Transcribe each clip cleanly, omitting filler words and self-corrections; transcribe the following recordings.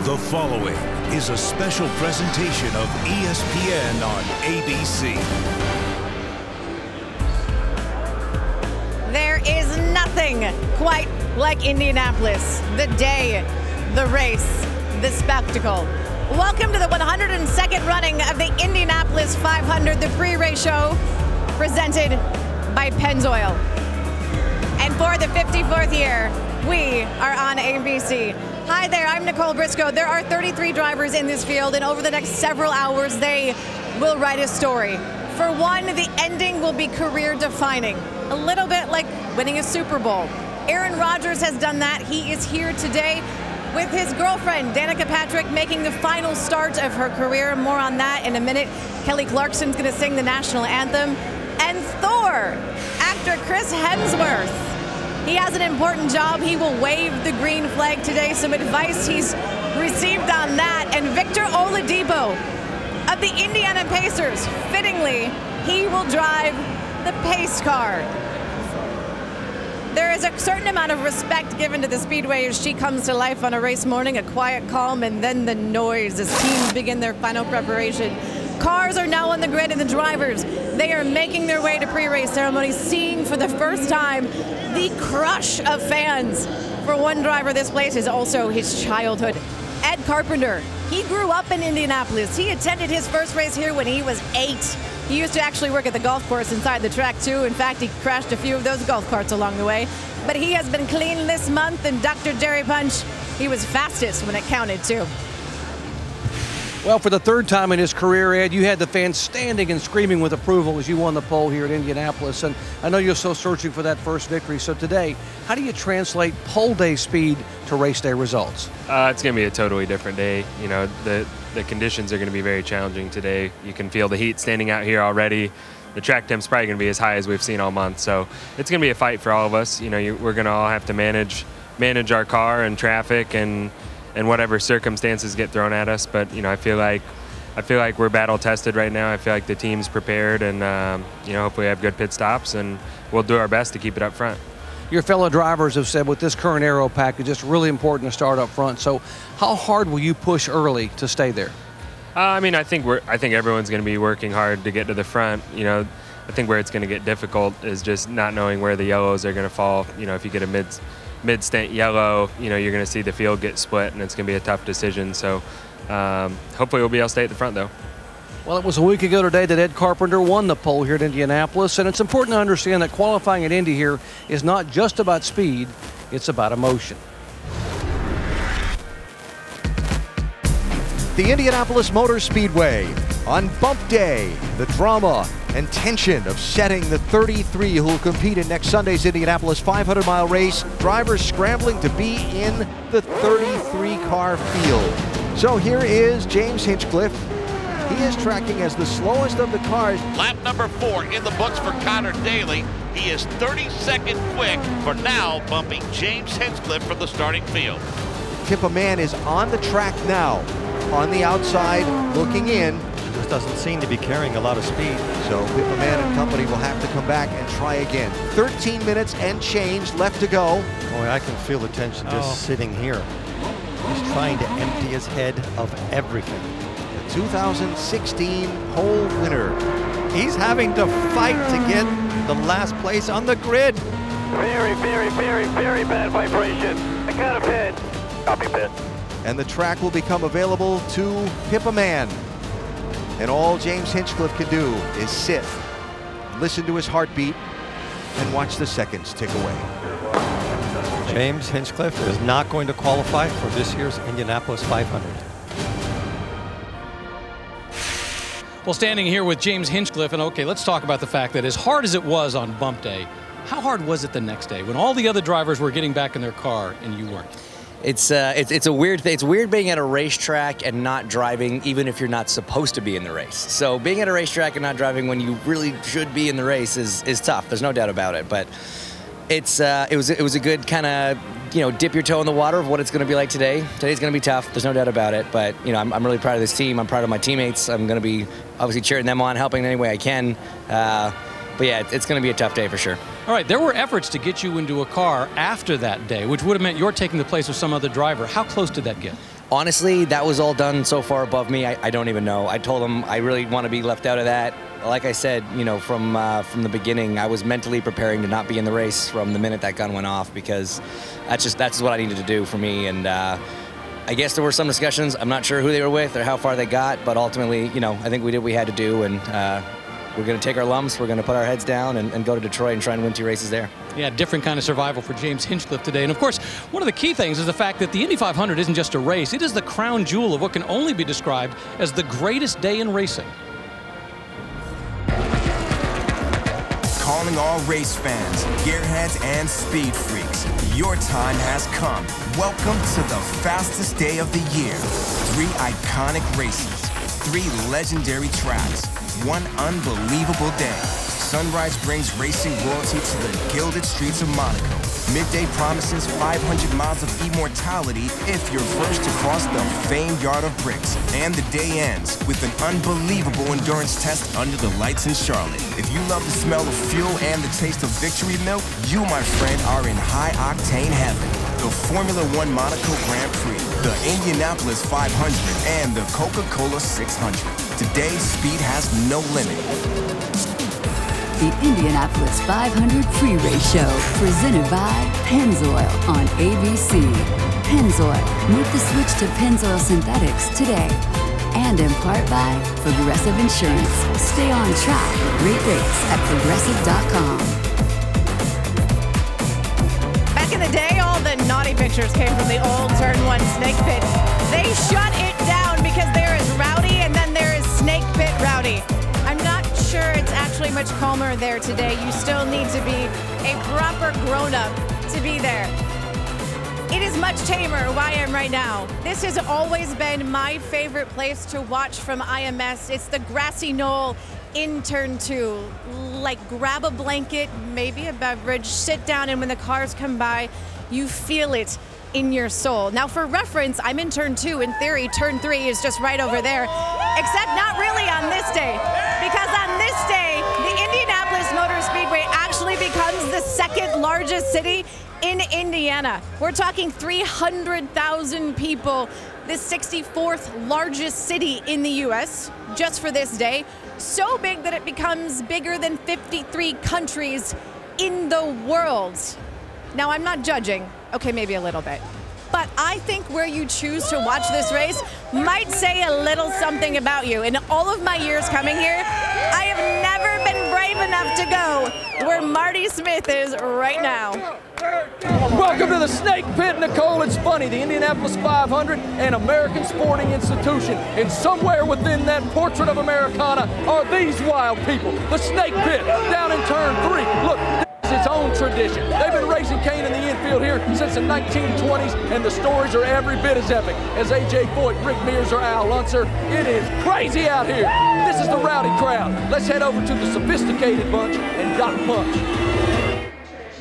The following is a special presentation of ESPN on ABC. There is nothing quite like Indianapolis. The day, the race, the spectacle. Welcome to the 102nd running of the Indianapolis 500, the pre-race show presented by Pennzoil. And for the 54th year, we are on ABC. Hi there, I'm Nicole Briscoe. There are 33 drivers in this field, and over the next several hours, they will write a story. For one, the ending will be career-defining, a little bit like winning a Super Bowl. Aaron Rodgers has done that. He is here today with his girlfriend, Danica Patrick, making the final start of her career. More on that in a minute. Kelly Clarkson's going to sing the national anthem. And Thor, actor Chris Hemsworth. He has an important job. He will wave the green flag today. Some advice he's received on that. And Victor Oladipo of the Indiana Pacers. Fittingly, he will drive the pace car. There is a certain amount of respect given to the Speedway as she comes to life on a race morning, a quiet calm, and then the noise as teams begin their final preparation. Cars are now on the grid, and the drivers, they are making their way to pre-race ceremony, seeing for the first time the crush of fans. For one driver, this place is also his childhood. Ed Carpenter, he grew up in Indianapolis. He attended his first race here when he was 8. He used to actually work at the golf course inside the track too. In fact, he crashed a few of those golf carts along the way. But he has been clean this month, and Dr. Jerry Punch, he was fastest when it counted too. Well, for the third time in his career, Ed, you had the fans standing and screaming with approval as you won the pole here at Indianapolis. And I know you're still searching for that first victory. So today, how do you translate pole day speed to race day results? It's going to be a totally different day. You know, the conditions are going to be very challenging today. You can feel the heat standing out here already. The track temp's probably going to be as high as we've seen all month. So it's going to be a fight for all of us. You know, we're going to all have to manage our car and traffic and whatever circumstances get thrown at us. But, you know, I feel like we're battle tested right now. I feel like the team's prepared, and, you know, hopefully have good pit stops, and we'll do our best to keep it up front. Your fellow drivers have said with this current aero package, it's really important to start up front. So how hard will you push early to stay there? I mean, I think everyone's going to be working hard to get to the front. You know, I think where it's going to get difficult is just not knowing where the yellows are going to fall. You know, if you get a mid-stint yellow, you know, you're going to see the field get split, and it's going to be a tough decision. So hopefully we'll be able to stay at the front, though. Well, it was a week ago today that Ed Carpenter won the pole here at Indianapolis, and it's important to understand that qualifying at Indy here is not just about speed, it's about emotion. The Indianapolis Motor Speedway. On bump day, the drama and tension of setting the 33 who will compete in next Sunday's Indianapolis 500-mile race. Drivers scrambling to be in the 33-car field. So here is James Hinchcliffe. He is tracking as the slowest of the cars. Lap number 4 in the books for Conor Daly. He is 32nd quick for now, bumping James Hinchcliffe from the starting field. Pippa Mann is on the track now, on the outside, looking in. Just doesn't seem to be carrying a lot of speed. So Pippa Mann and company will have to come back and try again. 13 minutes and change left to go. Boy, I can feel the tension just sitting here. He's trying to empty his head of everything. 2016 pole winner. He's having to fight to get the last place on the grid. Very, very, very, very bad vibration. I got a pit. Copy pit. And the track will become available to Pippa Mann. And all James Hinchcliffe can do is sit, listen to his heartbeat, and watch the seconds tick away. James Hinchcliffe is not going to qualify for this year's Indianapolis 500. Well, standing here with James Hinchcliffe, and okay, let's talk about the fact that as hard as it was on bump day, how hard was it the next day when all the other drivers were getting back in their car and you weren't? It's a weird thing. It's weird being at a racetrack and not driving, even if you're not supposed to be in the race. So being at a racetrack and not driving when you really should be in the race is tough. There's no doubt about it. But it was a good kind of, you know, dip your toe in the water of what it's going to be like today. Today's going to be tough. There's no doubt about it. But you know, I'm really proud of this team. I'm proud of my teammates. I'm going to be obviously cheering them on, helping in any way I can. But yeah, it's going to be a tough day for sure. All right, there were efforts to get you into a car after that day, which would have meant you're taking the place of some other driver. How close did that get? Honestly, that was all done so far above me, I don't even know. I told them I really want to be left out of that. Like I said, you know, from the beginning, I was mentally preparing to not be in the race from the minute that gun went off, because that's what I needed to do for me. And I guess there were some discussions. I'm not sure who they were with or how far they got, but ultimately, you know, I think we did what we had to do, and we're going to take our lumps, we're going to put our heads down and go to Detroit and try and win 2 races there. Yeah, different kind of survival for James Hinchcliffe today. And of course, one of the key things is the fact that the Indy 500 isn't just a race, it is the crown jewel of what can only be described as the greatest day in racing. Calling all race fans, gearheads, and speed freaks. Your time has come. Welcome to the fastest day of the year. 3 iconic races, 3 legendary tracks, 1 unbelievable day. Sunrise brings racing royalty to the gilded streets of Monaco. Midday promises 500 miles of immortality if you're first to cross the famed Yard of Bricks. And the day ends with an unbelievable endurance test under the lights in Charlotte. If you love the smell of fuel and the taste of victory milk, you, my friend, are in high-octane heaven. The Formula One Monaco Grand Prix, the Indianapolis 500, and the Coca-Cola 600. Today, speed has no limit. The Indianapolis 500 Pre-Race Show, presented by Pennzoil on ABC. Pennzoil, make the switch to Pennzoil Synthetics today. And in part by Progressive Insurance. Stay on track. Great rates at Progressive.com. Back in the day, all the naughty pictures came from the old Turn 1 Snake Pit. They shut it down because there is Rowdy and then there is Snake Pit Rowdy. I'm not sure it's actually much calmer there today. You still need to be a proper grown-up to be there. It is much tamer where I am right now. This has always been my favorite place to watch from IMS. It's the grassy knoll in Turn 2. Like, grab a blanket, maybe a beverage, sit down, and when the cars come by, you feel it in your soul. Now, for reference, I'm in Turn 2. In theory, Turn 3 is just right over there, except not really on this day, because on this day, the Indianapolis Motor Speedway actually becomes the 2nd largest city in Indiana. We're talking 300,000 people, the 64th largest city in the U.S. just for this day. So big that it becomes bigger than 53 countries in the world. Now, I'm not judging. Okay, maybe a little bit. But I think where you choose to watch this race might say a little something about you. In all of my years coming here, I have never been brave enough to go where Marty Smith is right now. Welcome to the Snake Pit, Nicole. It's funny, the Indianapolis 500, an American sporting institution. And somewhere within that portrait of Americana are these wild people. The Snake Pit down in Turn 3. Look, its own tradition. They've been racing Kane in the infield here since the 1920s, and the stories are every bit as epic as A.J. Foyt, Rick Mears, or Al Unser. It is crazy out here. This is the rowdy crowd. Let's head over to the sophisticated bunch and Doc Punch.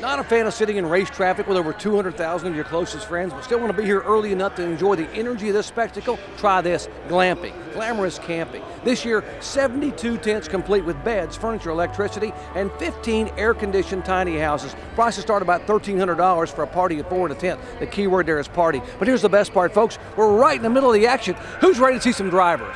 Not a fan of sitting in race traffic with over 200,000 of your closest friends, but still want to be here early enough to enjoy the energy of this spectacle? Try this, glamping, glamorous camping. This year, 72 tents complete with beds, furniture, electricity, and 15 air-conditioned tiny houses. Prices start about $1,300 for a party of 4 in a tent. The key word there is party. But here's the best part, folks. We're right in the middle of the action. Who's ready to see some drivers?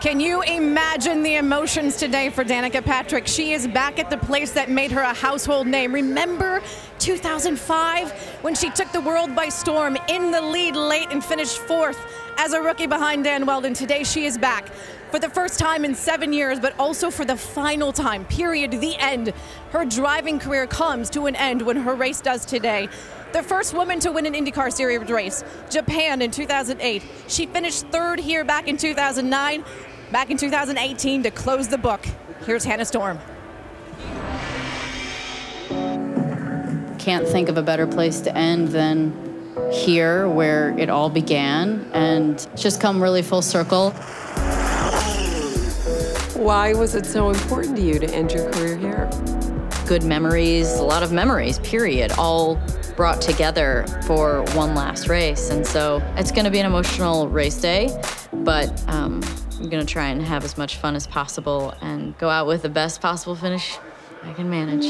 Can you imagine the emotions today for Danica Patrick? She is back at the place that made her a household name. Remember 2005 when she took the world by storm, in the lead late and finished 4th as a rookie behind Dan Weldon? Today she is back for the first time in 7 years, but also for the final time, period, the end. Her driving career comes to an end when her race does today. The first woman to win an IndyCar Series race, Japan in 2008. She finished 3rd here back in 2009. Back in 2018 to close the book. Here's Hannah Storm. Can't think of a better place to end than here, where it all began, and it's just come really full circle. Why was it so important to you to end your career here? Good memories, a lot of memories, period, all brought together for one last race. And so it's going to be an emotional race day, but I'm going to try and have as much fun as possible and go out with the best possible finish I can manage.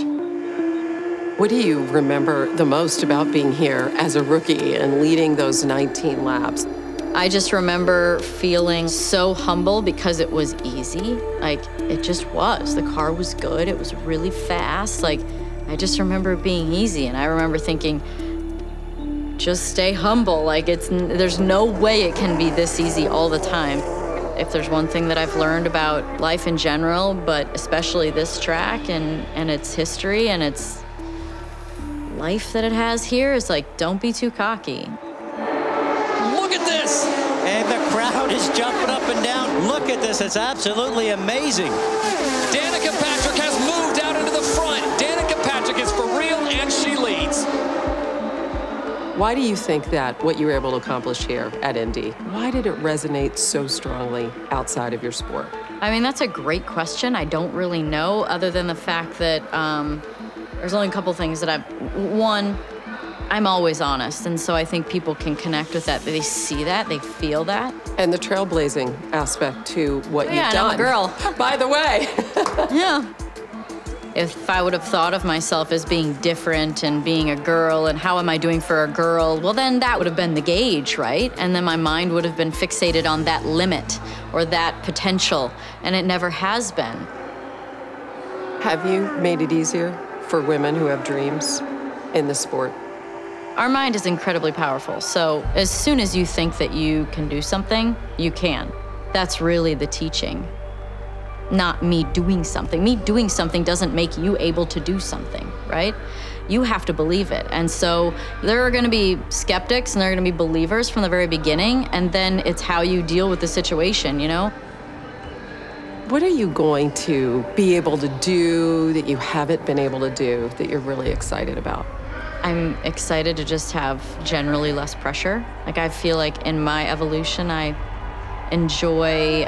What do you remember the most about being here as a rookie and leading those 19 laps? I just remember feeling so humble because it was easy. Like, it just was. The car was good. It was really fast. Like, I just remember it being easy. And I remember thinking, just stay humble. Like, there's no way it can be this easy all the time. If there's one thing that I've learned about life in general, but especially this track and its history and its life that it has here, is like, don't be too cocky. Look at this! And the crowd is jumping up and down. Look at this, it's absolutely amazing. Danica Patrick has moved out into the front. Danica Patrick is for real, and she leads. Why do you think that what you were able to accomplish here at Indy, why did it resonate so strongly outside of your sport? I mean, that's a great question. I don't really know, other than the fact that there's only a couple things that one, I'm always honest, and so I think people can connect with that. They see that, they feel that. And the trailblazing aspect to what you've done. Yeah, I'm a girl. By the way. Yeah. If I would have thought of myself as being different and being a girl and how am I doing for a girl, well, then that would have been the gauge, right? And then my mind would have been fixated on that limit or that potential, and it never has been. Have you made it easier for women who have dreams in the sport? Our mind is incredibly powerful, so as soon as you think that you can do something, you can. That's really the teaching. Not me doing something. Me doing something doesn't make you able to do something, right? You have to believe it. And so there are gonna be skeptics and there are gonna be believers from the very beginning, and then it's how you deal with the situation, you know? What are you going to be able to do that you haven't been able to do that you're really excited about? I'm excited to just have generally less pressure. Like, I feel like in my evolution, I enjoy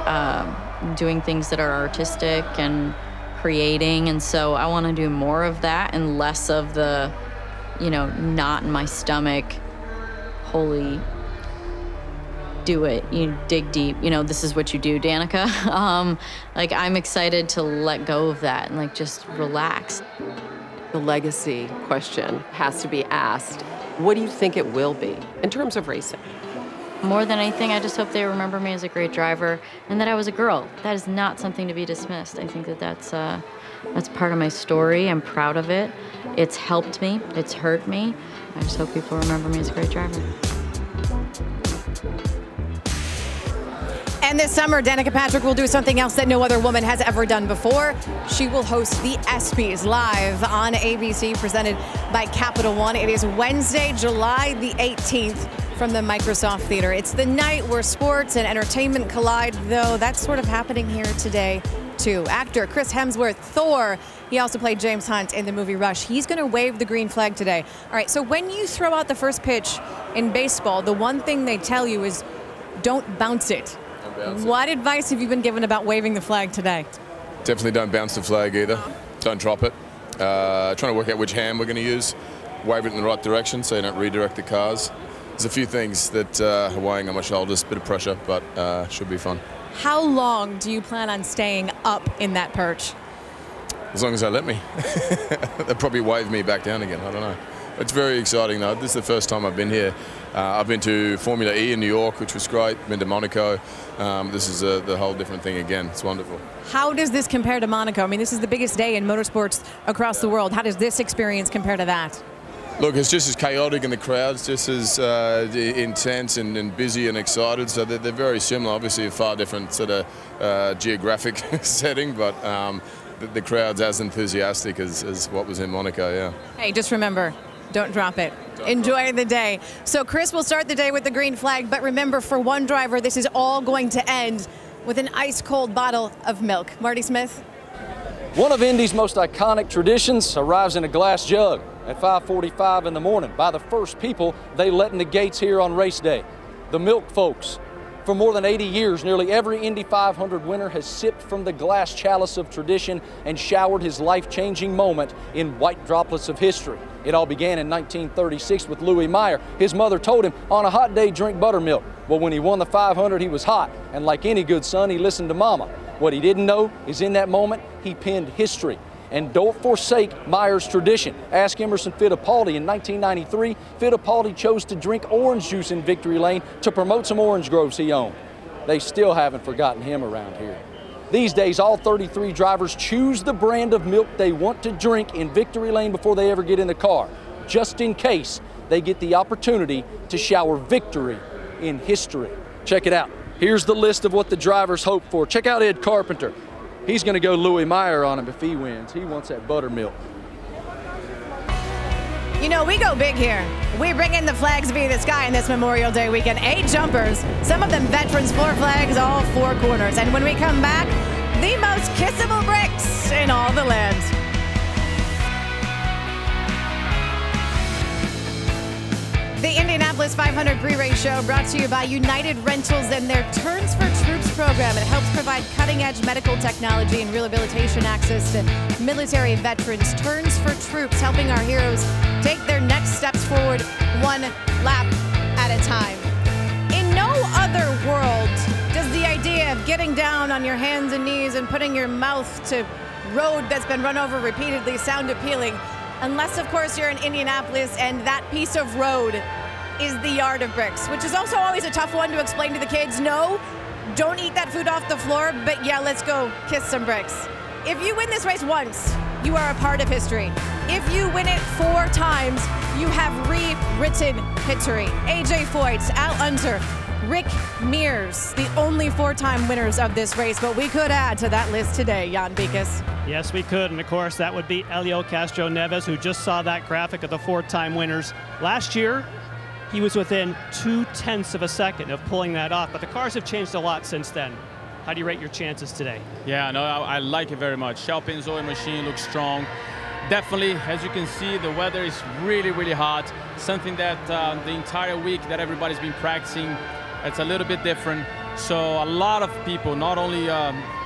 doing things that are artistic and creating, and so I want to do more of that and less of the, knot in my stomach, holy, do it, you dig deep, this is what you do, Danica. Like, I'm excited to let go of that and like just relax. The legacy question has to be asked. What do you think it will be in terms of racing? More than anything, I just hope they remember me as a great driver and that I was a girl. That is not something to be dismissed. I think that that's part of my story. I'm proud of it. It's helped me. It's hurt me. I just hope people remember me as a great driver. And this summer, Danica Patrick will do something else that no other woman has ever done before. She will host the ESPYs live on ABC, presented by Capital One. It is Wednesday, July the 18th from the Microsoft Theater. It's the night where sports and entertainment collide, though that's sort of happening here today, too. Actor Chris Hemsworth, Thor, he also played James Hunt in the movie Rush. He's going to wave the green flag today. All right, so when you throw out the first pitch in baseball, the one thing they tell you is don't bounce it. What advice have you been given about waving the flag today? Definitely don't bounce the flag either. Don't drop it. Trying to work out which hand we're going to use. Wave it in the right direction so you don't redirect the cars. There's a few things that are weighing on my shoulders, a bit of pressure, but should be fun. How long do you plan on staying up in that perch? As long as they let me. They'll probably wave me back down again, I don't know. It's very exciting though. This is the first time I've been here. I've been to Formula E in New York, which was great. Been to Monaco. This is the whole different thing again. It's wonderful. How does this compare to Monaco? I mean, this is the biggest day in motorsports across the world. How does this experience compare to that? Look, it's just as chaotic and the crowd's just as intense and busy and excited. So they're very similar. Obviously a far different sort of geographic setting, but the crowd's as enthusiastic as what was in Monaco, yeah. Hey, just remember, don't drop it. Enjoy the day. So Chris will start the day with the green flag, but remember, for one driver, this is all going to end with an ice-cold bottle of milk. Marty Smith? One of Indy's most iconic traditions arrives in a glass jug at 5:45 in the morning by the first people they let in the gates here on race day, the milk folks. For more than 80 years, nearly every Indy 500 winner has sipped from the glass chalice of tradition and showered his life-changing moment in white droplets of history. It all began in 1936 with Louis Meyer. His mother told him, on a hot day, drink buttermilk. Well, when he won the 500, he was hot, and like any good son, he listened to Mama. What he didn't know is in that moment, he penned history. And don't forsake Meyer's tradition. Ask Emerson Fittipaldi. In 1993, Fittipaldi chose to drink orange juice in Victory Lane to promote some orange groves he owned. They still haven't forgotten him around here. These days, all 33 drivers choose the brand of milk they want to drink in Victory Lane before they ever get in the car, just in case they get the opportunity to shower victory in history. Check it out. Here's the list of what the drivers hope for. Check out Ed Carpenter. He's going to go Louis Meyer on him if he wins. He wants that buttermilk. You know, we go big here. We bring in the flags via the sky in this Memorial Day weekend. 8 jumpers, some of them veterans, 4 flags, all 4 corners. And when we come back, the most kissable bricks in all the land. The Indianapolis 500 pre-race show brought to you by United Rentals and their Turns for Troops program. It helps provide cutting-edge medical technology and rehabilitation access to military veterans. Turns for Troops, helping our heroes take their next steps forward 1 lap at a time. In no other world does the idea of getting down on your hands and knees and putting your mouth to road that's been run over repeatedly sound appealing. Unless, of course, you're in Indianapolis and that piece of road is the yard of bricks, which is also always a tough one to explain to the kids. No, don't eat that food off the floor, but yeah, let's go kiss some bricks. If you win this race once, you are a part of history. If you win it 4 times, you have rewritten history. AJ Foyt, Al Unser, Rick Mears, the only 4-time winners of this race, but we could add to that list today, Jan Beekes. Yes, we could, and of course that would be Helio Castroneves, who just saw that graphic of the 4-time winners. Last year, he was within 0.2 of a second of pulling that off, but the cars have changed a lot since then. How do you rate your chances today? Yeah, no, I like it very much. Shell Pennzoil machine looks strong. Definitely, as you can see, the weather is really, really hot. Something that the entire week that everybody's been practicing, it's a little bit different. So a lot of people, not only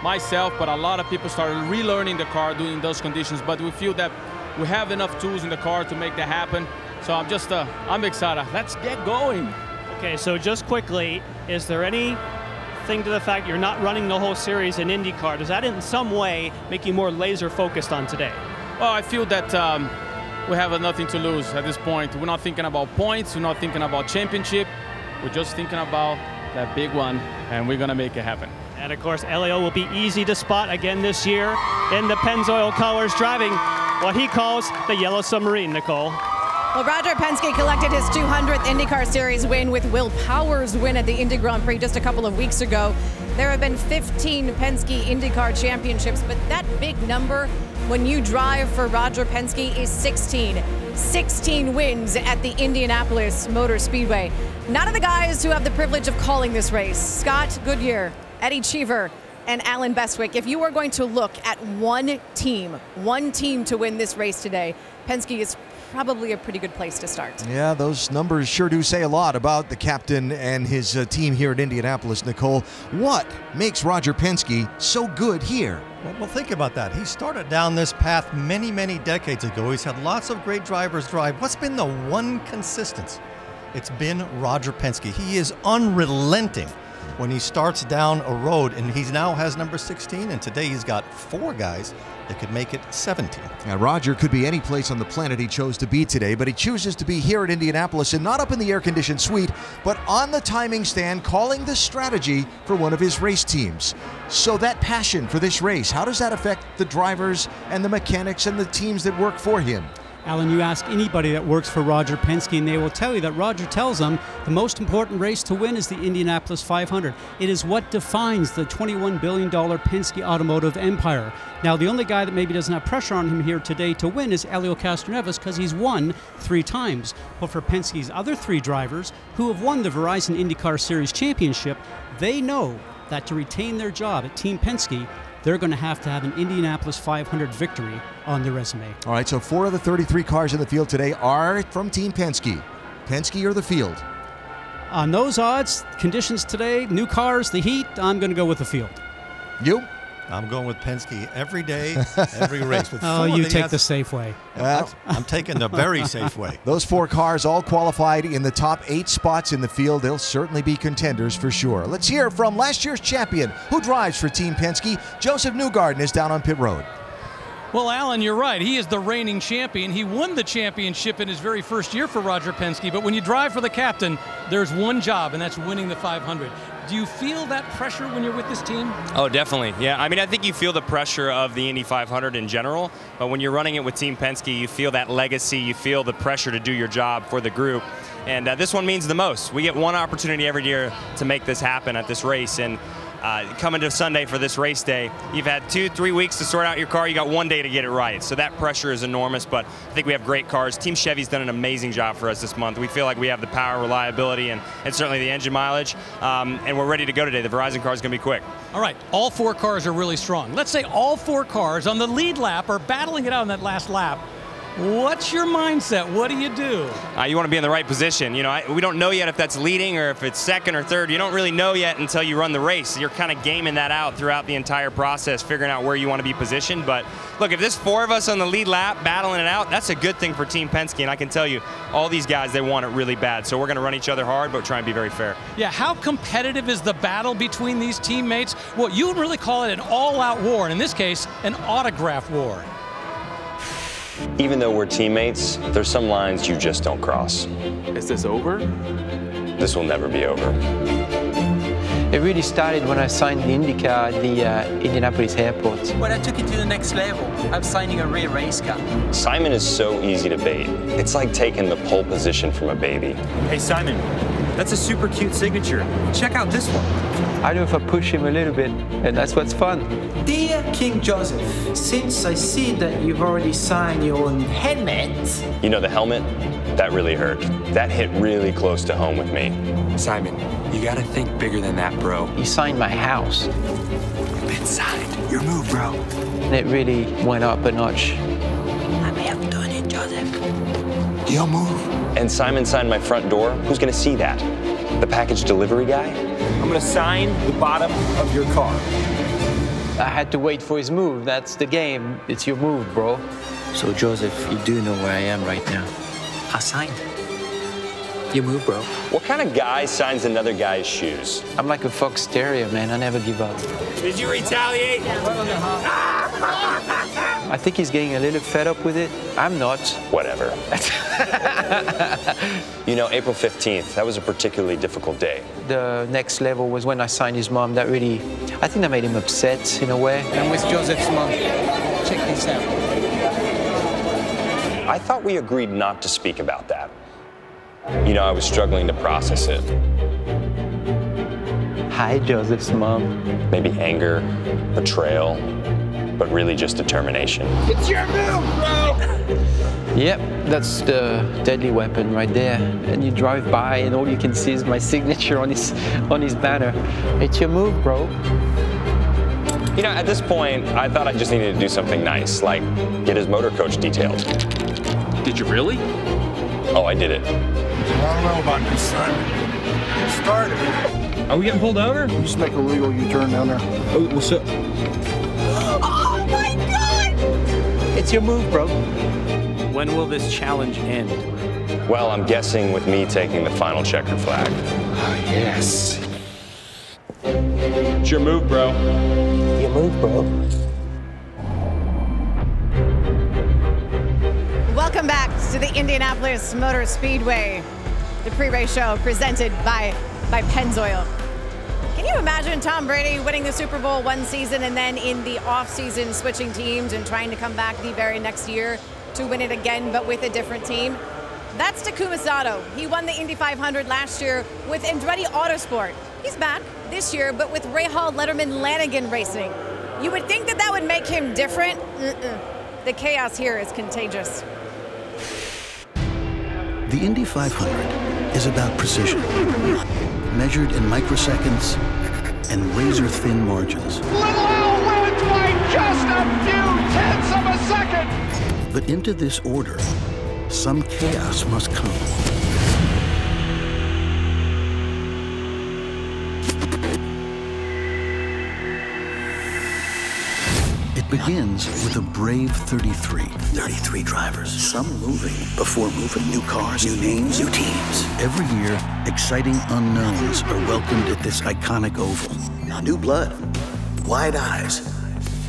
myself, but a lot of people started relearning the car during those conditions. But we feel that we have enough tools in the car to make that happen. So I'm excited. Let's get going. Okay, so just quickly, is there anything to the fact you're not running the whole series in IndyCar? Does that in some way make you more laser focused on today? Well, I feel that we have nothing to lose at this point. We're not thinking about points. We're not thinking about championship. We're just thinking about that big one, and we're going to make it happen. And of course, Helio will be easy to spot again this year in the Pennzoil colors, driving what he calls the Yellow Submarine, Nicole. Well, Roger Penske collected his 200th IndyCar Series win with Will Power's win at the Indy Grand Prix just a couple of weeks ago. There have been 15 Penske IndyCar championships, but that big number when you drive for Roger Penske is 16. 16 wins at the Indianapolis Motor Speedway. None of the guys who have the privilege of calling this race, Scott Goodyear, Eddie Cheever, and Alan Bestwick, if you are going to look at one team to win this race today, Penske is probably a pretty good place to start. Yeah, those numbers sure do say a lot about the captain and his team here at Indianapolis, Nicole. What makes Roger Penske so good here? Well, think about that. He started down this path many, many decades ago. He's had lots of great drivers drive. What's been the one consistency? It's been Roger Penske. He is unrelenting when he starts down a road, and he now has number 16, and today he's got 4 guys that could make it 17. Now, Roger could be any place on the planet he chose to be today, but he chooses to be here at Indianapolis and not up in the air-conditioned suite, but on the timing stand calling the strategy for one of his race teams. So that passion for this race, how does that affect the drivers and the mechanics and the teams that work for him? Alan, you ask anybody that works for Roger Penske, and they will tell you that Roger tells them the most important race to win is the Indianapolis 500. It is what defines the $21 billion Penske automotive empire. Now, the only guy that maybe doesn't have pressure on him here today to win is Helio Castroneves, because he's won 3 times. But for Penske's other 3 drivers who have won the Verizon IndyCar Series Championship, they know that to retain their job at Team Penske, they're going to have an Indianapolis 500 victory on their resume. All right, so 4 of the 33 cars in the field today are from Team Penske. Penske or the field? On those odds, conditions today, new cars, the heat, I'm going to go with the field. You? I'm going with Penske every day, every race. With you take the safe way. I'm taking the very safe way. Those 4 cars all qualified in the top 8 spots in the field. They'll certainly be contenders for sure. Let's hear from last year's champion who drives for Team Penske. Joseph Newgarden is down on pit road. Well, Alan, you're right. He is the reigning champion. He won the championship in his very first year for Roger Penske. But when you drive for the captain, there's one job, and that's winning the 500. Do you feel that pressure when you're with this team? Oh, definitely. Yeah, I mean, I think you feel the pressure of the Indy 500 in general, but when you're running it with Team Penske, you feel that legacy, you feel the pressure to do your job for the group. And this one means the most. We get one opportunity every year to make this happen at this race. And coming to Sunday for this race day, you've had 2-3 weeks to sort out your car. You got one day to get it right. So that pressure is enormous, but I think we have great cars. Team Chevy's done an amazing job for us this month. We feel like we have the power, reliability, and certainly the engine mileage. And we're ready to go today. The Verizon car is going to be quick. All right, all 4 cars are really strong. Let's say all 4 cars on the lead lap are battling it out on that last lap. What's your mindset? What do? You want to be in the right position. You know, we don't know yet if that's leading or if it's second or third. You don't really know yet until you run the race. You're kind of gaming that out throughout the entire process, figuring out where you want to be positioned. But look, if there's 4 of us on the lead lap battling it out, that's a good thing for Team Penske. And I can tell you, all these guys, they want it really bad. So we're going to run each other hard, but try and be very fair. Yeah, how competitive is the battle between these teammates? Well, you would really call it an all-out war, and in this case, an autograph war. Even though we're teammates, there's some lines you just don't cross. Is this over? This will never be over. It really started when I signed the IndyCar at the Indianapolis airport. When I took it to the next level, I'm signing a real race car. Simon is so easy to bait. It's like taking the pole position from a baby. Hey, Simon, that's a super cute signature. Check out this one. I know if I push him a little bit, and that's what's fun. Dear King Joseph, since I see that you've already signed your helmet. You know, the helmet, that really hurt. That hit really close to home with me. Simon, you gotta think bigger than that, bro. He signed my house. You've been signed. Your move, bro. And it really went up a notch. I may have done it, Joseph. Your move. And Simon signed my front door. Who's gonna see that? The package delivery guy? I'm gonna sign the bottom of your car. I had to wait for his move. That's the game. It's your move, bro. So, Joseph, you do know where I am right now. I signed. Your move, bro. What kind of guy signs another guy's shoes? I'm like a fox terrier, man. I never give up. Did you retaliate? I think he's getting a little fed up with it. I'm not. Whatever. You know, April 15th, that was a particularly difficult day. The next level was when I signed his mom. That really, I think that made him upset in a way. I'm with Joseph's mom. Check this out. I thought we agreed not to speak about that. You know, I was struggling to process it. Hi, Joseph's mom. Maybe anger, betrayal, but really just determination. It's your move, bro! Yep, that's the deadly weapon right there. And you drive by and all you can see is my signature on his banner. It's your move, bro. You know, at this point, I thought I just needed to do something nice, like get his motor coach detailed. Did you really? Oh, I did it. I don't know about this, son. It started. Are we getting pulled over? Just make a legal U-turn down there. Oh, what's up? Oh, my God! It's your move, bro. When will this challenge end? Well, I'm guessing with me taking the final checkered flag. Oh, yes. It's your move, bro. Your move, bro. Welcome back to the Indianapolis Motor Speedway, the pre-race show presented by Pennzoil. Can you imagine Tom Brady winning the Super Bowl one season and then in the off-season switching teams and trying to come back the very next year to win it again, but with a different team? That's Takuma Sato. He won the Indy 500 last year with Andretti Autosport. He's back this year, but with Rahal Letterman Lanigan racing. You would think that would make him different. The chaos here is contagious. The Indy 500 is about precision, measured in microseconds and razor-thin margins. Little Al wins by just a few tenths of a second. But into this order, some chaos must come. It begins with a brave 33. 33 drivers, some moving before moving. New cars, new names, new teams. Every year, exciting unknowns are welcomed at this iconic oval. New blood, wide eyes,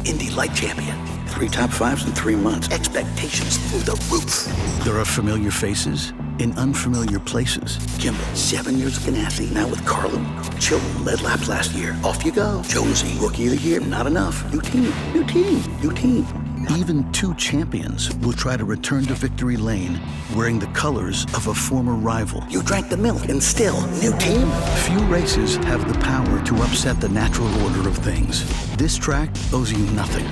Indy light champion. 3 top 5s in 3 months. Expectations through the roof. There are familiar faces in unfamiliar places. Kimball, 7 years of Ganassi, now with Carlo. Chilton led laps last year. Off you go. Jonesy, Rookie of the Year, not enough. New team, new team, new team. Even 2 champions will try to return to victory lane wearing the colors of a former rival. You drank the milk and still, new team? Few races have the power to upset the natural order of things. This track owes you nothing,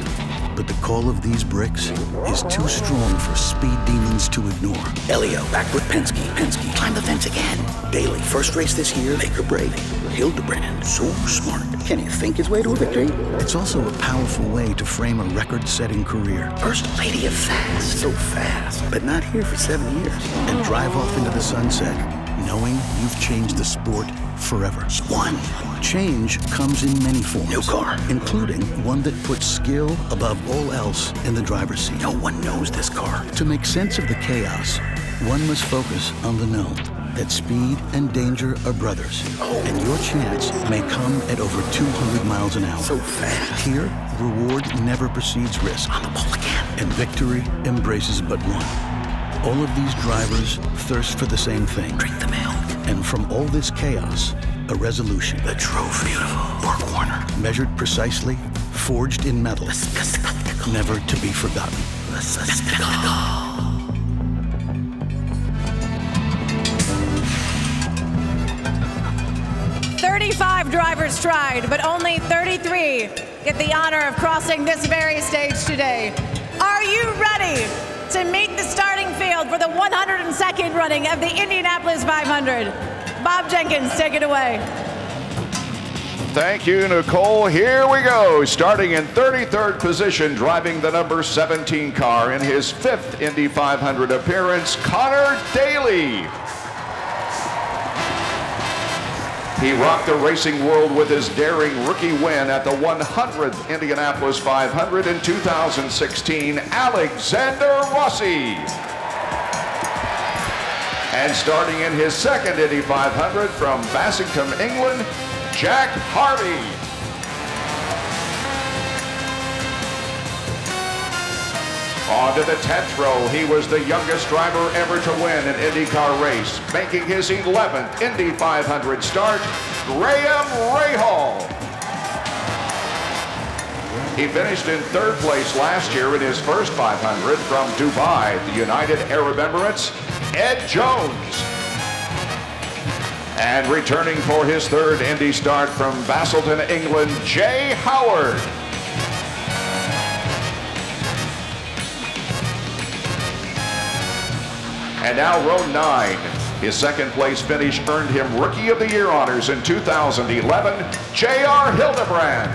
but the call of these bricks is too strong for speed demons to ignore. Elio, back with Penske. Penske, climb the fence again. Daly, first race this year, make or break. Hildebrand, so smart. Can he think his way to a victory? It's also a powerful way to frame a record-setting career. First lady of fast, so fast, but not here for 7 years. And drive off into the sunset, knowing you've changed the sport forever. One. Change comes in many forms. New car. Including one that puts skill above all else in the driver's seat. No one knows this car. To make sense of the chaos, one must focus on the known. That speed and danger are brothers. And your chance may come at over 200 miles an hour. So fast. Here, reward never precedes risk. On the pole again. And victory embraces but one. All of these drivers thirst for the same thing. Drink the milk. And from all this chaos, a resolution. The trophy. Beautiful. Four corner. Measured precisely, forged in metal. Never to be forgotten. The spectacle. 35 drivers tried, but only 33 get the honor of crossing this very stage today. Are you ready to meet the starting field for the 102nd running of the Indianapolis 500? Bob Jenkins, take it away. Thank you, Nicole. Here we go. Starting in 33rd position, driving the number 17 car in his 5th Indy 500 appearance, Conor Daly. He rocked the racing world with his daring rookie win at the 100th Indianapolis 500 in 2016, Alexander Rossi. And starting in his 2nd Indy 500 from Bassington, England, Jack Harvey. On to the 10th row, he was the youngest driver ever to win an IndyCar race, making his 11th Indy 500 start, Rahal. He finished in 3rd place last year in his first 500 from Dubai, the United Arab Emirates, Ed Jones. And returning for his 3rd Indy start from Bassington, England, Jay Howard. And now row 9. His 2nd place finish earned him Rookie of the Year honors in 2011, J.R. Hildebrand.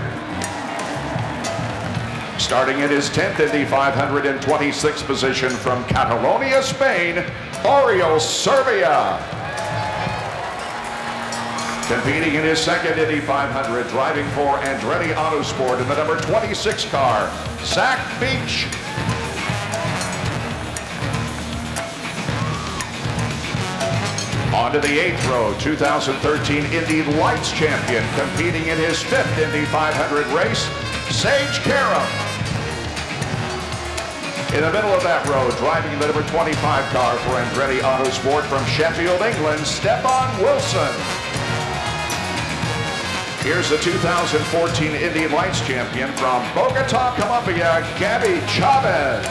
Starting in his 10th Indy 500 in 26th position from Catalonia, Spain, Oriol Serbia. Competing in his 2nd Indy 500, driving for Andretti Autosport in the number 26 car, Zach Beach. On to the 8th row, 2013 Indy Lights champion, competing in his 5th Indy 500 race, Sage Karam. In the middle of that row, driving the number 25 car for Andretti Autosport from Sheffield, England, Stefan Wilson. Here's the 2014 Indy Lights champion from Bogota, Colombia, Gabby Chavez.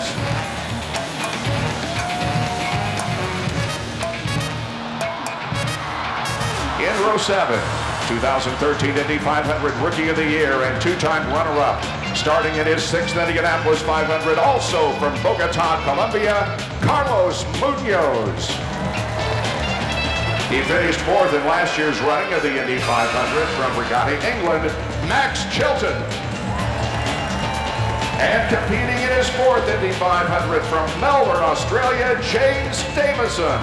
In row 7, 2013 Indy 500 Rookie of the Year and 2-time runner-up. Starting in his 6th Indianapolis 500, also from Bogota, Colombia, Carlos Munoz. He finished 4th in last year's running of the Indy 500 from Regatta, England, Max Chilton. And competing in his 4th Indy 500 from Melbourne, Australia, James Davison.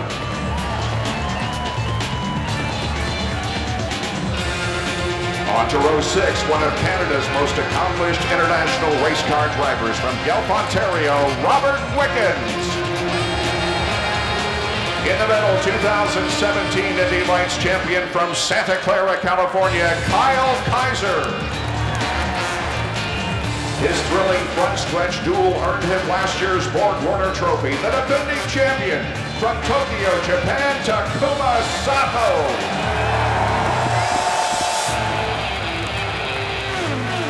On to row 6, one of Canada's most accomplished international race car drivers from Guelph, Ontario, Robert Wickens. In the middle, 2017 Indy Lights champion from Santa Clara, California, Kyle Kaiser. His thrilling front stretch duel earned him last year's BorgWarner Trophy, the defending champion from Tokyo, Japan, Takuma Sato.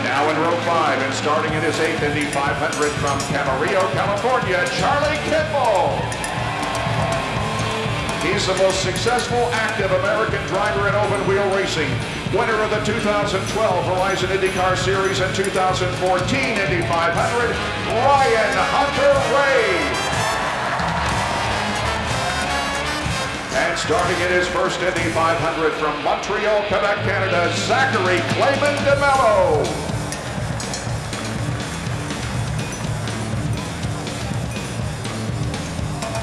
Now in row 5 and starting in his 8th Indy 500 from Camarillo, California, Charlie Kimball. He's the most successful active American driver in open wheel racing. Winner of the 2012 Horizon IndyCar Series and 2014 Indy 500, Ryan Hunter-Reay. And starting in his first Indy 500 from Montreal, Quebec, Canada, Zachary Clayman DeMello.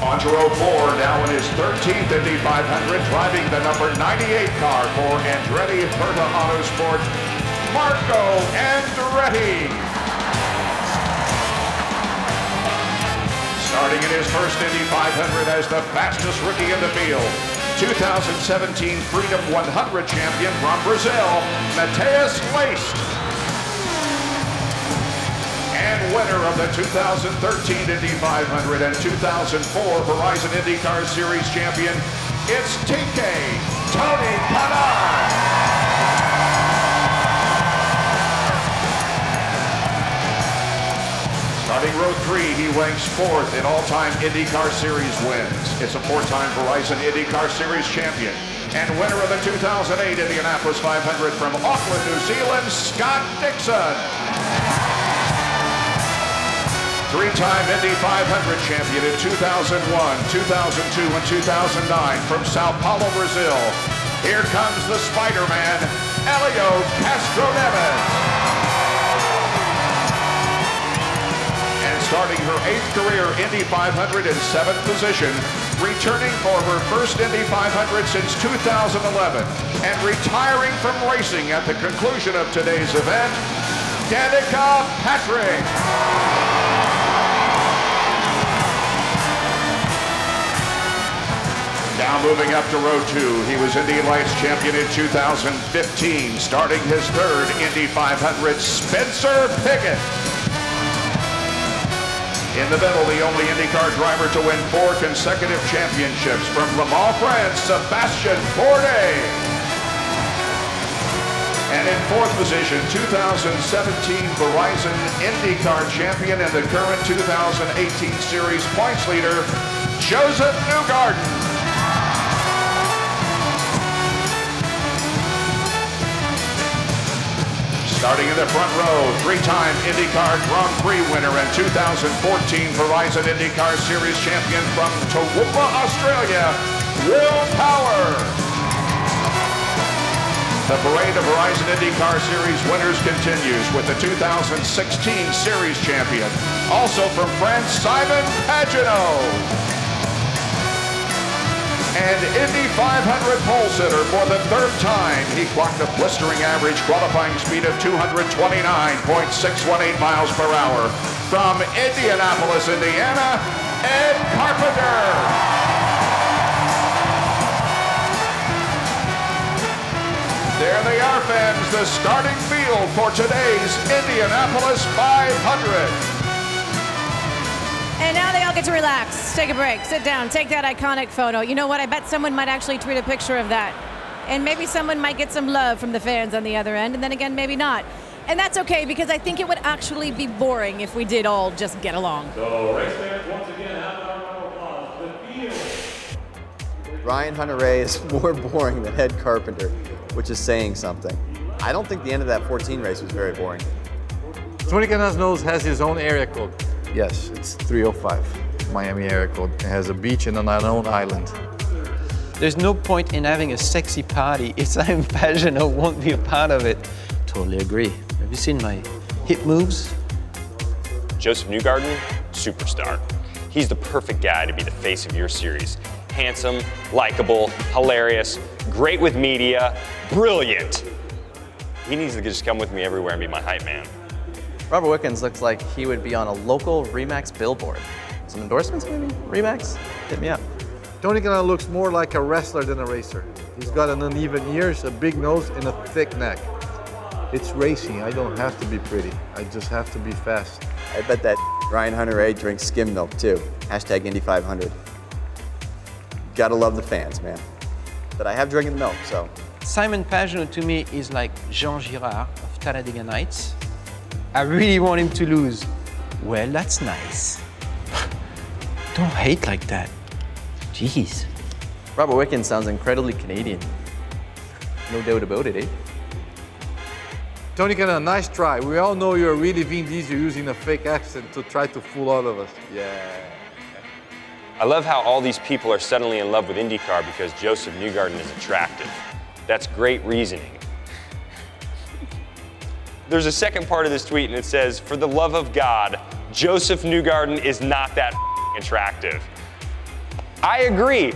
On to row 4, now in his 13th Indy 500, driving the number 98 car for Andretti Berta Autosport, Marco Andretti. Starting in his first Indy 500 as the fastest rookie in the field, 2017 Freedom 100 champion from Brazil, Matheus Leist. And winner of the 2013 Indy 500 and 2004 Horizon IndyCar Series champion, it's TK Tony Kanaan. Starting row 3, he ranks 4th in all-time IndyCar Series wins. It's a 4-time Horizon IndyCar Series champion and winner of the 2008 Indianapolis 500 from Auckland, New Zealand, Scott Dixon. 3-time Indy 500 champion in 2001, 2002, and 2009 from Sao Paulo, Brazil. Here comes the Spider-Man, Helio Castroneves. And starting her 8th career Indy 500 in 7th position, returning for her first Indy 500 since 2011, and retiring from racing at the conclusion of today's event, Danica Patrick. Now moving up to row 2, he was Indy Lights champion in 2015, starting his 3rd Indy 500, Spencer Pigot. In the middle, the only IndyCar driver to win 4 consecutive championships from Le Mans, France, Sebastian Bourdais. And in 4th position, 2017 Verizon IndyCar champion and the current 2018 Series points leader, Joseph Newgarden. Starting in the front row, 3-time IndyCar Grand Prix winner and 2014 Verizon IndyCar Series champion from Toowoomba, Australia, Will Power. The parade of Horizon IndyCar Series winners continues with the 2016 Series champion, also from France, Simon Pagenaud. And Indy 500 pole sitter for the 3rd time. He clocked a blistering average qualifying speed of 229.618 miles per hour. From Indianapolis, Indiana, Ed Carpenter. There they are, fans, the starting field for today's Indianapolis 500. And now they all get to relax, take a break, sit down, take that iconic photo. You know what? I bet someone might actually tweet a picture of that. And maybe someone might get some love from the fans on the other end, and then again, maybe not. And that's okay, because I think it would actually be boring if we did all just get along. So, race fans, once again, have an round of applause. The field. Ryan Hunter-Reay is more boring than Ed Carpenter, which is saying something. I don't think the end of that 14 race was very boring. Tony Kanaan has his own area code. Yes, it's 305, Miami area code. It has a beach and an unknown island. There's no point in having a sexy party if Simon Pagenaud won't be a part of it. Totally agree. Have you seen my hip moves? Joseph Newgarden, superstar. He's the perfect guy to be the face of your series. Handsome, likable, hilarious, great with media, brilliant. He needs to just come with me everywhere and be my hype man. Robert Wickens looks like he would be on a local Remax billboard. Some endorsements maybe? Remax? Hit me up. Tony Kanaan looks more like a wrestler than a racer. He's got an uneven ears, a big nose, and a thick neck. It's racing. I don't have to be pretty. I just have to be fast. I bet that Ryan Hunter-Reay drinks skim milk too. Hashtag Indy 500. Gotta love the fans, man. But I have drinking the milk, so. Simon Pagenaud to me is like Jean Girard of Talladega Nights. I really want him to lose. Well, that's nice. Don't hate like that. Jeez. Robert Wickens sounds incredibly Canadian. No doubt about it, eh? Tony Kanaan, nice try. We all know you're really Vin Diesel using a fake accent to try to fool all of us. Yeah. I love how all these people are suddenly in love with IndyCar because Joseph Newgarden is attractive. That's great reasoning. There's a second part of this tweet and it says, for the love of God, Joseph Newgarden is not that attractive. I agree.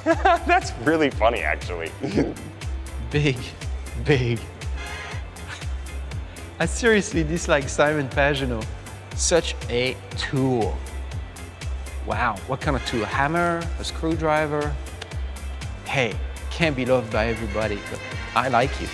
That's really funny, actually. Big. I seriously dislike Simon Pagenaud. Such a tool. Wow, what kind of tool? A hammer, a screwdriver? Hey, can't be loved by everybody, but I like you.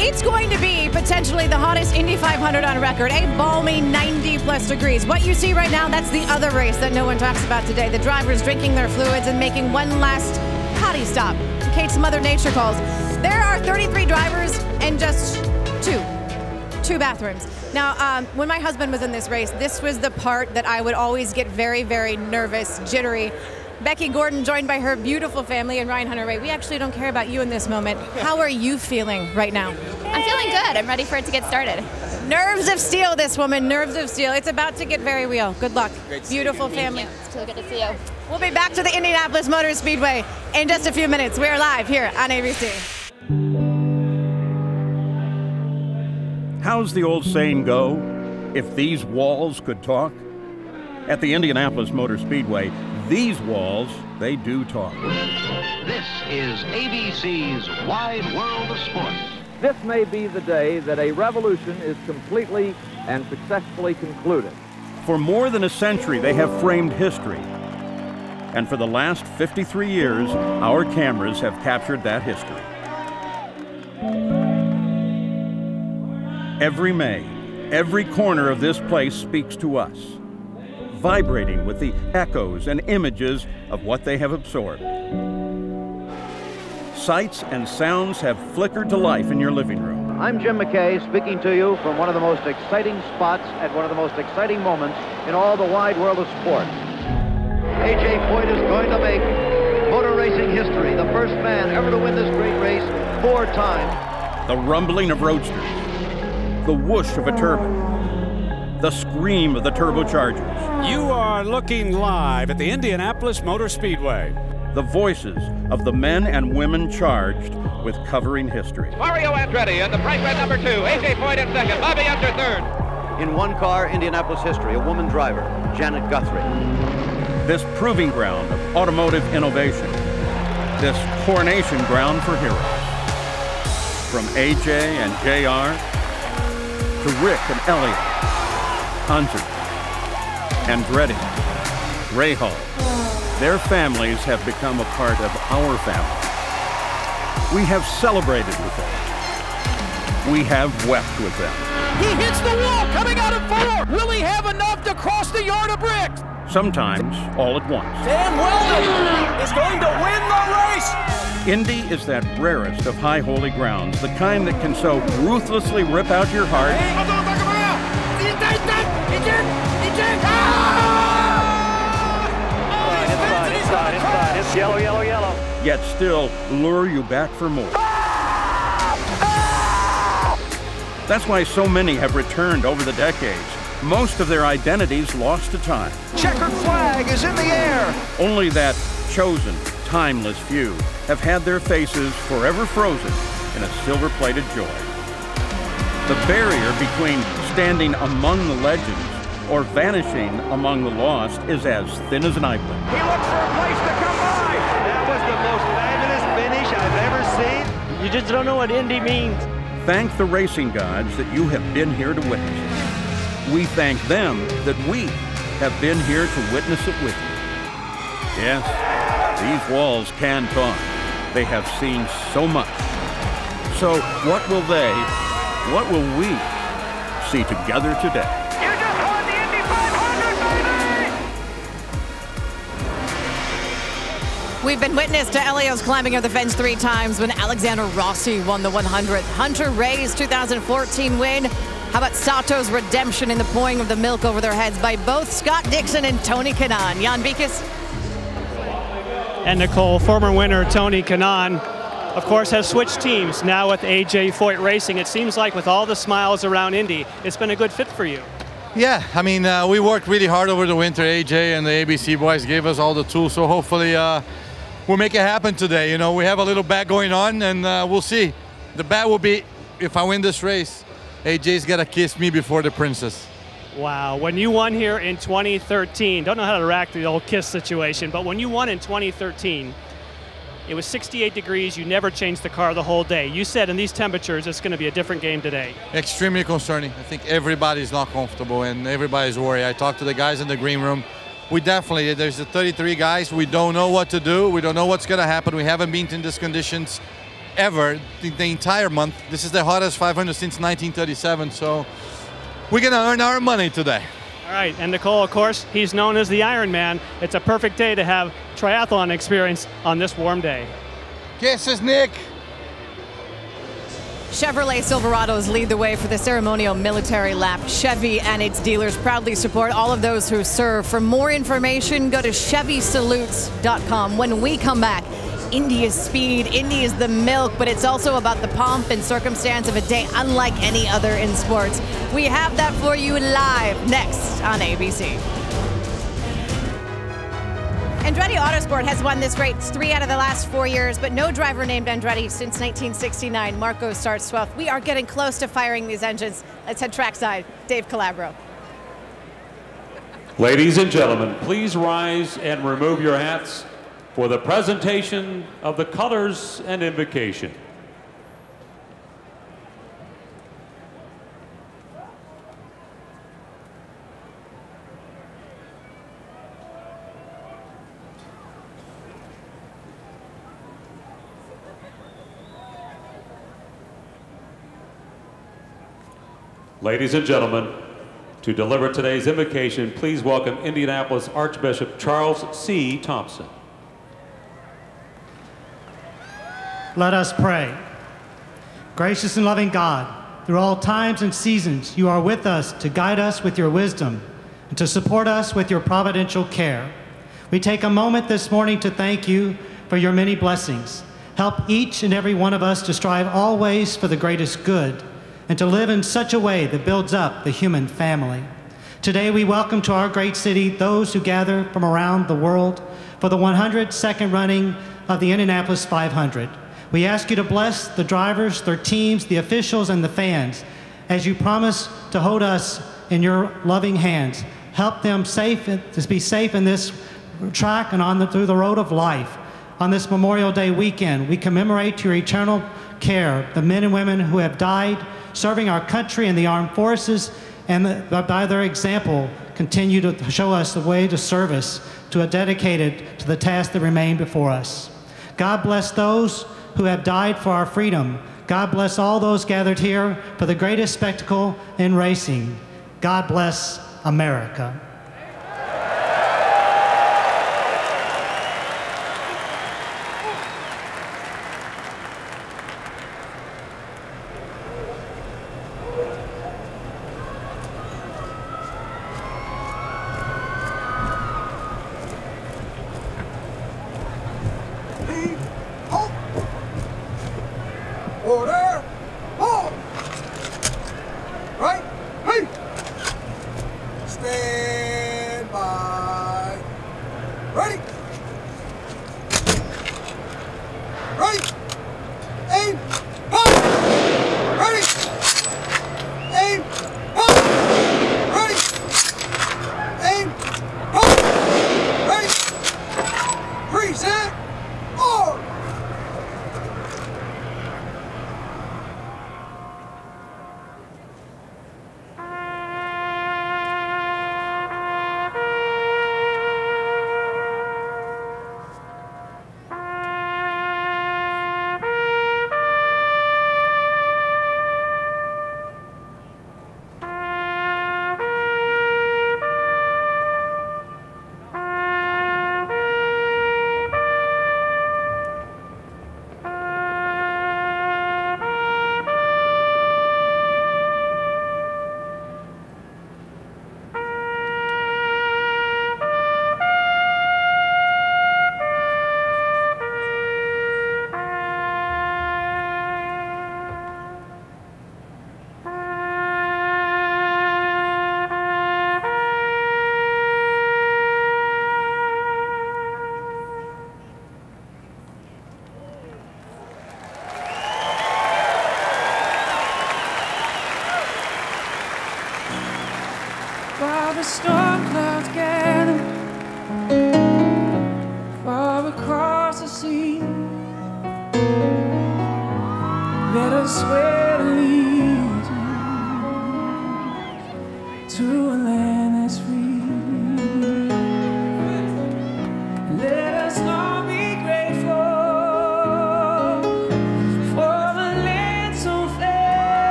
It's going to be potentially the hottest Indy 500 on record, a balmy 90+ degrees. What you see right now, that's the other race that no one talks about today. The drivers drinking their fluids and making one last potty stop, in case Mother Nature calls. There are 33 drivers and just two bathrooms. Now, when my husband was in this race, this was the part that I would always get very, very nervous, jittery. Becky Gordon, joined by her beautiful family, and Ryan Hunter-Reay. We actually don't care about you in this moment. How are you feeling right now? I'm feeling good. I'm ready for it to get started. Nerves of steel, this woman, nerves of steel. It's about to get very real. Good luck. Beautiful family. Thank you. It's so good to see you. We'll be back to the Indianapolis Motor Speedway in just a few minutes. We're live here on ABC. How's the old saying go? If these walls could talk? At the Indianapolis Motor Speedway, these walls, they do talk. This is ABC's Wide World of Sports. This may be the day that a revolution is completely and successfully concluded. For more than a century, they have framed history. And for the last 53 years, our cameras have captured that history. Every May, every corner of this place speaks to us, vibrating with the echoes and images of what they have absorbed. Sights and sounds have flickered to life in your living room. I'm Jim McKay, speaking to you from one of the most exciting spots at one of the most exciting moments in all the wide world of sports. A.J. Foyt is going to make motor racing history, the first man ever to win this great race 4 times. The rumbling of roadsters, the whoosh of a turbine, the scream of the turbochargers. You are looking live at the Indianapolis Motor Speedway. The voices of the men and women charged with covering history. Mario Andretti in the bright red number 2, A.J. Foyt in second, Bobby Unser third. In one car, Indianapolis history, a woman driver, Janet Guthrie. This proving ground of automotive innovation, this coronation ground for heroes. From A.J. and J.R. to Rick and Elliott, Unser, Andretti, Rahal. Their families have become a part of our family. We have celebrated with them. We have wept with them. He hits the wall coming out of 4. Will he have enough to cross the yard of bricks? Sometimes all at once. Dan Weldon is going to win the race. Indy is that rarest of high holy grounds, the kind that can so ruthlessly rip out your heart. Inside, it's yellow, yellow, yellow. Yet still lure you back for more. That's why so many have returned over the decades. Most of their identities lost to time. Checkered flag is in the air. Only that chosen, timeless few have had their faces forever frozen in a silver-plated joy. The barrier between standing among the legends or vanishing among the lost is as thin as an eye blink. He looks for a place to come by. That was the most fabulous finish I've ever seen. You just don't know what Indy means. Thank the racing gods that you have been here to witness it. We thank them that we have been here to witness it with you. Yes, these walls can talk. They have seen so much. So what will we see together today? You just won the Indy 500, baby! We've been witness to Elio's climbing of the fence 3 times when Alexander Rossi won the 100th. Hunter Ray's 2014 win. How about Sato's redemption in the pouring of the milk over their heads by both Scott Dixon and Tony Kanaan? Jan Beekes. And Nicole, former winner Tony Kanaan, of course, has switched teams now with AJ Foyt Racing. It seems like with all the smiles around Indy, it's been a good fit for you. Yeah, I mean, we worked really hard over the winter. AJ and the ABC boys gave us all the tools, so hopefully we'll make it happen today. You know, we have a little bet going on, and we'll see. The bet will be, if I win this race, AJ's got to kiss me before the princess. Wow, when you won here in 2013, don't know how to react to the old kiss situation, but when you won in 2013, it was 68 degrees, you never changed the car the whole day. You said in these temperatures, it's going to be a different game today. Extremely concerning. I think everybody's not comfortable and everybody's worried. I talked to the guys in the green room. We definitely, there's the 33 guys, we don't know what to do, we don't know what's going to happen. We haven't been in these conditions ever the entire month. This is the hottest 500 since 1937, so we're going to earn our money today. All right, and Nicole, of course, he's known as the Iron Man. It's a perfect day to have triathlon experience on this warm day. Kisses, Nick. Chevrolet Silverados lead the way for the ceremonial military lap. Chevy and its dealers proudly support all of those who serve. For more information, go to ChevySalutes.com. When we come back, Indy is speed, Indy is the milk, but it's also about the pomp and circumstance of a day unlike any other in sports. We have that for you live next on ABC. Andretti Autosport has won this race 3 out of the last 4 years, but no driver named Andretti since 1969. Marco starts 12th. We are getting close to firing these engines. Let's head trackside. Dave Calabro. Ladies and gentlemen, please rise and remove your hats for the presentation of the colors and invocation. Ladies and gentlemen, to deliver today's invocation, please welcome Indianapolis Archbishop Charles C. Thompson. Let us pray. Gracious and loving God, through all times and seasons, you are with us to guide us with your wisdom and to support us with your providential care. We take a moment this morning to thank you for your many blessings. Help each and every one of us to strive always for the greatest good and to live in such a way that builds up the human family. Today we welcome to our great city those who gather from around the world for the 102nd running of the Indianapolis 500. We ask you to bless the drivers, their teams, the officials, and the fans as you promise to hold us in your loving hands. Help them to be safe in this track and through the road of life. On this Memorial Day weekend, we commemorate your eternal care, the men and women who have died serving our country and the armed forces, and by their example, continue to show us the way to service, to a dedicated to the tasks that remain before us. God bless those who have died for our freedom. God bless all those gathered here for the greatest spectacle in racing. God bless America. Order! Halt! Right! Hey! Stand by! Ready! Ready! Aim! Pop! Ready! Aim! Pop! Ready! Aim! Pop! Ready! Preset! Or!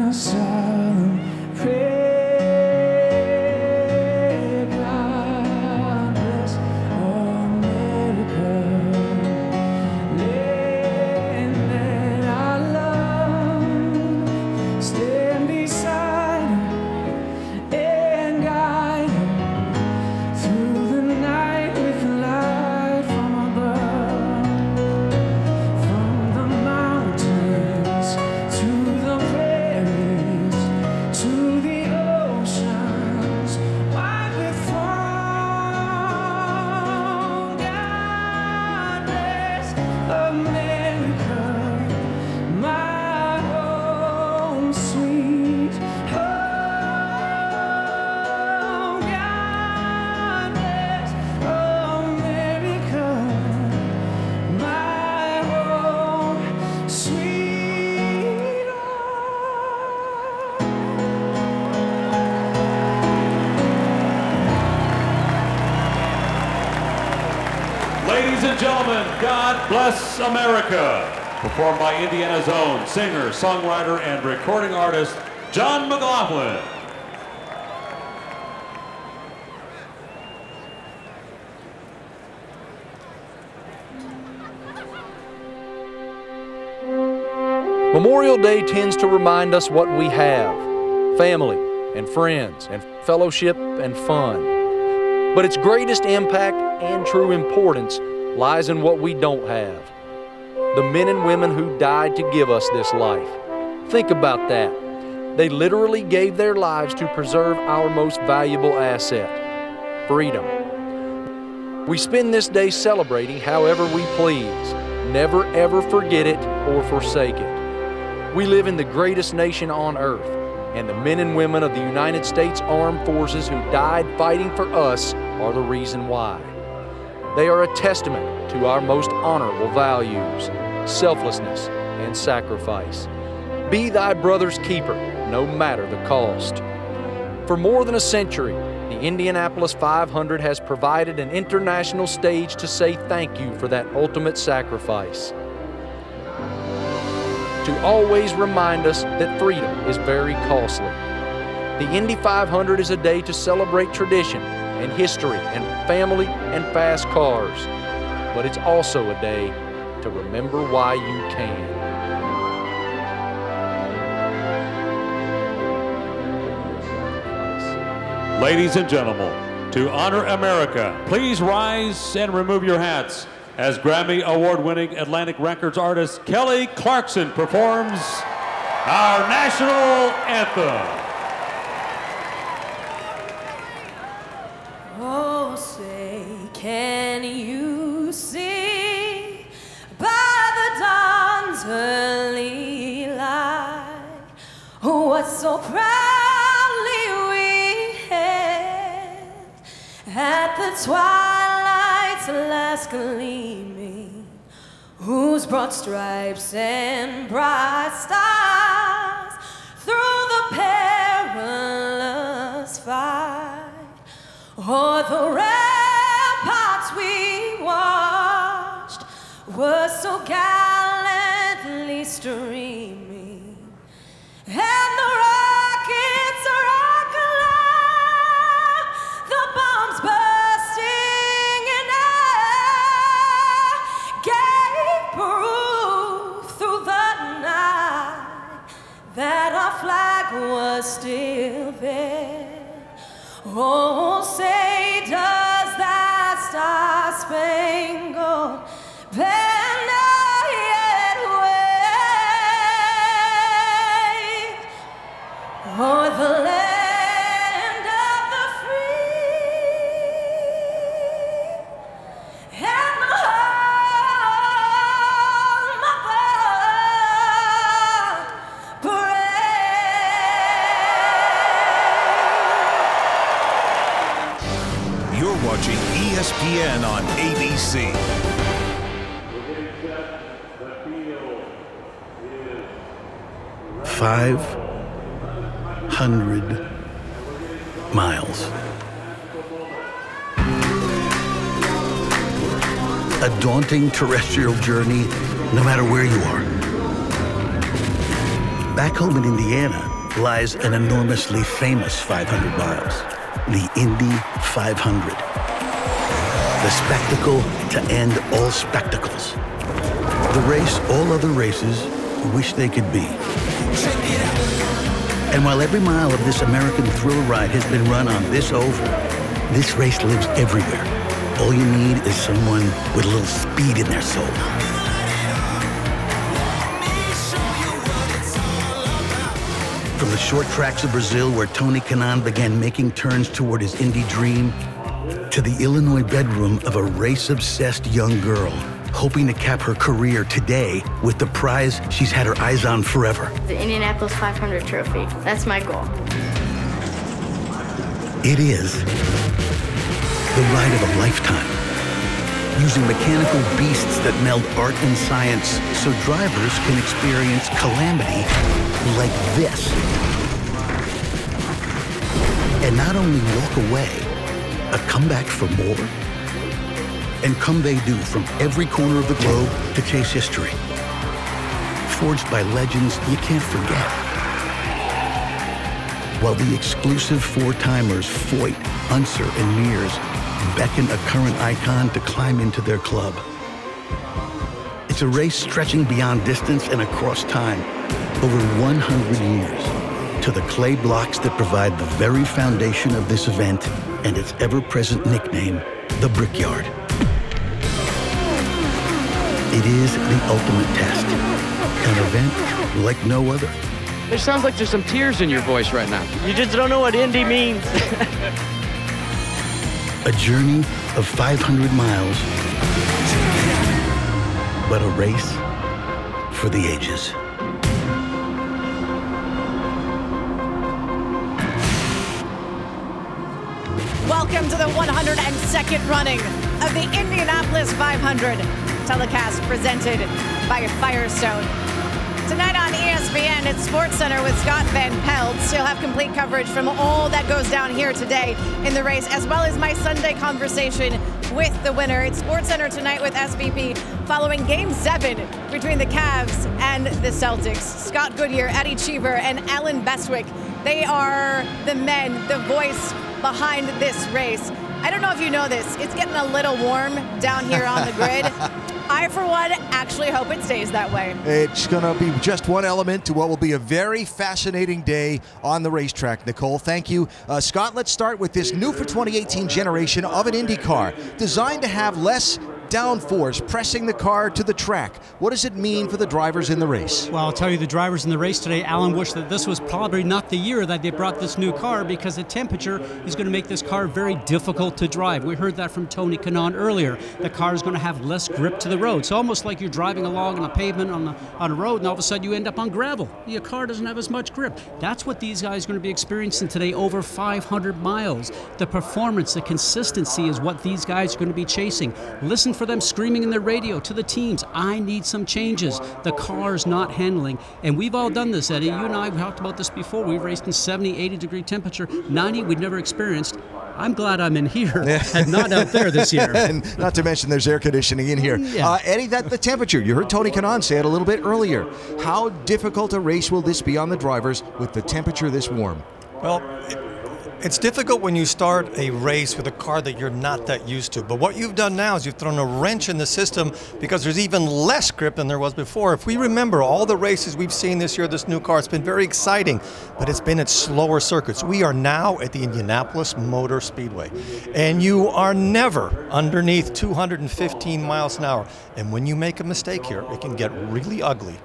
a solemn prayer. God bless America, land that I love. Stand beside her and guide her through the night with light from above. From the mountains to the prairies to the oceans wide with foam. God bless America, my home sweet home. God bless America, my home sweet Ladies and gentlemen, God Bless America, performed by Indiana's own singer, songwriter, and recording artist, John McLaughlin. Memorial Day tends to remind us what we have: family and friends and fellowship and fun. But its greatest impact and true importance lies in what we don't have: the men and women who died to give us this life. Think about that. They literally gave their lives to preserve our most valuable asset: freedom. We spend this day celebrating however we please. Never ever forget it or forsake it. We live in the greatest nation on earth, and the men and women of the United States Armed Forces who died fighting for us are the reason why. They are a testament to our most honorable values: selflessness and sacrifice. Be thy brother's keeper, no matter the cost. For more than a century, the Indianapolis 500 has provided an international stage to say thank you for that ultimate sacrifice. To always remind us that freedom is very costly. The Indy 500 is a day to celebrate tradition and history and family and fast cars. But it's also a day to remember why you can. Ladies and gentlemen, to honor America, please rise and remove your hats as Grammy Award-winning Atlantic Records artist Kelly Clarkson performs our national anthem. Oh, say, can you see by the dawn's early light what so proudly we hailed at the twilight's last gleaming, whose broad stripes and bright stars through the perilous fight o'er the ramparts we watched were so gallantly streaming, and the rockets rock along, the bombs bursting in air gave proof through the night that our flag was still there. Oh, say, does that star-spangled banner yet wave o'er the land of the free and the home of the brave? You're watching ESPN on ABC. 500 miles. A daunting terrestrial journey, no matter where you are. Back home in Indiana, lies an enormously famous 500 miles, the Indy 500. The spectacle to end all spectacles. The race all other races wish they could be. And while every mile of this American thrill ride has been run on this oval, this race lives everywhere. All you need is someone with a little speed in their soul. From the short tracks of Brazil, where Tony Kanaan began making turns toward his Indy dream, to the Illinois bedroom of a race-obsessed young girl, hoping to cap her career today with the prize she's had her eyes on forever. The Indianapolis 500 trophy. That's my goal. It is the ride of a lifetime, using mechanical beasts that meld art and science so drivers can experience calamity like this. And not only walk away, but come back for more. And come they do from every corner of the globe to chase history. Forged by legends you can't forget. While the exclusive four-timers Foyt, Unser, and Mears beckon a current icon to climb into their club. It's a race stretching beyond distance and across time, over 100 years, to the clay blocks that provide the very foundation of this event and its ever-present nickname, the Brickyard. It is the ultimate test, an event like no other. It sounds like there's some tears in your voice right now. You just don't know what Indy means. A journey of 500 miles, but a race for the ages. Welcome to the 102nd running of the Indianapolis 500. Telecast presented by Firestone. Tonight on ESPN, it's SportsCenter with Scott Van Pelt. He'll have complete coverage from all that goes down here today in the race, as well as my Sunday conversation with the winner. It's SportsCenter tonight with SVP following Game 7 between the Cavs and the Celtics. Scott Goodyear, Eddie Cheever, and Alan Bestwick. They are the men, the voice behind this race. I don't know if you know this, it's getting a little warm down here on the grid. I, for one, actually hope it stays that way. It's going to be just one element to what will be a very fascinating day on the racetrack, Nicole. Thank you. Scott, let's start with this new for 2018 generation of an IndyCar, designed to have less downforce pressing the car to the track. What does it mean for the drivers in the race? Well, I'll tell you, the drivers in the race today, Alan wished that this was probably not the year that they brought this new car, because the temperature is going to make this car very difficult to drive. We heard that from Tony Kanaan earlier. The car is going to have less grip to the road. It's almost like you're driving along on a pavement on a road, and all of a sudden you end up on gravel. Your car doesn't have as much grip. That's what these guys are going to be experiencing today, over 500 miles. The performance, the consistency is what these guys are going to be chasing. Listen for them screaming in their radio to the teams, I need some changes. The car's not handling. And we've all done this, Eddie. You and I, we talked about this before. We've raced in 70, 80 degree temperature. 90 we'd never experienced. I'm glad I'm in here and not out there this year. And not to mention there's air conditioning in here. Yeah. Eddie, the temperature, you heard Tony Kanaan say it a little bit earlier. How difficult a race will this be on the drivers with the temperature this warm? Well, it's difficult when you start a race with a car that you're not that used to. But what you've done now is you've thrown a wrench in the system, because there's even less grip than there was before. If we remember all the races we've seen this year, this new car, it's been very exciting, but it's been at slower circuits. We are now at the Indianapolis Motor Speedway, and you are never underneath 215 miles an hour. And when you make a mistake here, it can get really ugly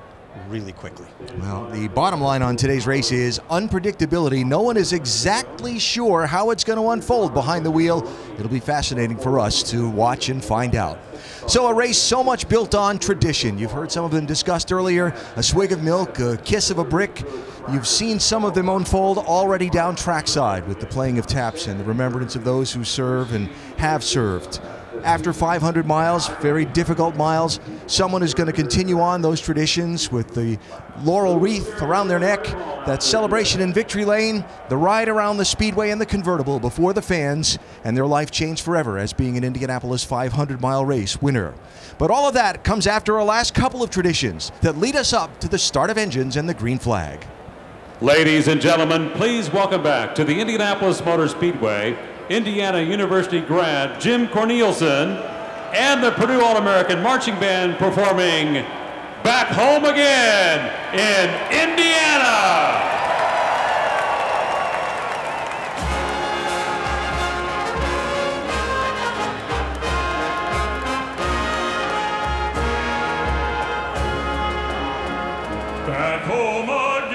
really quickly. Well, the bottom line on today's race is unpredictability. No one is exactly sure how it's going to unfold behind the wheel. It'll be fascinating for us to watch and find out. So a race so much built on tradition. You've heard some of them discussed earlier. A swig of milk, a kiss of a brick. You've seen some of them unfold already down trackside with the playing of taps and the remembrance of those who serve and have served. After 500 miles, very difficult miles, someone is going to continue on those traditions with the laurel wreath around their neck, that celebration in Victory Lane, the ride around the Speedway in the convertible before the fans, and their life changed forever as being an Indianapolis 500-mile race winner. But all of that comes after our last couple of traditions that lead us up to the start of engines and the green flag. Ladies and gentlemen, please welcome back to the Indianapolis Motor Speedway, Indiana University grad Jim Cornelison and the Purdue All-American Marching Band performing Back Home Again in Indiana. Back home again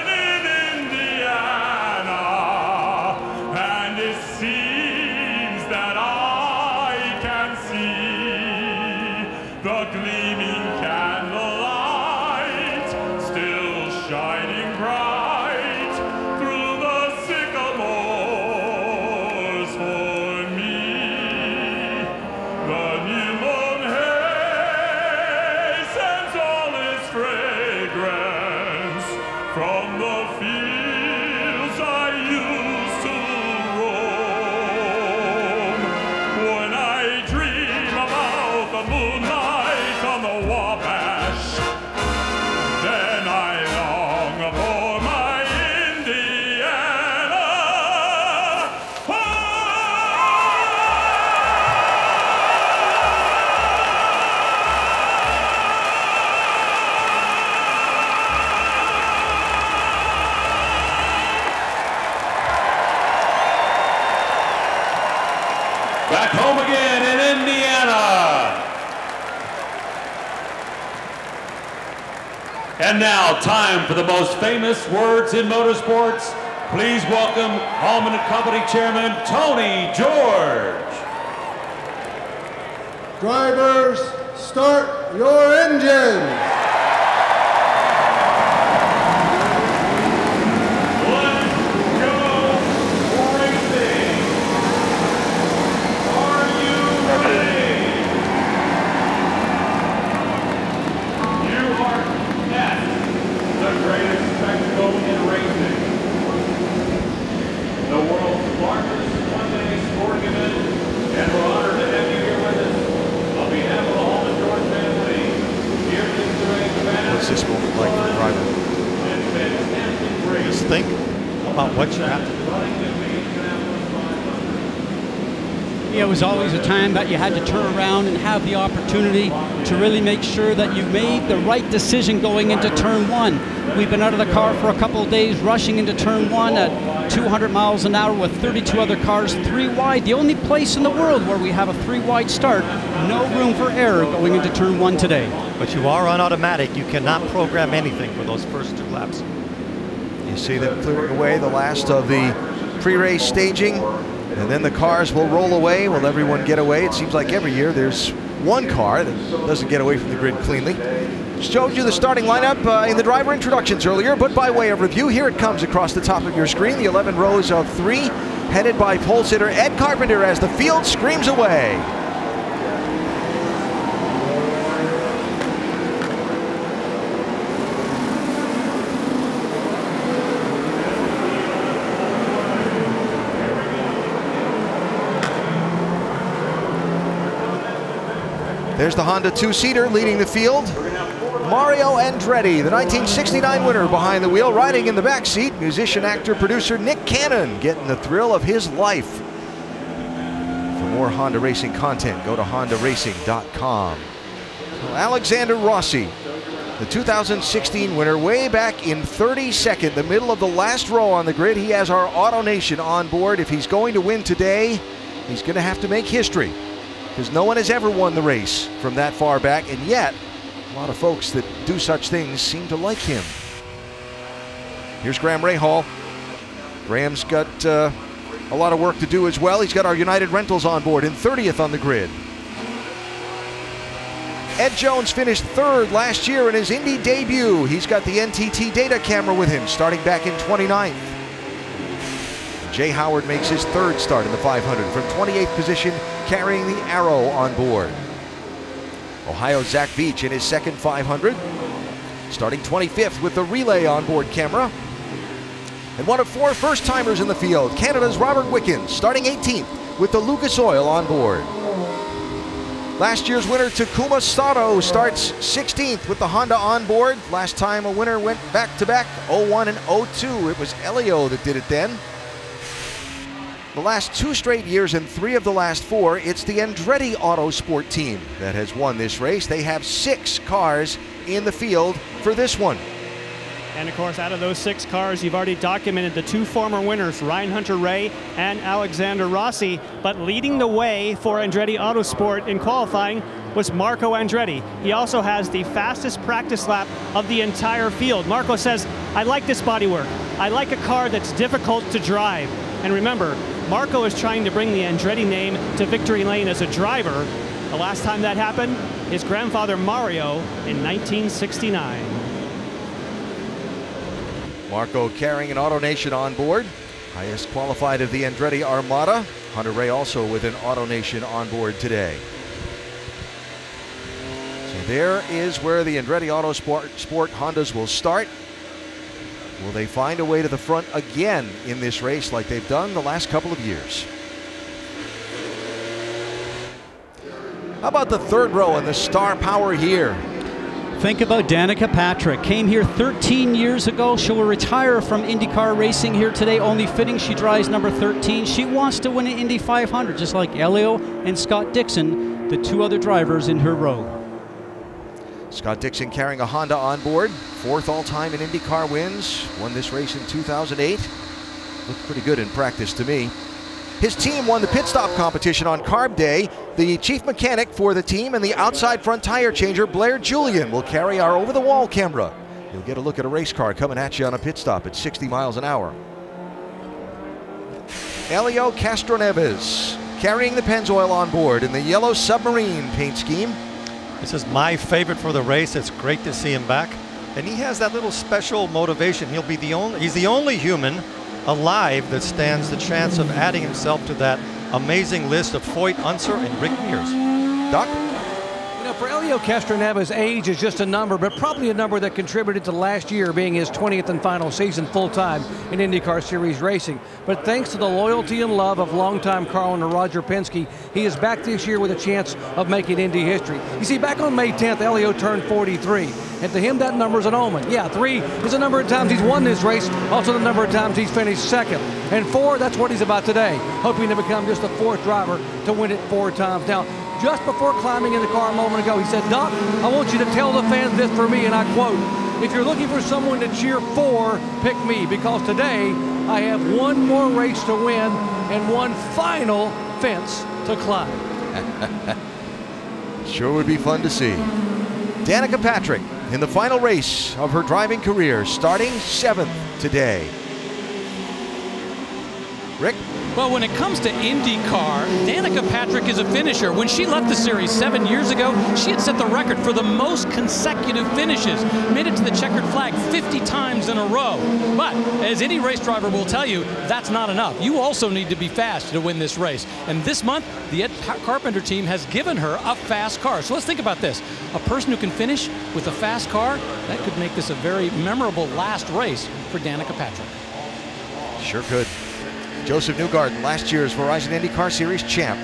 in Indiana, and it seems that I can see the gleaming candlelight still shining bright through the sycamores for me. The new moon hay sends all its fragrance from the fields I used to roam. When I dream about the moonlight on the Wabash, then I long for my Indiana. Back home again in Indiana. And now, time for the most famous words in motorsports. Please welcome Hallman and Company Chairman Tony George. Drivers, start your engines. What's this moment like for driver? Just think about what you have to do. Yeah, it was always a time that you had to turn around and have the opportunity to really make sure that you made the right decision going into turn one. We've been out of the car for a couple of days, rushing into turn one at 200 miles an hour with 32 other cars, 3 wide. The only place in the world where we have a 3 wide start. No room for error going into turn one today. But you are on automatic. You cannot program anything for those first 2 laps. You see them clearing away the last of the pre-race staging, and then the cars will roll away. Will everyone get away? It seems like every year there's one car that doesn't get away from the grid cleanly. Showed you the starting lineup in the driver introductions earlier, but by way of review, here it comes across the top of your screen. The 11 rows of 3, headed by pole sitter Ed Carpenter as the field screams away. There's the Honda 2-seater leading the field. Mario Andretti, the 1969 winner, behind the wheel. Riding in the back seat, musician, actor, producer Nick Cannon, getting the thrill of his life. For more Honda racing content, go to hondaracing.com. Alexander Rossi, the 2016 winner, way back in 32nd, the middle of the last row on the grid. He has our Auto Nation on board. If he's going to win today, he's going to have to make history, because no one has ever won the race from that far back, and yet a lot of folks that do such things seem to like him. Here's Graham Rahal. Graham's got a lot of work to do as well. He's got our United Rentals on board in 30th on the grid. Ed Jones finished 3rd last year in his Indy debut. He's got the NTT data camera with him, starting back in 29th. Jay Howard makes his 3rd start in the 500 from 28th position, carrying the Arrow on board. Ohio's Zach Beach in his 2nd 500, starting 25th with the Relay onboard camera. And one of 4 first-timers in the field, Canada's Robert Wickens, starting 18th with the Lucas Oil on board. Last year's winner, Takuma Sato, starts 16th with the Honda on board. Last time a winner went back-to-back, 01 and 02. It was Elio that did it then. The last 2 straight years and 3 of the last 4, it's the Andretti Autosport team that has won this race. They have 6 cars in the field for this one. And of course, out of those 6 cars, you've already documented the 2 former winners, Ryan Hunter-Reay and Alexander Rossi. But leading the way for Andretti Autosport in qualifying was Marco Andretti. He also has the fastest practice lap of the entire field. Marco says, I like this bodywork. I like a car that's difficult to drive. And remember, Marco is trying to bring the Andretti name to victory lane as a driver. The last time that happened, his grandfather Mario in 1969. Marco carrying an AutoNation on board, highest qualified of the Andretti Armada. Hunter-Reay also with an AutoNation on board today. So there is where the Andretti Autosport Hondas will start. Will they find a way to the front again in this race like they've done the last couple of years? How about the third row and the star power here? Think about Danica Patrick. Came here 13 years ago. She will retire from IndyCar racing here today. Only fitting she drives number 13. She wants to win an Indy 500, just like Elio and Scott Dixon, the 2 other drivers in her row. Scott Dixon carrying a Honda on board. 4th all-time in IndyCar wins. Won this race in 2008. Looked pretty good in practice to me. His team won the pit stop competition on Carb Day. The chief mechanic for the team and the outside front tire changer, Blair Julian, will carry our over-the-wall camera. You'll get a look at a race car coming at you on a pit stop at 60 miles an hour. Elio Castroneves carrying the Pennzoil on board in the yellow submarine paint scheme. This is my favorite for the race. It's great to see him back. And he has that little special motivation. He's the only human alive that stands the chance of adding himself to that amazing list of Foyt, Unser, and Rick Mears. Doc? You know, for Elio Castroneves, age is just a number, but probably a number that contributed to last year being his 20th and final season full-time in IndyCar Series racing. But thanks to the loyalty and love of longtime car owner Roger Penske, he is back this year with a chance of making Indy history. You see, back on May 10th, Elio turned 43. And to him, that number is an omen. Yeah, 3 is the number of times he's won this race, also the number of times he's finished 2nd. And 4, that's what he's about today, hoping to become just the 4th driver to win it 4 times. Now, just before climbing in the car a moment ago, he said, Doc, I want you to tell the fans this for me, and I quote, if you're looking for someone to cheer for, pick me, because today I have 1 more race to win and 1 final fence to climb. Sure would be fun to see. Danica Patrick in the final race of her driving career, starting 7th today. Rick? Well, when it comes to IndyCar, Danica Patrick is a finisher. When she left the series 7 years ago, she had set the record for the most consecutive finishes, made it to the checkered flag 50 times in a row. But as any race driver will tell you, that's not enough. You also need to be fast to win this race. And this month, the Ed Carpenter team has given her a fast car. So let's think about this. A person who can finish with a fast car, that could make this a very memorable last race for Danica Patrick. Sure could. Joseph Newgarden, last year's Verizon IndyCar Series champ,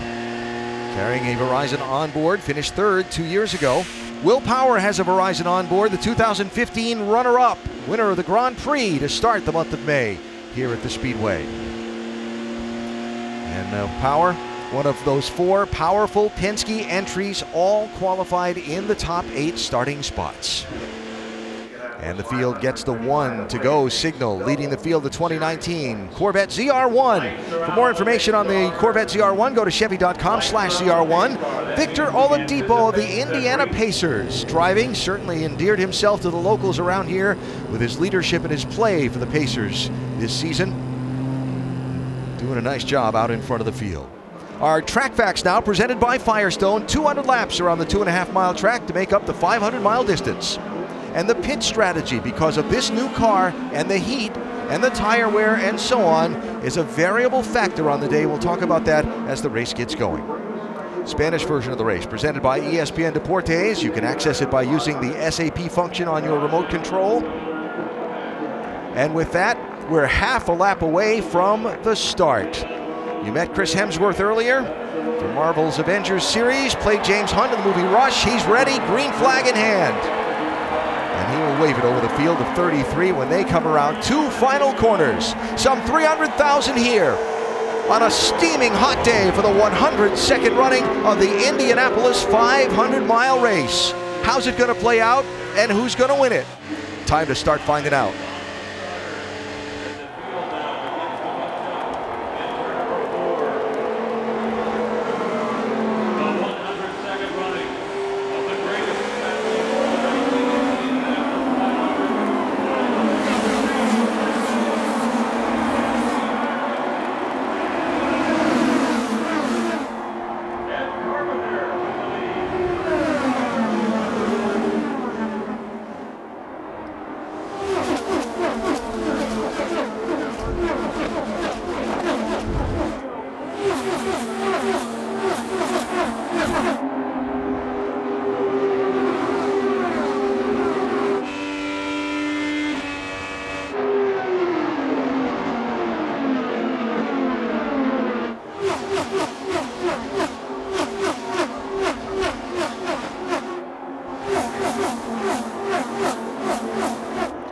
carrying a Verizon onboard, finished 3rd 2 years ago. Will Power has a Verizon onboard, the 2015 runner-up, winner of the Grand Prix to start the month of May here at the Speedway. And Power, one of those 4 powerful Penske entries, all qualified in the top 8 starting spots. And the field gets the 1 to go signal, leading the field to 2019 Corvette ZR1. For more information on the Corvette ZR1, go to Chevy.com/ZR1. Victor Oladipo of the Indiana Pacers, driving, certainly endeared himself to the locals around here with his leadership and his play for the Pacers this season. Doing a nice job out in front of the field. Our track facts now presented by Firestone. 200 laps around the 2.5-mile track to make up the 500-mile distance. And the pit strategy, because of this new car and the heat and the tire wear and so on, is a variable factor on the day. We'll talk about that as the race gets going. Spanish version of the race presented by ESPN Deportes. You can access it by using the SAP function on your remote control. And with that, we're half a lap away from the start. You met Chris Hemsworth earlier. The Marvel's Avengers series played James Hunt in the movie Rush. He's ready, green flag in hand. And he will wave it over the field of 33 when they come around 2 final corners. Some 300,000 here on a steaming hot day for the 102nd running of the Indianapolis 500-mile race. How's it going to play out, and who's going to win it? Time to start finding out.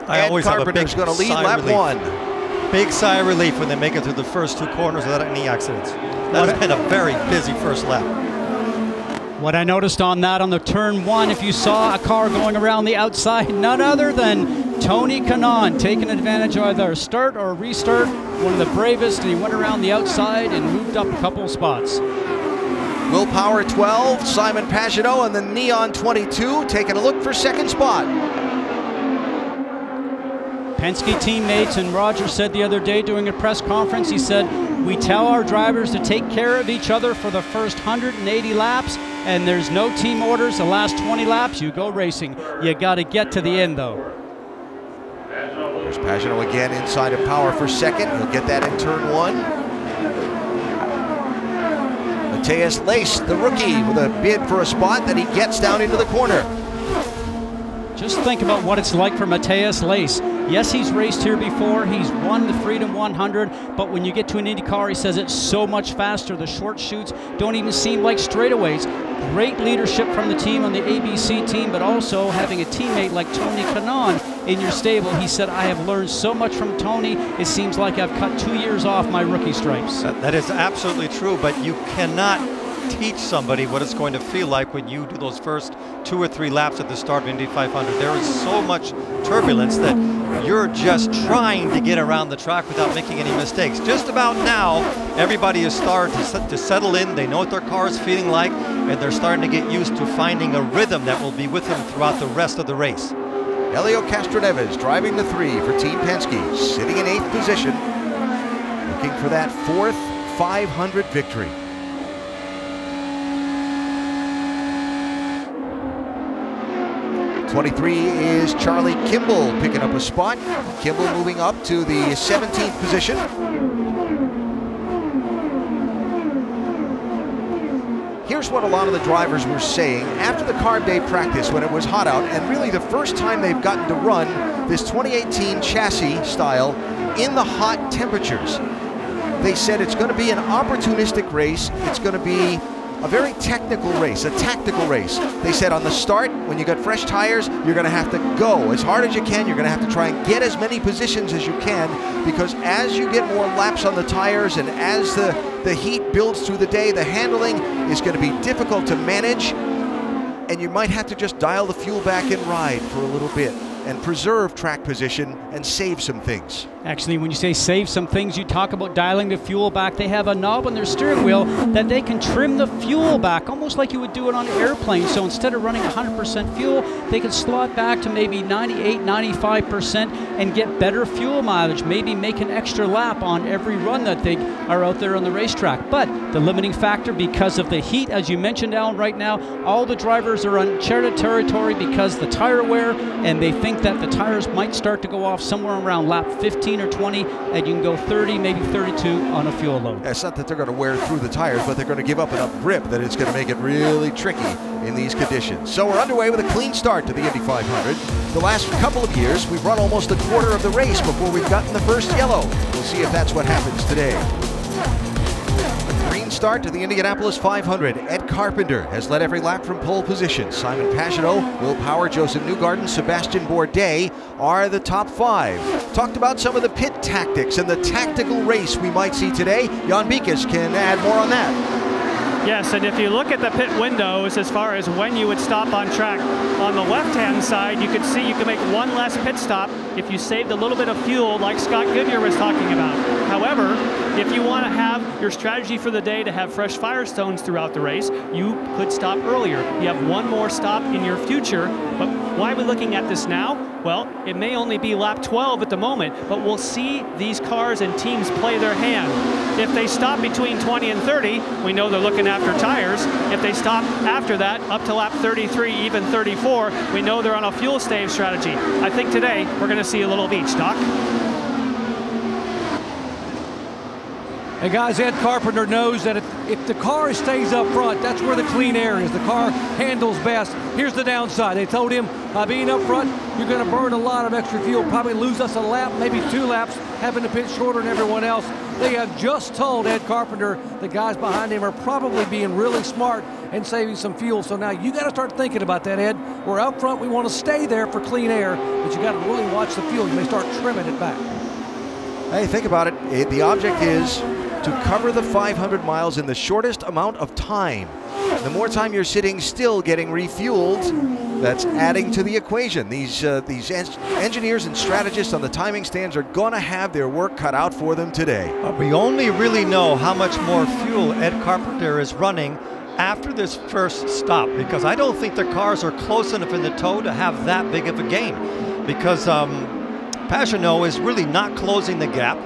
I always have a big going to lead lap 1. Big sigh of relief when they make it through the first 2 corners without any accidents. That has been a very busy first lap. What I noticed on that, on the turn 1, if you saw a car going around the outside, none other than Tony Kanaan taking advantage of either a start or a restart. One of the bravest, and he went around the outside and moved up a couple of spots. Will Power 12, Simon Pagenaud, and the Neon 22 taking a look for second spot. Penske teammates, and Roger said the other day during a press conference, he said, we tell our drivers to take care of each other for the first 180 laps, and there's no team orders the last 20 laps, you go racing. You got to get to the end, though. There's Pagenaud again inside of Power for second. He'll get that in turn 1. Mateus Lace, the rookie, with a bid for a spot that he gets down into the corner. Just think about what it's like for Mateus Lace. Yes, he's raced here before. He's won the Freedom 100, but when you get to an IndyCar, he says it's so much faster. The short chutes don't even seem like straightaways. Great leadership from the team on the ABC team, but also having a teammate like Tony Kanaan in your stable. He said, I have learned so much from Tony. It seems like I've cut 2 years off my rookie stripes. That is absolutely true, but you cannot teach somebody what it's going to feel like when you do those first 2 or 3 laps at the start of Indy 500. There is so much turbulence that you're just trying to get around the track without making any mistakes. Just about now, everybody is starting to settle in. They know what their car is feeling like, and they're starting to get used to finding a rhythm that will be with them throughout the rest of the race. Helio Castroneves driving the 3 for Team Penske, sitting in 8th position, looking for that 4th 500 victory. '23 is Charlie Kimball picking up a spot. Kimball moving up to the 17th position. Here's what a lot of the drivers were saying after the carb day practice when it was hot out, and really the first time they've gotten to run this 2018 chassis style in the hot temperatures. They said it's going to be an opportunistic race. It's going to be a very technical race, a tactical race. They said on the start, when you got fresh tires, you're going to have to go as hard as you can. You're going to have to try and get as many positions as you can, because as you get more laps on the tires and as the heat builds through the day, the handling is going to be difficult to manage, and you might have to just dial the fuel back and ride for a little bit and preserve track position and save some things. Actually, when you say save some things, you talk about dialing the fuel back. They have a knob on their steering wheel that they can trim the fuel back, almost like you would do it on an airplane. So instead of running 100% fuel, they can slot back to maybe 98, 95% and get better fuel mileage, maybe make an extra lap on every run that they are out there on the racetrack. But the limiting factor, because of the heat, as you mentioned, Alan, right now, all the drivers are on uncharted territory because the tire wear, and they think that the tires might start to go off somewhere around lap 15 or 20, and you can go 30, maybe 32 on a fuel load. It's not that they're going to wear through the tires, but they're going to give up enough grip that it's going to make it really tricky in these conditions. So we're underway with a clean start to the Indy 500. The last couple of years, we've run almost a quarter of the race before we've gotten the first yellow. We'll see if that's what happens today. A green start to the Indianapolis 500. Ed Carpenter has led every lap from pole position. Simon Pagenaud, Will Power, Joseph Newgarden, Sebastian Bourdais are the top 5. Talked about some of the pit tactics and the tactical race we might see today. Jan Beekes can add more on that. Yes, and if you look at the pit windows as far as when you would stop on track, on the left-hand side, you could see you can make one less pit stop if you saved a little bit of fuel like Scott Goodyear was talking about. However, if you want to have your strategy for the day to have fresh Firestones throughout the race, you could stop earlier. You have one more stop in your future, but why are we looking at this now? Well, it may only be lap 12 at the moment, but we'll see these cars and teams play their hand. If they stop between 20 and 30, we know they're looking after tires. If they stop after that, up to lap 33, even 34, we know they're on a fuel stave strategy. I think today we're going to see a little of each, Doc. And guys, Ed Carpenter knows that if the car stays up front, that's where the clean air is. The car handles best. Here's the downside. They told him, by being up front, you're going to burn a lot of extra fuel, probably lose us a lap, maybe 2 laps, having to pit shorter than everyone else. They have just told Ed Carpenter the guys behind him are probably being really smart and saving some fuel. So now you got to start thinking about that, Ed. We're up front. We want to stay there for clean air, but you got to really watch the fuel. You may start trimming it back. Hey, think about it. The object is to cover the 500 miles in the shortest amount of time. The more time you're sitting still getting refueled, that's adding to the equation. These engineers and strategists on the timing stands are going to have their work cut out for them today. We only really know how much more fuel Ed Carpenter is running after this first stop, because I don't think the cars are close enough in the toe to have that big of a gain, because Pagenaud is really not closing the gap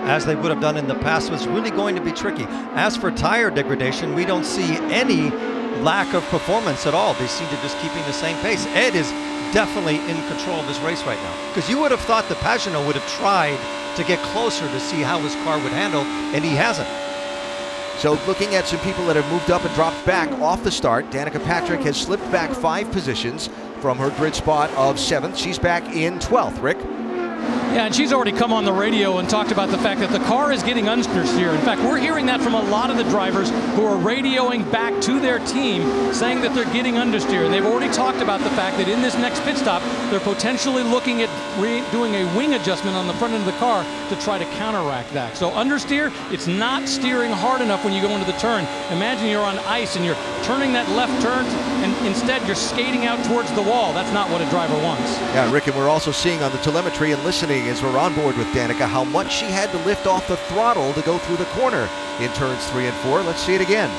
as they would have done in the past. Was really going to be tricky. As for tire degradation, we don't see any lack of performance at all. They seem to just keeping the same pace. Ed is definitely in control of this race right now, because you would have thought that Pagenaud would have tried to get closer to see how his car would handle, and he hasn't. So looking at some people that have moved up and dropped back off the start, Danica Patrick has slipped back 5 positions from her grid spot of 7th. She's back in 12th, Rick. Yeah, and she's already come on the radio and talked about the fact that the car is getting understeer. In fact, we're hearing that from a lot of the drivers who are radioing back to their team saying that they're getting understeer. And they've already talked about the fact that in this next pit stop, they're potentially looking at doing a wing adjustment on the front end of the car to try to counteract that. So understeer, it's not steering hard enough when you go into the turn. Imagine you're on ice and you're turning that left turn, and instead you're skating out towards the wall. That's not what a driver wants. Yeah, Rick, and we're also seeing on the telemetry and listening as we're on board with Danica how much she had to lift off the throttle to go through the corner in turns 3 and 4. Let's see it again.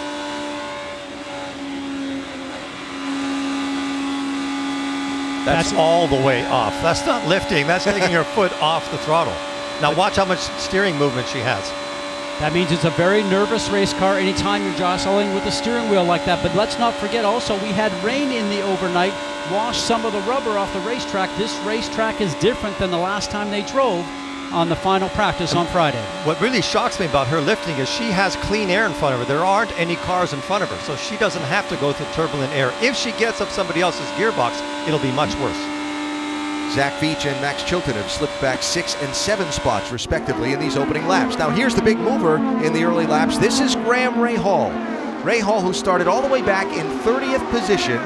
That's all the way off. That's not lifting. That's taking her foot off the throttle. Now watch how much steering movement she has. That means it's a very nervous race car anytime you're jostling with the steering wheel like that. But let's not forget also we had rain in the overnight, washed some of the rubber off the racetrack. This racetrack is different than the last time they drove on the final practice on Friday. What really shocks me about her lifting is she has clean air in front of her. There aren't any cars in front of her, so she doesn't have to go through turbulent air. If she gets up somebody else's gearbox, it'll be much worse. Zach Veach and Max Chilton have slipped back 6 and 7 spots, respectively, in these opening laps. Now, here's the big mover in the early laps. This is Graham Rahal. Rahal, who started all the way back in 30th position.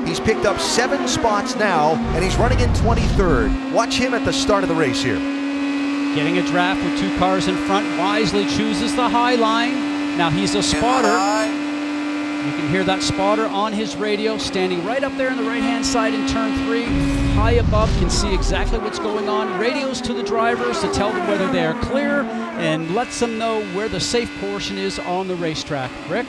He's picked up 7 spots now, and he's running in 23rd. Watch him at the start of the race here. Getting a draft with 2 cars in front, wisely chooses the high line. Now he's a spotter. You can hear that spotter on his radio, standing right up there on the right-hand side in turn 3, high above, can see exactly what's going on. Radios to the drivers to tell them whether they are clear and lets them know where the safe portion is on the racetrack. Rick?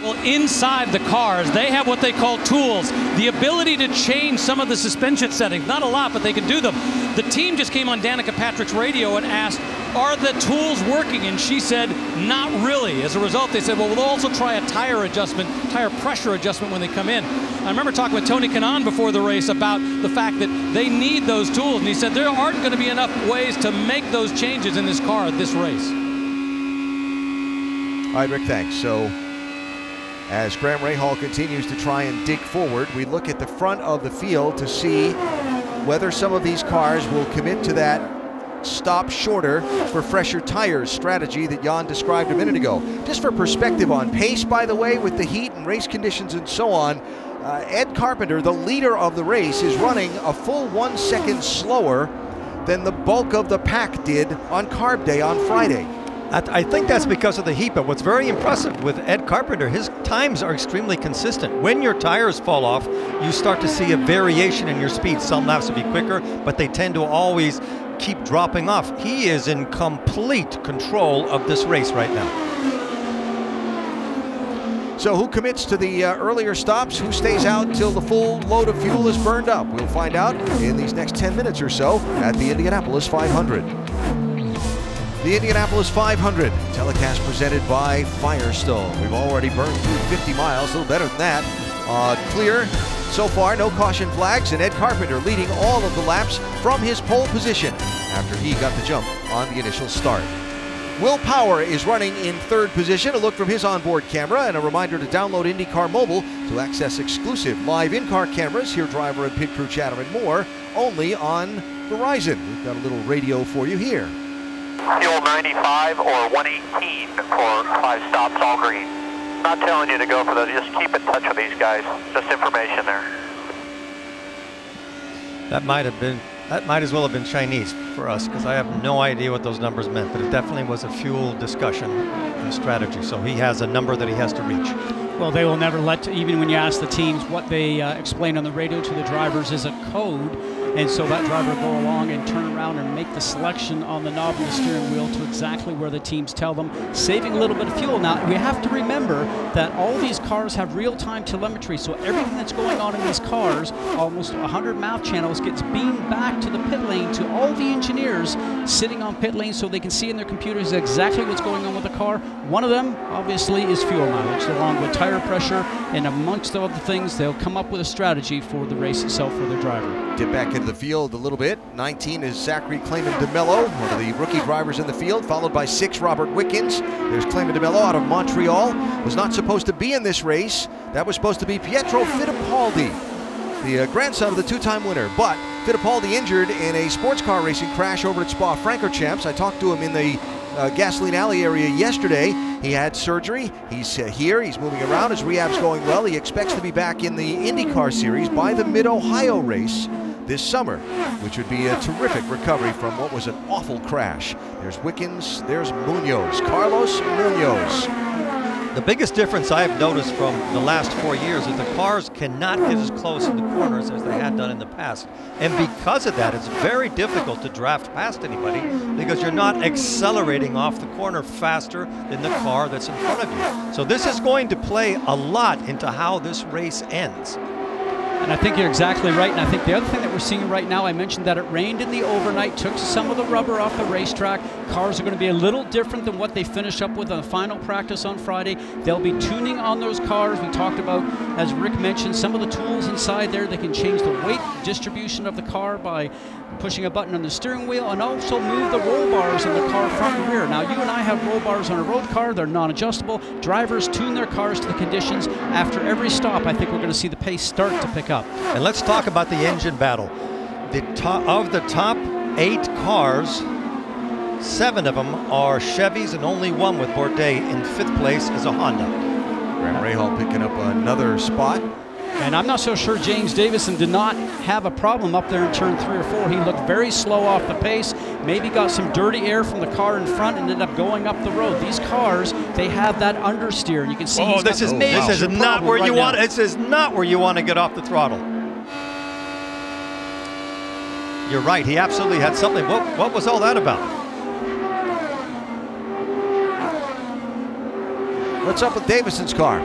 Well, inside the cars, they have what they call tools, the ability to change some of the suspension settings. Not a lot, but they can do them. The team just came on Danica Patrick's radio and asked, are the tools working? And she said, not really. As a result, they said, well, we'll also try a tire adjustment, tire pressure adjustment when they come in. I remember talking with Tony Kanaan before the race about the fact that they need those tools. And he said, there aren't going to be enough ways to make those changes in this car at this race. All right, Rick, thanks. So, as Graham Rahal continues to try and dig forward, we look at the front of the field to see whether some of these cars will commit to that stop shorter for fresher tires strategy that Jan described a minute ago. Just for perspective on pace, by the way, with the heat and race conditions and so on, Ed Carpenter, the leader of the race, is running a full 1 second slower than the bulk of the pack did on Carb Day on Friday. I think that's because of the heat, but what's very impressive with Ed Carpenter, his times are extremely consistent. When your tires fall off, you start to see a variation in your speed. Some laps will be quicker, but they tend to always keep dropping off. He is in complete control of this race right now. So who commits to the earlier stops? Who stays out till the full load of fuel is burned up? We'll find out in these next 10 minutes or so at the Indianapolis 500. The Indianapolis 500, telecast presented by Firestone. We've already burned through 50 miles, a little better than that. Clear so far, no caution flags, and Ed Carpenter leading all of the laps from his pole position after he got the jump on the initial start. Will Power is running in third position. A look from his onboard camera and a reminder to download IndyCar Mobile to access exclusive live in-car cameras, hear driver and pit crew chatter and more, only on Verizon. We've got a little radio for you here. Fuel 95 or 118 for 5 stops, all green. Not telling you to go for those, just keep in touch with these guys. Just information there. That might as well have been Chinese for us, because I have no idea what those numbers meant, but it definitely was a fuel discussion and strategy. So he has a number that he has to reach. Well, they will never let, even when you ask the teams, what they explain on the radio to the drivers is a code. And so that driver will go along and turn around and make the selection on the knob of the steering wheel to exactly where the teams tell them, saving a little bit of fuel. Now, we have to remember that all these cars have real-time telemetry, so everything that's going on in these cars, almost 100 map channels, gets beamed back to the pit lane to all the engineers sitting on pit lane so they can see in their computers exactly what's going on with the car. One of them, obviously, is fuel mileage, along with tire pressure, and amongst other things, they'll come up with a strategy for the race itself for their driver. Dip back into the field a little bit. 19 is Zachary Clayman DeMello, one of the rookie drivers in the field, followed by 6, Robert Wickens. There's Clayman DeMello out of Montreal. Was not supposed to be in this race. That was supposed to be Pietro Fittipaldi, the grandson of the two-time winner. But Fittipaldi injured in a sports car racing crash over at Spa-Francorchamps. I talked to him in the Gasoline Alley area yesterday. He had surgery. He's here. He's moving around. His rehab's going well. He expects to be back in the IndyCar series by the Mid-Ohio race this summer, which would be a terrific recovery from what was an awful crash. There's Wickens, there's Munoz, Carlos Munoz. The biggest difference I've noticed from the last 4 years is the cars cannot get as close in the corners as they had done in the past. And because of that, it's very difficult to draft past anybody because you're not accelerating off the corner faster than the car that's in front of you. So this is going to play a lot into how this race ends. And I think you're exactly right. And I think the other thing that we're seeing right now, I mentioned that it rained in the overnight, took some of the rubber off the racetrack. Cars are going to be a little different than what they finished up with on the final practice on Friday. They'll be tuning on those cars. We talked about, as Rick mentioned, some of the tools inside there. They can change the weight distribution of the car by pushing a button on the steering wheel and also move the roll bars in the car front and rear. Now, you and I have roll bars on a road car. They're non-adjustable. Drivers tune their cars to the conditions. After every stop, I think we're going to see the pace start to pick up. And let's talk about the engine battle. Of the top 8 cars, 7 of them are Chevys and only one with Bourdais in 5th place is a Honda. Graham Rahal picking up another spot. And I'm not so sure James Davison did not have a problem up there in turn 3 or 4. He looked very slow off the pace, maybe got some dirty air from the car in front and ended up going up the road. These cars, they have that understeer, and you can see this is not where you want. This is not where you want to get off the throttle. You're right. He absolutely had something. What was all that about? What's up with Davison's car?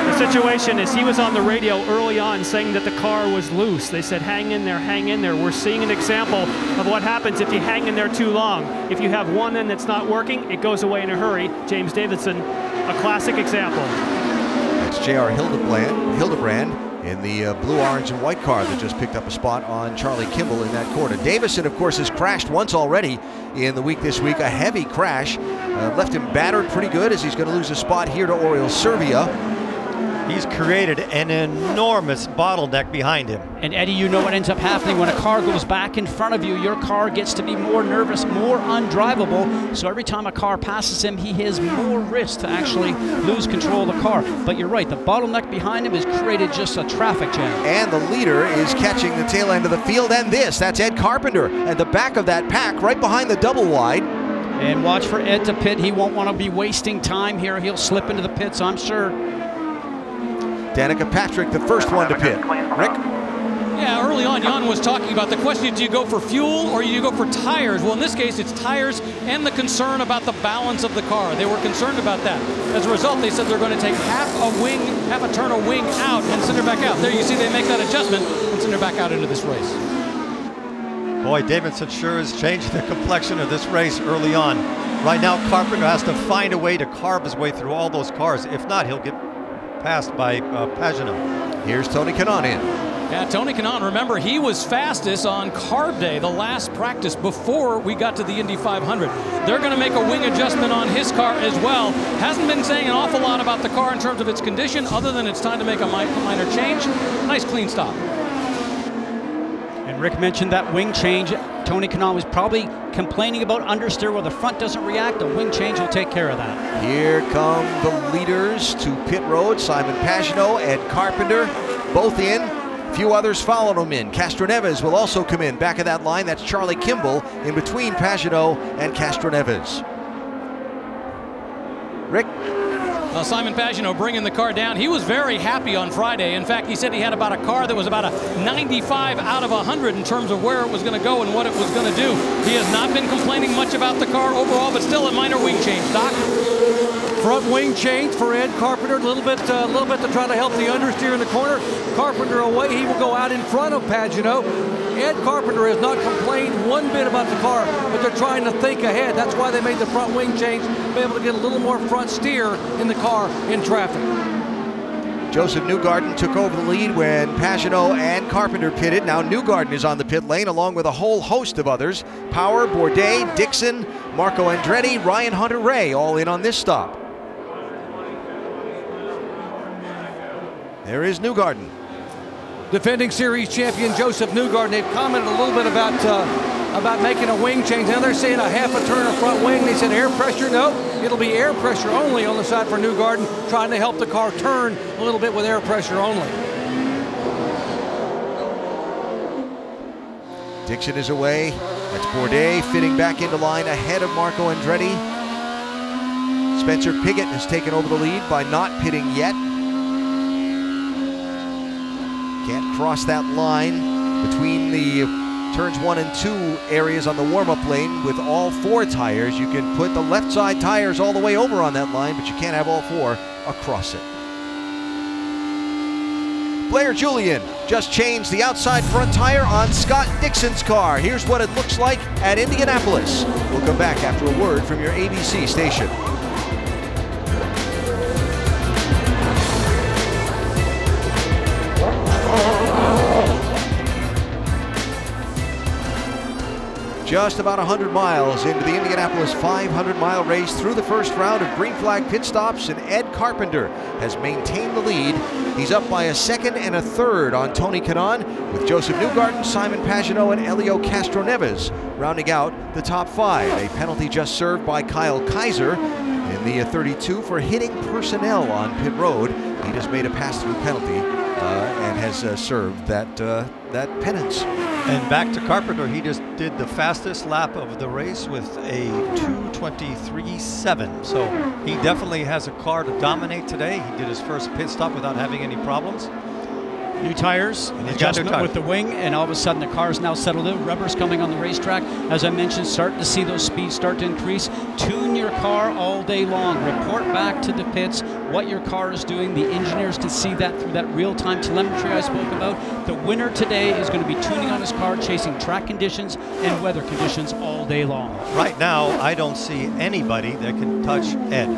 The situation is he was on the radio early on saying that the car was loose. They said, hang in there, hang in there. We're seeing an example of what happens if you hang in there too long. If you have one end that's not working, it goes away in a hurry. James Davison, a classic example. That's J.R. Hildebrand in the blue, orange, and white car that just picked up a spot on Charlie Kimball in that corner. Davison, of course, has crashed once already in the week this week. A heavy crash left him battered pretty good as he's going to lose a spot here to Oriol Servia. He's created an enormous bottleneck behind him. And Eddie, you know what ends up happening when a car goes back in front of you. Your car gets to be more nervous, more undrivable. So every time a car passes him, he has more risk to actually lose control of the car. But you're right, the bottleneck behind him has created just a traffic jam. And the leader is catching the tail end of the field. And that's Ed Carpenter at the back of that pack, right behind the double wide. And watch for Ed to pit. He won't want to be wasting time here. He'll slip into the pits, I'm sure. Danica Patrick, the first one to pit. Rick? Yeah, early on, Jan was talking about the question, do you go for fuel or do you go for tires? Well, in this case, it's tires and the concern about the balance of the car. They were concerned about that. As a result, they said they're going to take half a turn of wing out and send her back out. There you see they make that adjustment and send her back out into this race. Boy, Davidson sure has changed the complexion of this race early on. Right now, Carpenter has to find a way to carve his way through all those cars. If not, he'll get passed by Pagenaud. Here's Tony Kanaan in. Yeah, Tony Kanaan, remember, he was fastest on carb day, the last practice before we got to the Indy 500. They're going to make a wing adjustment on his car as well. Hasn't been saying an awful lot about the car in terms of its condition, other than it's time to make a minor change. Nice clean stop. And Rick mentioned that wing change. Tony Kanaan was probably complaining about understeer where the front doesn't react. The wing change will take care of that. Here come the leaders to pit road. Simon Pagenaud, Ed Carpenter, both in. A few others followed them in. Castroneves will also come in. Back of that line, that's Charlie Kimball in between Pagenaud and Castroneves. Rick? Well, Simon Pagenaud bringing the car down. He was very happy on Friday. In fact, he said he had about a car that was about a 95 out of 100 in terms of where it was going to go and what it was going to do. He has not been complaining much about the car overall, but still a minor wing change. Doc? Front wing change for Ed Carpenter, a little bit to try to help the understeer in the corner. Carpenter away, he will go out in front of Pagenaud. Ed Carpenter has not complained one bit about the car, but they're trying to think ahead. That's why they made the front wing change, to be able to get a little more front steer in the car in traffic. Joseph Newgarden took over the lead when Pagenaud and Carpenter pitted. Now Newgarden is on the pit lane along with a whole host of others. Power, Bourdais, Dixon, Marco Andretti, Ryan Hunter-Reay all in on this stop. There is Newgarden. Defending series champion Joseph Newgarden. They've commented a little bit about making a wing change. Now they're saying a half a turn of front wing. They said air pressure. No, it'll be air pressure only on the side for Newgarden, trying to help the car turn a little bit with air pressure only. Dixon is away. That's Bourdais fitting back into line ahead of Marco Andretti. Spencer Pigot has taken over the lead by not pitting yet. Can't cross that line between the turns 1 and 2 areas on the warm-up lane with all 4 tires. You can put the left side tires all the way over on that line, but you can't have all 4 across it. Blair Julian just changed the outside front tire on Scott Dixon's car. Here's what it looks like at Indianapolis. We'll come back after a word from your ABC station. Just about 100 miles into the Indianapolis 500-mile race through the first round of green flag pit stops, and Ed Carpenter has maintained the lead. He's up by a second and a third on Tony Kanaan, with Joseph Newgarden, Simon Pagenaud, and Helio Castroneves rounding out the top 5. A penalty just served by Kyle Kaiser in the 32 for hitting personnel on pit road. He just made a pass-through penalty and has served that penance. And back to Carpenter, he just did the fastest lap of the race with a 2:23.7. So he definitely has a car to dominate today. He did his first pit stop without having any problems. New tires, adjustment with the wing, and all of a sudden the car is now settled in. Rubber's coming on the racetrack. As I mentioned, starting to see those speeds start to increase. Tune your car all day long. Report back to the pits what your car is doing. The engineers can see that through that real-time telemetry I spoke about. The winner today is going to be tuning on his car, chasing track conditions and weather conditions all day long. Right now, I don't see anybody that can touch Ed.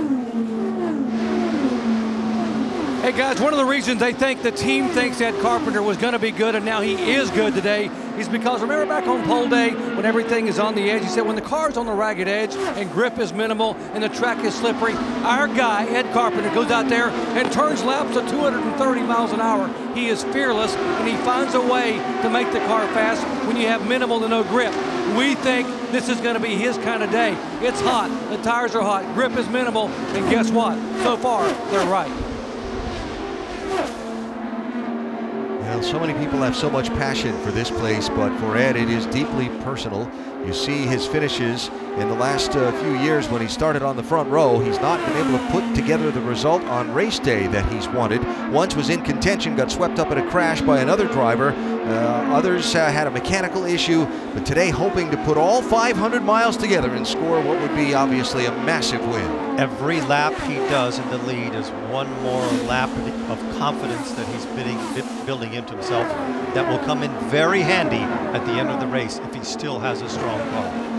Hey guys, one of the reasons they think the team thinks Ed Carpenter was going to be good and now he is good today is because remember back on pole day when everything is on the edge, he said when the car's on the ragged edge and grip is minimal and the track is slippery, our guy, Ed Carpenter, goes out there and turns laps at 230 miles an hour. He is fearless and he finds a way to make the car fast when you have minimal to no grip. We think this is going to be his kind of day. It's hot, the tires are hot, grip is minimal, and guess what? So far, they're right. Well, so many people have so much passion for this place, but for Ed, it is deeply personal. You see his finishes in the last few years when he started on the front row. He's not been able to put together the result on race day that he's wanted. Once was in contention, got swept up in a crash by another driver. Others had a mechanical issue, but today hoping to put all 500 miles together and score what would be obviously a massive win. Every lap he does in the lead is one more lap of confidence that he's building into himself that will come in very handy at the end of the race if he still has a strong car.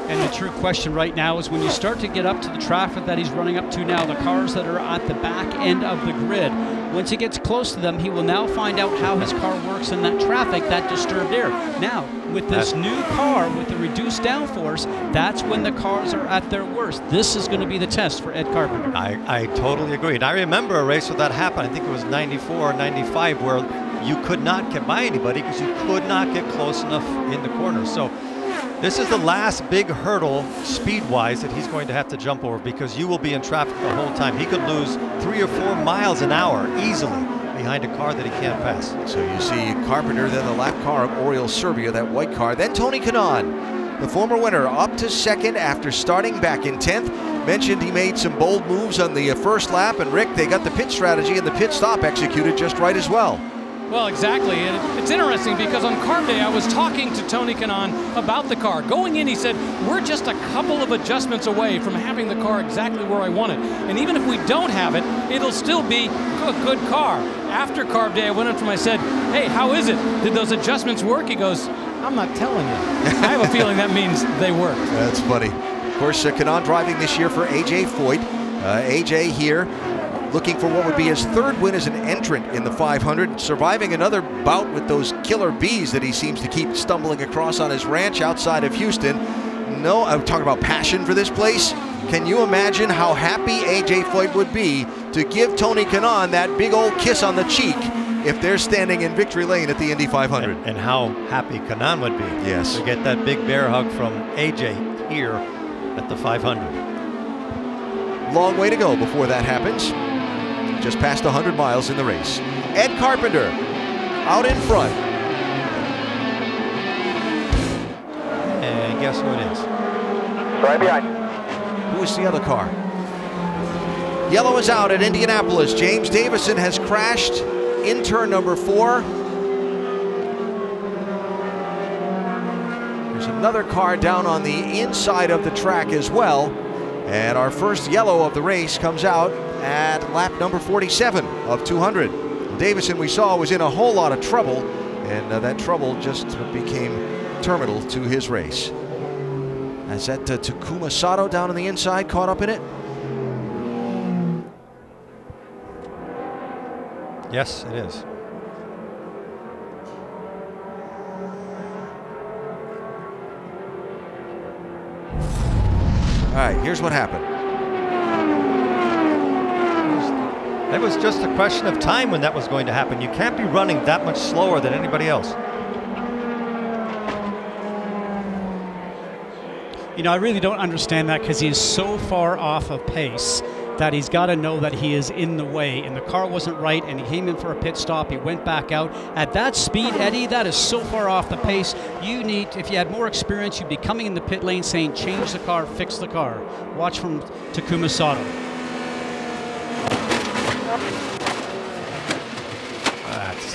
And the true question right now is when you start to get up to the traffic that he's running up to now, the cars that are at the back end of the grid, once he gets close to them, he will now find out how his car works in that traffic, that disturbed air. Now, with this new car, with the reduced downforce, that's when the cars are at their worst. This is going to be the test for Ed Carpenter. I totally agree. And I remember a race where that happened. I think it was 94 or 95, where you could not get by anybody because you could not get close enough in the corner. So this is the last big hurdle speed-wise that he's going to have to jump over because you will be in traffic the whole time. He could lose 3 or 4 miles an hour easily behind a car that he can't pass. So you see Carpenter, then the lap car of Oriol Servia, that white car. Then Tony Kanaan, the former winner, up to second after starting back in 10th. Mentioned he made some bold moves on the first lap, and Rick, they got the pit strategy and the pit stop executed just right as well. Well, exactly, and it's interesting because on Carb Day I was talking to Tony Kanaan about the car. Going in, he said, we're just a couple of adjustments away from having the car exactly where I want it. And even if we don't have it, it'll still be a good car. After Carb Day, I went up to him, I said, hey, how is it? Did those adjustments work? He goes, I'm not telling you. I have a feeling that means they worked. That's funny. Of course, Kanaan driving this year for A.J. Foyt. A.J. here, looking for what would be his third win as an entrant in the 500, surviving another bout with those killer bees that he seems to keep stumbling across on his ranch outside of Houston. No, I'm talking about passion for this place. Can you imagine how happy A.J. Foyt would be to give Tony Kanaan that big old kiss on the cheek if they're standing in victory lane at the Indy 500? And how happy Kanaan would be. Yes. To get that big bear hug from A.J. here at the 500. Long way to go before that happens. Just past 100 miles in the race. Ed Carpenter out in front. And guess who it is? Right behind. Who is the other car? Yellow is out at Indianapolis. James Davison has crashed in turn number 4. There's another car down on the inside of the track as well. And our first yellow of the race comes out at lap number 47 of 200. Davison, we saw, was in a whole lot of trouble, and that trouble just became terminal to his race. Is that Takuma Sato down on the inside caught up in it? Yes, it is. All right, here's what happened. It was just a question of time when that was going to happen. You can't be running that much slower than anybody else. You know, I really don't understand that because he is so far off of pace that he's got to know that he is in the way, and the car wasn't right, and he came in for a pit stop. He went back out. At that speed, Eddie, that is so far off the pace. You need, if you had more experience, you'd be coming in the pit lane saying, change the car, fix the car. Watch from Takuma Sato.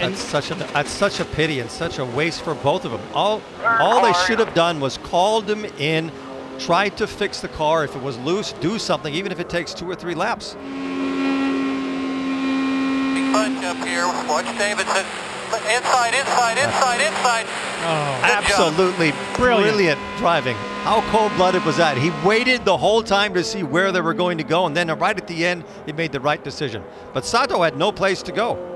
That's such a pity and such a waste for both of them. All they should have done was called him in, tried to fix the car. If it was loose, do something, even if it takes 2 or 3 laps. Big bunch up here. Watch Davidson. Inside. Oh. Absolutely brilliant driving. How cold-blooded was that? He waited the whole time to see where they were going to go, and then right at the end, he made the right decision. But Sato had no place to go.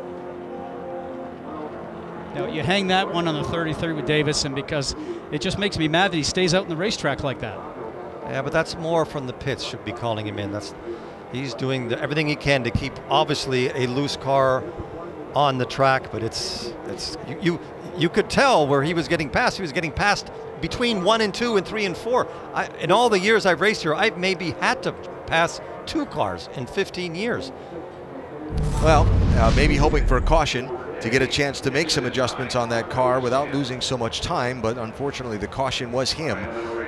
Now, you hang that one on the 33 with Davison because it just makes me mad that he stays out in the racetrack like that. Yeah, but that's more from the pits should be calling him in. He's doing everything he can to keep obviously a loose car on the track, but you could tell where he was getting past. He was getting past between 1 and 2 and 3 and 4. In all the years I've raced here, I've maybe had to pass 2 cars in 15 years. Well, maybe hoping for a caution to get a chance to make some adjustments on that car without losing so much time, but unfortunately the caution was him.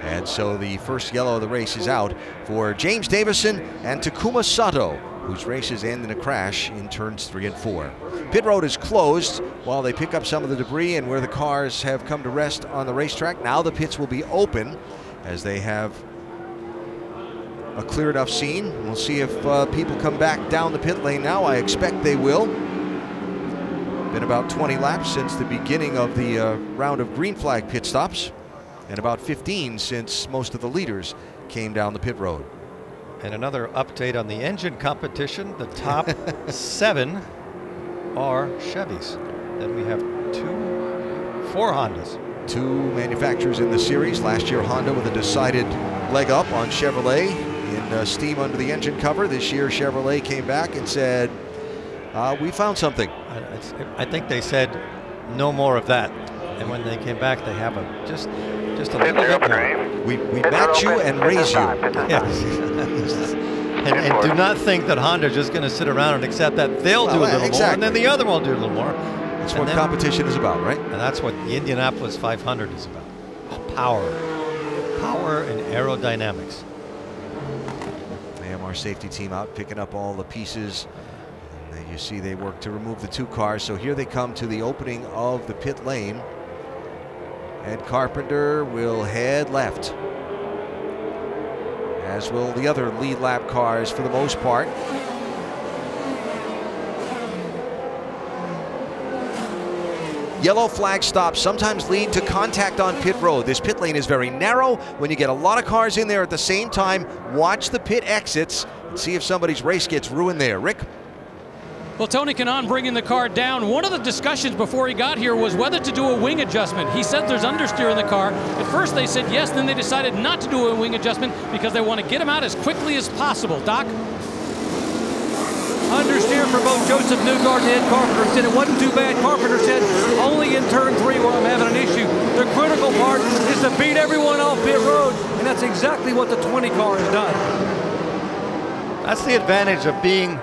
And so the first yellow of the race is out for James Davison and Takuma Sato, whose races end in a crash in turns 3 and 4. Pit road is closed while they pick up some of the debris and where the cars have come to rest on the racetrack. Now the pits will be open as they have a clear enough scene. We'll see if people come back down the pit lane now. I expect they will. Been about 20 laps since the beginning of the round of green flag pit stops, and about 15 since most of the leaders came down the pit road. And another update on the engine competition. The top 7 are Chevys. Then we have 4 Hondas. 2 manufacturers in the series. Last year Honda with a decided leg up on Chevrolet in steam under the engine cover. This year Chevrolet came back and said, we found something. I think they said no more of that. And when they came back, they have just a little bit more. We match you and raise you. Yes. and do not think that Honda's just going to sit around and accept that. They'll do a little more, and then the other one will do a little more. That's what competition is about, right? And that's what the Indianapolis 500 is about. Power and aerodynamics. AMR safety team out picking up all the pieces. And you see they work to remove the 2 cars. So here they come to the opening of the pit lane. Ed Carpenter will head left, as will the other lead lap cars for the most part. Yellow flag stops sometimes lead to contact on pit road. This pit lane is very narrow. When you get a lot of cars in there at the same time, watch the pit exits and see if somebody's race gets ruined there. Rick? Well, Tony Kanaan bringing the car down. One of the discussions before he got here was whether to do a wing adjustment. He said there's understeer in the car. At first they said yes, then they decided not to do a wing adjustment because they want to get him out as quickly as possible. Doc? Understeer for both Joseph Newgarden and Ed Carpenter. Said it wasn't too bad. Carpenter said only in turn 3 where I'm having an issue. The critical part is to beat everyone off pit road, and that's exactly what the 20 car has done. That's the advantage of being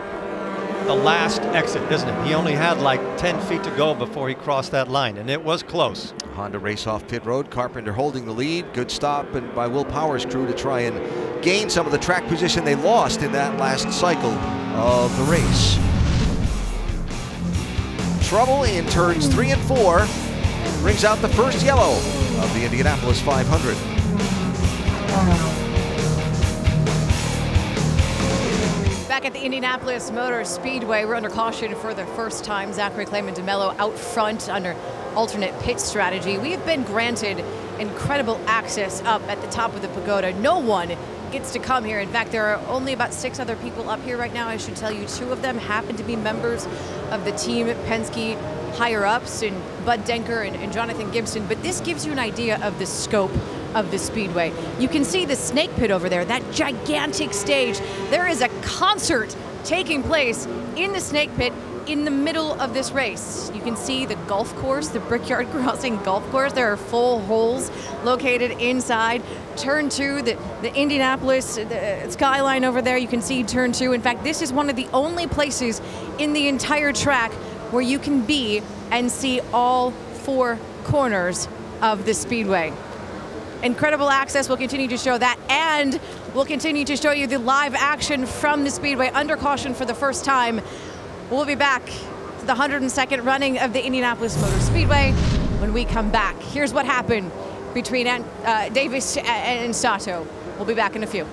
the last exit, isn't it? He only had like 10 feet to go before he crossed that line, and it was close. Honda race off pit road. Carpenter holding the lead. Good stop and by Will Power's crew to try and gain some of the track position they lost in that last cycle of the race. Trouble in turns 3 and 4 brings out the first yellow of the Indianapolis 500. Back at the Indianapolis Motor Speedway, we're under caution for the first time. Zachary Clayman DeMello out front under alternate pit strategy. We have been granted incredible access up at the top of the pagoda. No one gets to come here. In fact, there are only about 6 other people up here right now. I should tell you 2 of them happen to be members of the team Penske higher-ups, and Bud Denker and Jonathan Gibson. But this gives you an idea of the scope of the Speedway. You can see the snake pit over there, that gigantic stage. There is a concert taking place in the snake pit in the middle of this race. You can see the golf course, the Brickyard Crossing golf course. There are full holes located inside. Turn 2, the Indianapolis the skyline over there, you can see turn 2. In fact, this is one of the only places in the entire track where you can be and see all 4 corners of the Speedway. Incredible access. We'll continue to show that, and we'll continue to show you the live action from the Speedway under caution for the first time. We'll be back to the 102nd running of the Indianapolis Motor Speedway when we come back. Here's what happened between Davis and Sato. We'll be back in a few.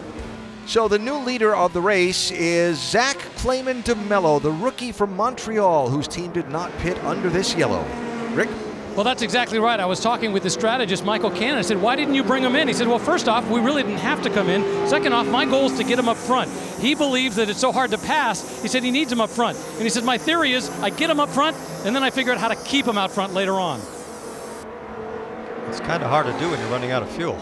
So the new leader of the race is Zach Clayman DeMello, the rookie from Montreal, whose team did not pit under this yellow. Rick? Well, that's exactly right. I was talking with the strategist, Michael Cannon. I said, why didn't you bring him in? He said, well, first off, we really didn't have to come in. Second off, my goal is to get him up front. He believes that it's so hard to pass. He said he needs him up front. And he said, my theory is I get him up front, and then I figure out how to keep him out front later on. It's kind of hard to do when you're running out of fuel.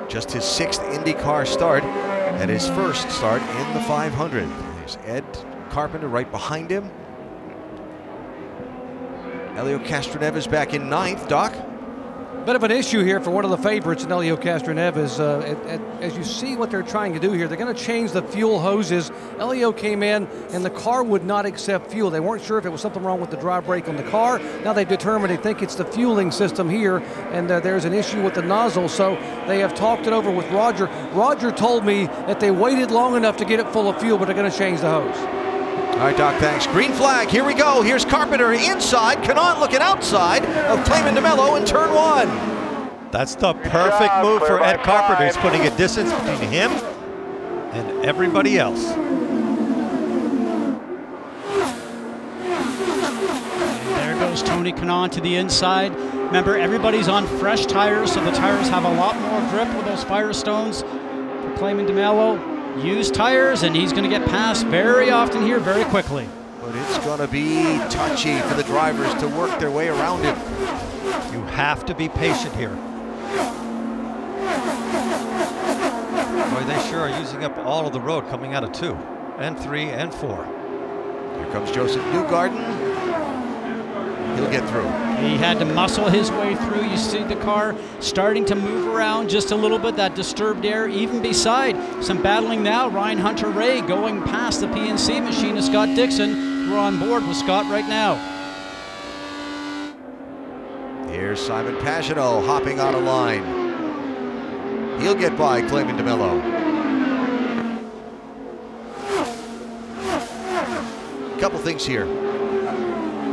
Just his 6th IndyCar start and his first start in the 500. There's Ed Carpenter right behind him. Helio Castroneves back in 9th, Doc. Bit of an issue here for one of the favorites, Helio Castroneves. As you see what they're trying to do here, they're going to change the fuel hoses. Helio came in and the car would not accept fuel. They weren't sure if it was something wrong with the dry brake on the car. Now they've determined they think it's the fueling system here, and there's an issue with the nozzle, so they have talked it over with Roger. Roger told me that they waited long enough to get it full of fuel, but they're going to change the hose. All right, Doc, thanks. Green flag, here we go. Here's Carpenter inside, Kanaan looking outside of Clayman DeMello in turn 1. That's the perfect move for Ed Carpenter. He's putting a distance between him and everybody else. And there goes Tony Kanaan to the inside. Remember, everybody's on fresh tires, so the tires have a lot more grip with those Firestones. For Clayman DeMello, used tires, and he's going to get past very often here very quickly. But it's going to be touchy for the drivers to work their way around him. You have to be patient here. Boy, they sure are using up all of the road coming out of 2 and 3 and 4. Here comes Joseph Newgarden. He'll get through. He had to muscle his way through. You see the car starting to move around just a little bit, that disturbed air, even beside some battling now. Ryan Hunter-Reay going past the PNC machine of Scott Dixon. We're on board with Scott right now. Here's Simon Pagenaud hopping out of line. He'll get by Clayman DeMello. Couple things here.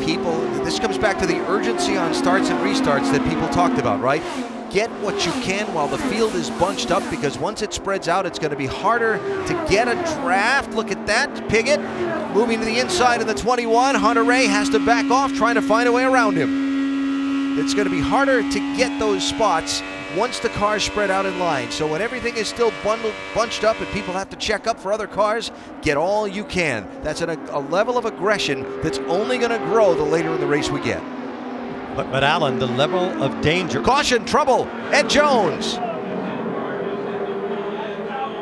People, this comes back to the urgency on starts and restarts that people talked about, right? Get what you can while the field is bunched up, because once it spreads out, it's going to be harder to get a draft. Look at that, Piggott moving to the inside in the 21. Hunter-Reay has to back off, trying to find a way around him. It's going to be harder to get those spots once the cars spread out in line. So when everything is still bunched up and people have to check up for other cars, get all you can. That's a level of aggression that's only going to grow the later in the race we get. But Alan, the level of danger. Caution, trouble, Ed Jones.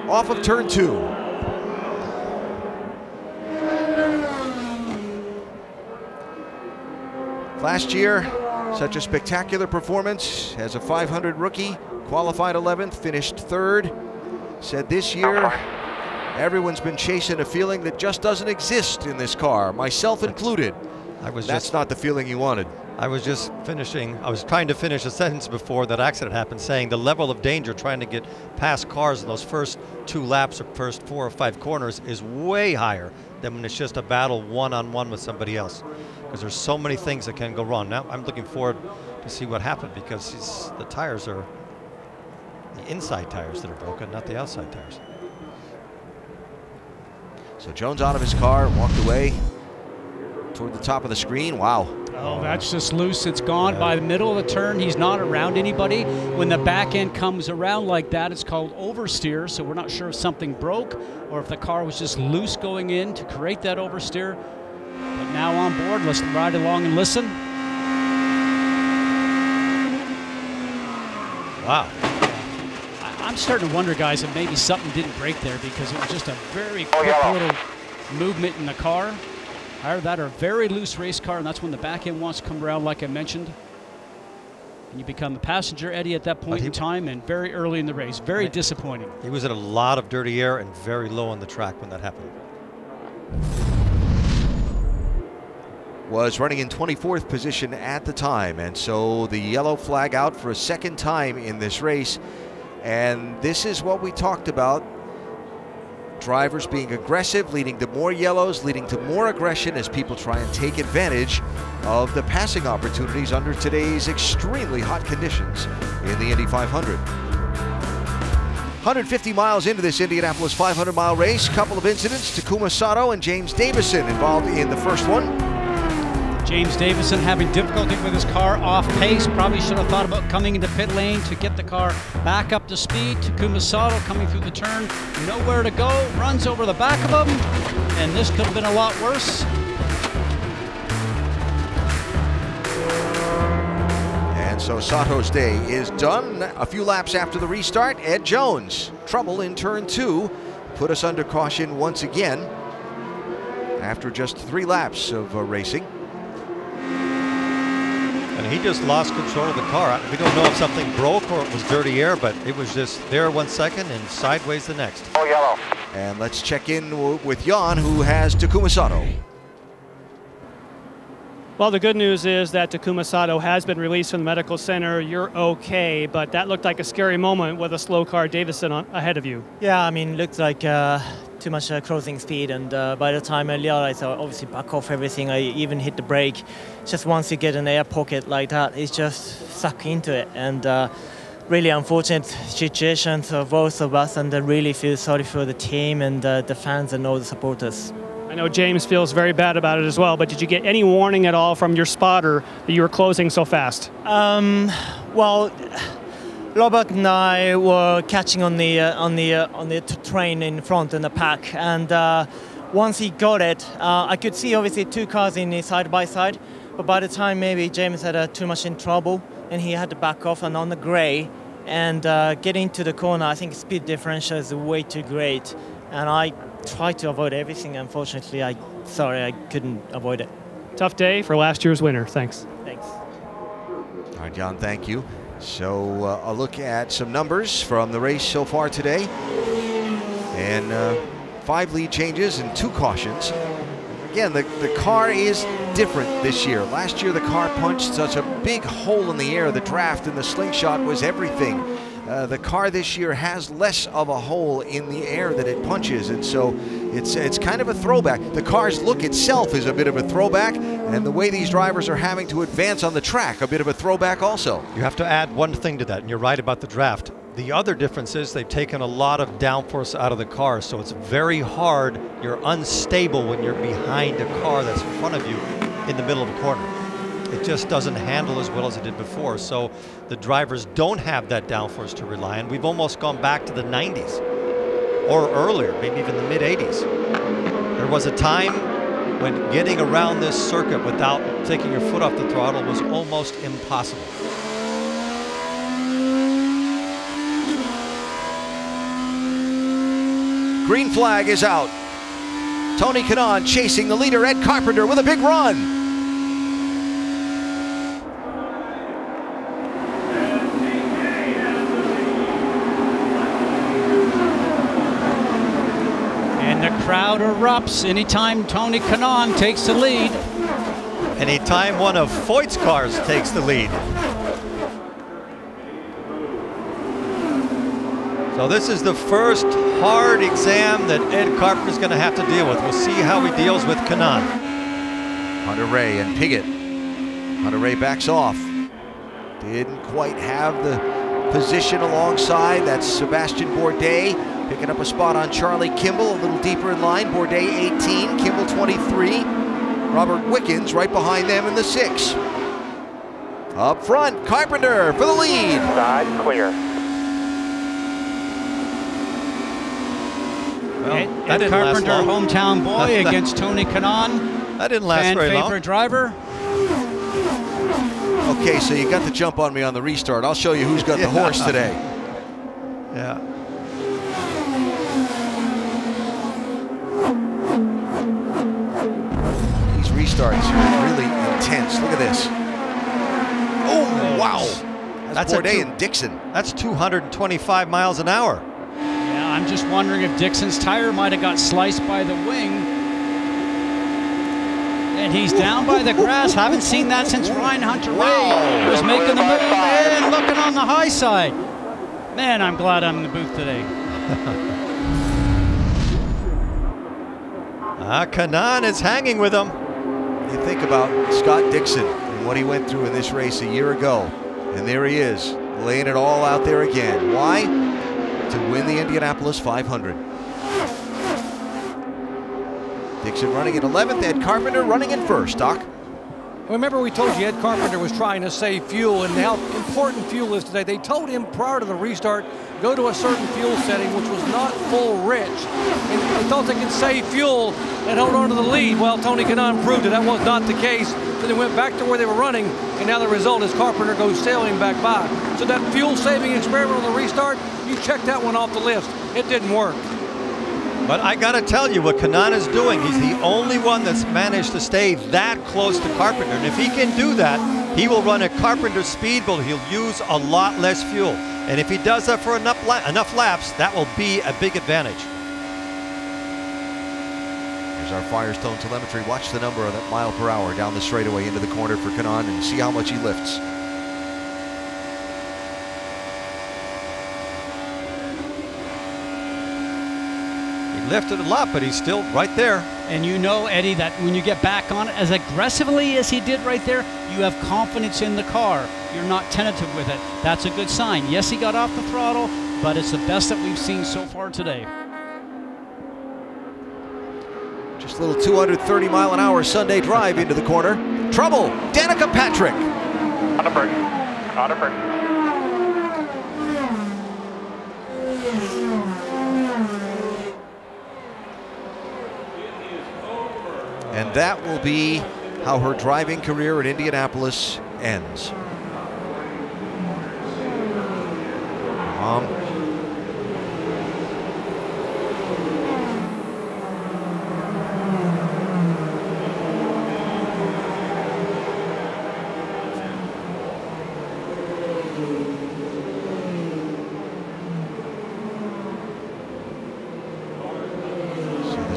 Off of turn 2. Last year, such a spectacular performance as a 500 rookie, qualified 11th, finished 3rd. Said this year, everyone's been chasing a feeling that just doesn't exist in this car, myself included. That's not the feeling you wanted. I was trying to finish a sentence before that accident happened, saying the level of danger trying to get past cars in those first 2 laps or first 4 or 5 corners is way higher than when it's just a battle one-on-one with somebody else. Because there's so many things that can go wrong. Now I'm looking forward to see what happened, because the tires are the inside tires that are broken, not the outside tires. So Jones out of his car, walked away toward the top of the screen. Wow. Oh, that's just loose. It's gone by the middle of the turn. He's not around anybody. When the back end comes around like that, it's called oversteer. So we're not sure if something broke or if the car was just loose going in to create that oversteer. But now on board, let's ride along and listen. Wow. I'm starting to wonder, guys, if maybe something didn't break there, because it was just a very quick little movement in the car. Either that or a very loose race car, and that's when the back end wants to come around, like I mentioned. And you become the passenger, Eddie, at that point in time, and very early in the race. Very disappointing. He was in a lot of dirty air and very low on the track when that happened. Was running in 24th position at the time, and so the yellow flag out for a 2nd time in this race. And this is what we talked about. Drivers being aggressive, leading to more yellows, leading to more aggression as people try and take advantage of the passing opportunities under today's extremely hot conditions in the Indy 500. 150 miles into this Indianapolis 500-mile race, couple of incidents. Takuma Sato and James Davison involved in the first one. James Davison having difficulty with his car off pace. Probably should have thought about coming into pit lane to get the car back up to speed. Takuma Sato coming through the turn, nowhere to go, runs over the back of him, and this could have been a lot worse. And so Sato's day is done. A few laps after the restart, Ed Jones, trouble in turn 2, put us under caution once again after just 3 laps of racing. And he just lost control of the car. We don't know if something broke or it was dirty air, but it was just there 1 second and sideways the next. Oh, yellow. And let's check in with Jan, who has Takuma Sato. Well, the good news is that Takuma Sato has been released from the medical center. You're okay, but that looked like a scary moment with a slow car Davison ahead of you. Yeah, I mean, looked like too much closing speed, and by the time I realized, I obviously back off everything. I even hit the brake. Just once you get an air pocket like that, it's just suck into it, and really unfortunate situation for both of us, and I really feel sorry for the team and the fans and all the supporters. I know James feels very bad about it as well, but did you get any warning at all from your spotter that you were closing so fast? Well, Robert and I were catching on the train in front in the pack, and once he got it, I could see obviously 2 cars in side by side, but by the time maybe James had too much in trouble and he had to back off and on the grey and get into the corner, I think speed differential is way too great, and I tried to avoid everything. Unfortunately, I couldn't avoid it. Tough day for last year's winner. Thanks. Thanks. All right, John, thank you. So a look at some numbers from the race so far today. And 5 lead changes and 2 cautions. Again, the car is different this year. Last year, the car punched such a big hole in the air. The draft and the slingshot was everything. The car this year has less of a hole in the air that it punches, and so it's kind of a throwback. The car's look itself is a bit of a throwback, and the way these drivers are having to advance on the track, a bit of a throwback also. You have to add one thing to that, and you're right about the draft. The other difference is they've taken a lot of downforce out of the car, so it's very hard. You're unstable when you're behind a car that's in front of you in the middle of a corner. It just doesn't handle as well as it did before. So the drivers don't have that downforce to rely on. We've almost gone back to the 90s or earlier, maybe even the mid 80s. There was a time when getting around this circuit without taking your foot off the throttle was almost impossible. Green flag is out. Tony Kanaan chasing the leader, Ed Carpenter, with a big run. Crowd erupts anytime Tony Kanaan takes the lead. Anytime one of Foyt's cars takes the lead. So this is the first hard exam that Ed Carpenter's going to have to deal with. We'll see how he deals with Kanaan. Hunter Ray and Piggott. Hunter Ray backs off. Didn't quite have the position alongside. That's Sebastian Bourdais. Picking up a spot on Charlie Kimball, a little deeper in line. Bourdais 18, Kimball 23. Robert Wickens right behind them in the 6. Up front, Carpenter for the lead. Side clear. Well, Ed Carpenter, hometown boy, against Tony Kanaan. That didn't last very long. Fan favorite driver. Okay, so you got the jump on me on the restart. I'll show you who's got the horse today. Yeah. Restarts really intense. Look at this. Oh, wow. That's Bourdais and Dixon. That's 225 miles an hour. Yeah, I'm just wondering if Dixon's tire might have got sliced by the wing. And he's down by the grass. Haven't seen that since Ryan Hunter-Reay was making the move and looking on the high side. Man, I'm glad I'm in the booth today. Kanaan is hanging with him. You think about Scott Dixon and what he went through in this race a year ago, and there he is, laying it all out there again. Why? To win the Indianapolis 500. Dixon running in 11th, Ed Carpenter running in 1st, Doc. Remember we told you Ed Carpenter was trying to save fuel and how important fuel is today. They told him prior to the restart, go to a certain fuel setting which was not full rich. And they thought they could save fuel and hold on to the lead. Well, Tony Kanaan proved that wwas not the case. So they went back to where they were running, and now the result is Carpenter goes sailing back by. So that fuel-saving experiment on the restart, you check that one off the list. It didn't work. But I got to tell you what Kanaan is doing. He's the only one that's managed to stay that close to Carpenter. And if he can do that, he will run at Carpenter's speed, but he'll use a lot less fuel. And if he does that for enough laps, that will be a big advantage. Here's our Firestone telemetry. Watch the number on that mile per hour down the straightaway into the corner for Kanaan and see how much he lifts. Lifted a lot, but he's still right there. And you know, Eddie, that when you get back on it as aggressively as he did right there, you have confidence in the car. You're not tentative with it. That's a good sign. Yes, he got off the throttle, but it's the best that we've seen so far today. Just a little 230-mile-an-hour Sunday drive into the corner. Trouble, Danica Patrick. On a break. On a break. And that will be how her driving career at Indianapolis ends.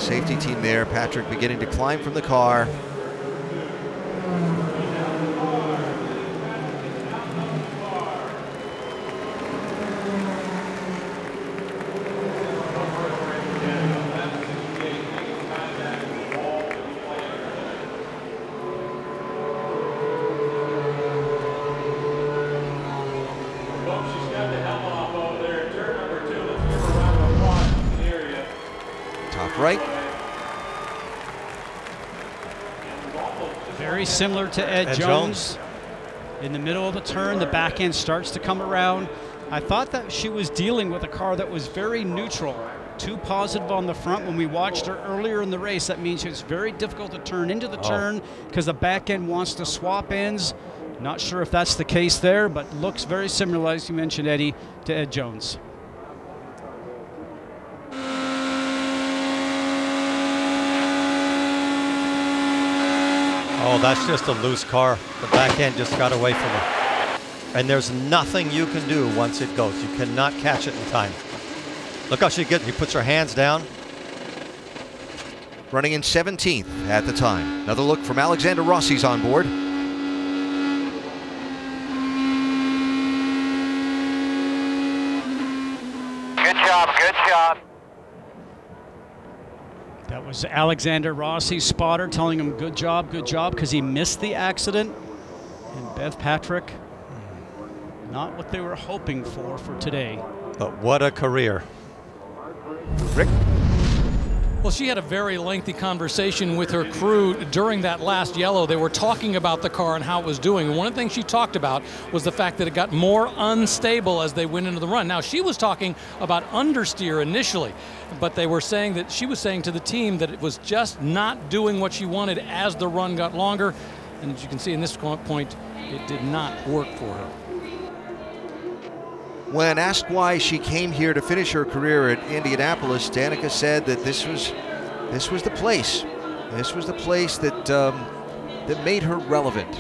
Safety team there. Patrick beginning to climb from the car. Top right. Very similar to Ed Jones. In the middle of the turn, the back end starts to come around. I thought that she was dealing with a car that was very neutral, too positive on the front. When we watched her earlier in the race, that means it's very difficult to turn into the turn because the back end wants to swap ends. Not sure if that's the case there, but looks very similar, as you mentioned, Eddie, to Ed Jones. Oh, that's just a loose car. The back end just got away from her. And there's nothing you can do once it goes. You cannot catch it in time. Look how she puts her hands down. Running in 17th at the time. Another look from Alexander Rossi's on board. Good job, good job. That was Alexander Rossi's spotter telling him good job, because he missed the accident. And Bev Patrick, not what they were hoping for today. But what a career. Rick? Well, she had a very lengthy conversation with her crew during that last yellow. They were talking about the car and how it was doing. And one of the things she talked about was the fact that it got more unstable as they went into the run. Now, she was talking about understeer initially, but they were saying that she was saying to the team that it was just not doing what she wanted as the run got longer. And as you can see in this point, it did not work for her. When asked why she came here to finish her career at Indianapolis, Danica said that this was the place. This was the place that that made her relevant.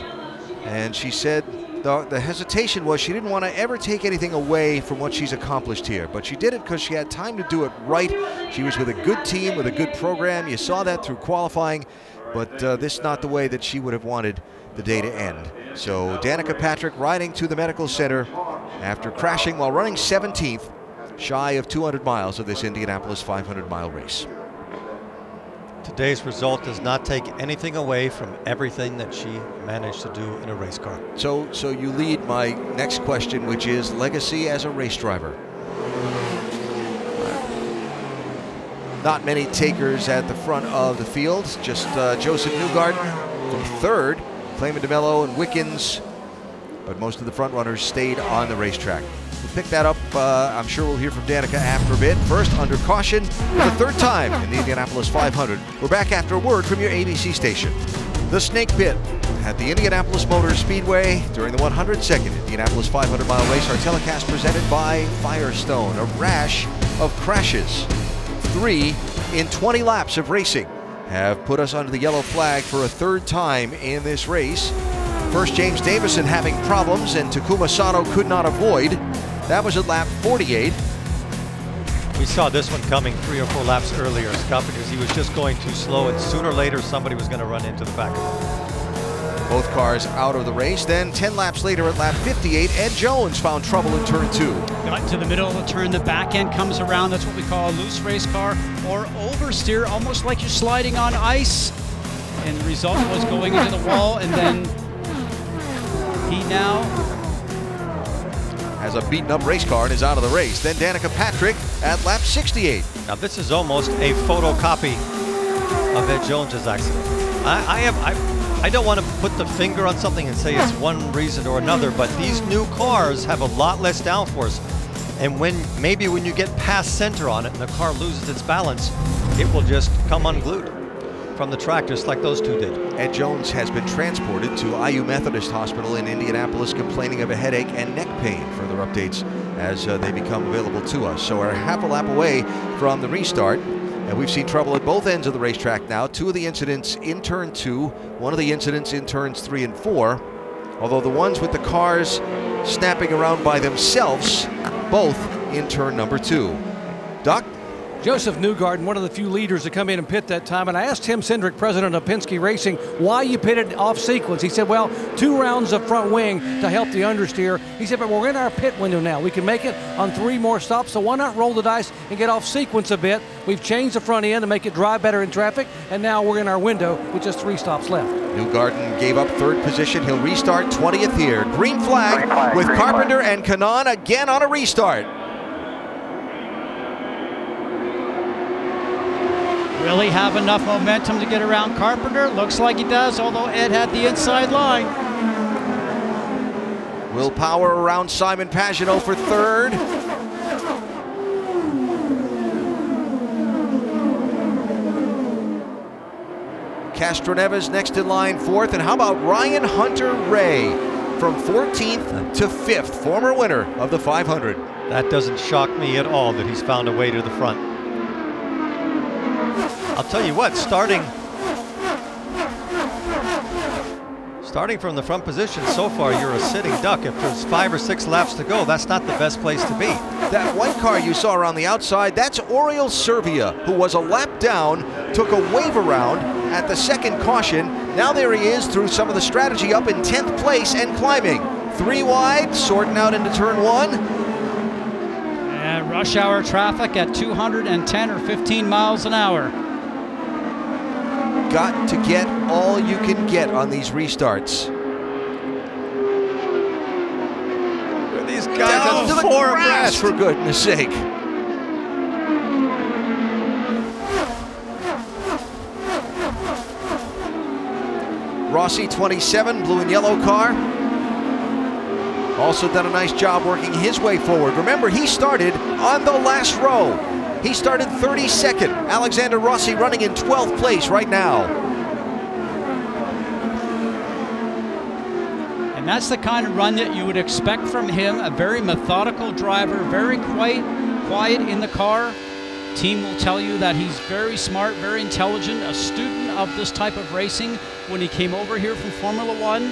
And she said the hesitation was she didn't want to ever take anything away from what she's accomplished here, but she did it because she had time to do it right. She was with a good team, with a good program. You saw that through qualifying, but this is not the way that she would have wanted the day to end. So Danica Patrick riding to the medical center after crashing while running 17th, shy of 200 miles of this Indianapolis 500-mile race. Today's result does not take anything away from everything that she managed to do in a race car. So you lead my next question, which is legacy as a race driver. Not many takers at the front of the field, just Joseph Newgarden from third Clayman DeMello and Wickens, but most of the front runners stayed on the racetrack. We'll pick that up. I'm sure we'll hear from Danica after a bit. First, under caution for the third time in the Indianapolis 500. We're back after a word from your ABC station. The Snake Pit at the Indianapolis Motor Speedway during the 102nd Indianapolis 500-mile race. Our telecast presented by Firestone. A rash of crashes. 3 in 20 laps of racing have put us under the yellow flag for a third time in this race. First, James Davison having problems, and Takuma Sato could not avoid. That was at lap 48. We saw this one coming 3 or 4 laps earlier, Scott, because he was just going too slow, and sooner or later somebody was going to run into the back of him. Both cars out of the race. Then 10 laps later at lap 58, Ed Jones found trouble in turn 2. Got to the middle of the turn, the back end comes around. That's what we call a loose race car or oversteer, almost like you're sliding on ice. And the result was going into the wall, and then he now has a beaten up race car and is out of the race. Then Danica Patrick at lap 68. Now this is almost a photocopy of Ed Jones's accident. I don't want to put the finger on something and say it's one reason or another, but these new cars have a lot less downforce. And maybe when you get past center on it and the car loses its balance, it will just come unglued from the track, just like those two did. Ed Jones has been transported to IU Methodist Hospital in Indianapolis, complaining of a headache and neck pain. Further updates as they become available to us. So we're half a lap away from the restart, and we've seen trouble at both ends of the racetrack now. 2 of the incidents in turn 2, 1 of the incidents in turns 3 and 4, although the ones with the cars snapping around by themselves, both in turn number 2. Doc? Joseph Newgarden, one of the few leaders to come in and pit that time, and I asked Tim Cindric, president of Penske Racing, why you pitted off sequence. He said, well, 2 rounds of front wing to help the understeer. He said, but we're in our pit window now. We can make it on 3 more stops, so why not roll the dice and get off sequence a bit? We've changed the front end to make it drive better in traffic, and now we're in our window with just 3 stops left. Newgarden gave up 3rd position. He'll restart 20th here. Green flag with Carpenter and Kanaan again on a restart. really have enough momentum to get around Carpenter? Looks like he does, although Ed had the inside line. Will Power around Simon Pagenaud for third. Castroneves next in line fourth. And how about Ryan Hunter-Reay from 14th to 5th, former winner of the 500. That doesn't shock me at all that he's found a way to the front. I'll tell you what, starting from the front position so far, you're a sitting duck. If there's 5 or 6 laps to go, that's not the best place to be. That white car you saw around the outside, that's Oriol Servia, who was a lap down, took a wave around at the second caution. Now there he is through some of the strategy up in 10th place and climbing. 3 wide, sorting out into turn 1. And rush hour traffic at 210 or 15 miles an hour. Got to get all you can get on these restarts. These guys down to the grass, for goodness sake. Rossi 27, blue and yellow car. Also done a nice job working his way forward. Remember, he started on the last row. He started 32nd. Alexander Rossi running in 12th place right now. And that's the kind of run that you would expect from him. A very methodical driver, very quiet in the car. Team will tell you that he's very smart, very intelligent, a student of this type of racing when he came over here from Formula One.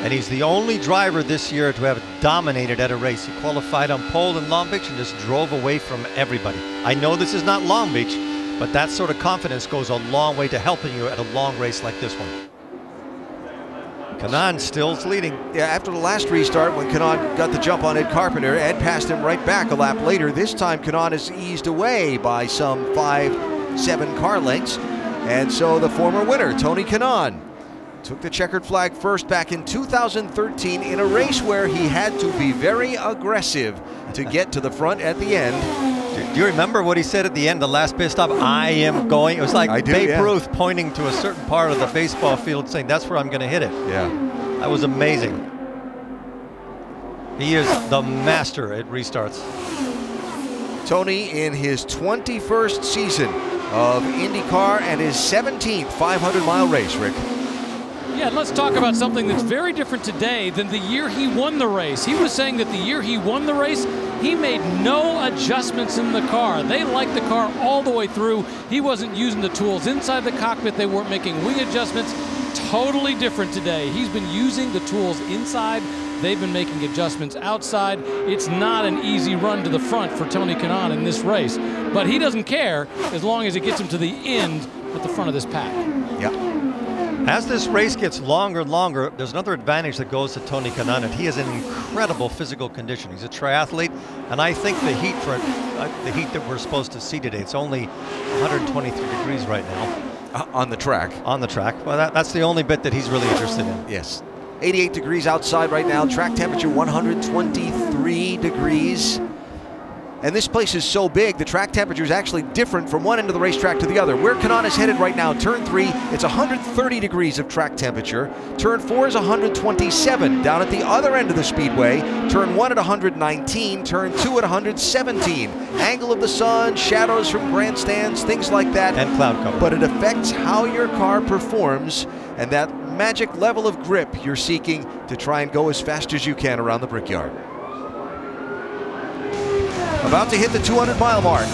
And he's the only driver this year to have dominated at a race. He qualified on pole in Long Beach and just drove away from everybody. I know this is not Long Beach, but that sort of confidence goes a long way to helping you at a long race like this one. Kanaan still's leading. Yeah, after the last restart, when Kanaan got the jump on Ed Carpenter, Ed passed him right back a lap later. This time, Kanaan is eased away by some 5-7 car lengths. And so the former winner, Tony Kanaan, took the checkered flag first back in 2013 in a race where he had to be very aggressive to get to the front at the end. Do you remember what he said at the end, the last pit stop? I am going. It was like Babe Ruth pointing to a certain part of the baseball field saying, that's where I'm going to hit it. Yeah. That was amazing. He is the master at restarts. Tony in his 21st season of IndyCar and his 17th 500-mile race, Rick. Yeah, let's talk about something that's very different today than the year he won the race. He was saying that the year he won the race, he made no adjustments in the car. They liked the car all the way through. He wasn't using the tools inside the cockpit. They weren't making wing adjustments. Totally different today. He's been using the tools inside. They've been making adjustments outside. It's not an easy run to the front for Tony Kanaan in this race, but he doesn't care as long as it gets him to the end at the front of this pack. Yeah. As this race gets longer and longer, there's another advantage that goes to Tony Kanaan, and he has an incredible physical condition. He's a triathlete, and I think the heat that we're supposed to see today, it's only 123 degrees right now. On the track. On the track. Well, that's the only bit that he's really interested in. Yes. 88 degrees outside right now. Track temperature 123 degrees. And this place is so big, the track temperature is actually different from one end of the racetrack to the other. Where Kanaan is headed right now, turn 3, it's 130 degrees of track temperature. Turn 4 is 127. Down at the other end of the speedway, turn 1 at 119, turn 2 at 117. Angle of the sun, shadows from grandstands, things like that. And cloud cover. But it affects how your car performs and that magic level of grip you're seeking to try and go as fast as you can around the Brickyard. About to hit the 200-mile mark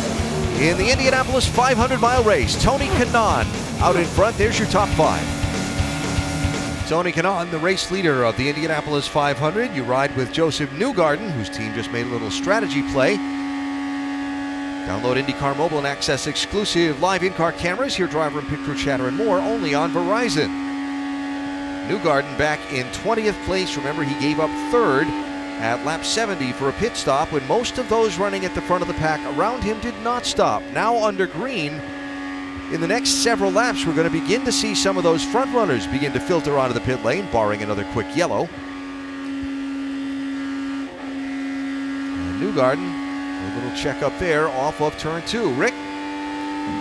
in the Indianapolis 500-mile race. Tony Kanaan out in front. There's your top 5. Tony Kanaan, the race leader of the Indianapolis 500. You ride with Joseph Newgarden, whose team just made a little strategy play. Download IndyCar Mobile and access exclusive live in-car cameras, hear driver and pit crew chatter and more only on Verizon. Newgarden back in 20th place. Remember, he gave up 3rd at lap 70 for a pit stop when most of those running at the front of the pack around him did not stop. Now under green, in the next several laps, we're going to begin to see some of those front runners begin to filter onto the pit lane, barring another quick yellow. And Newgarden, a little check up there off of turn 2. Rick?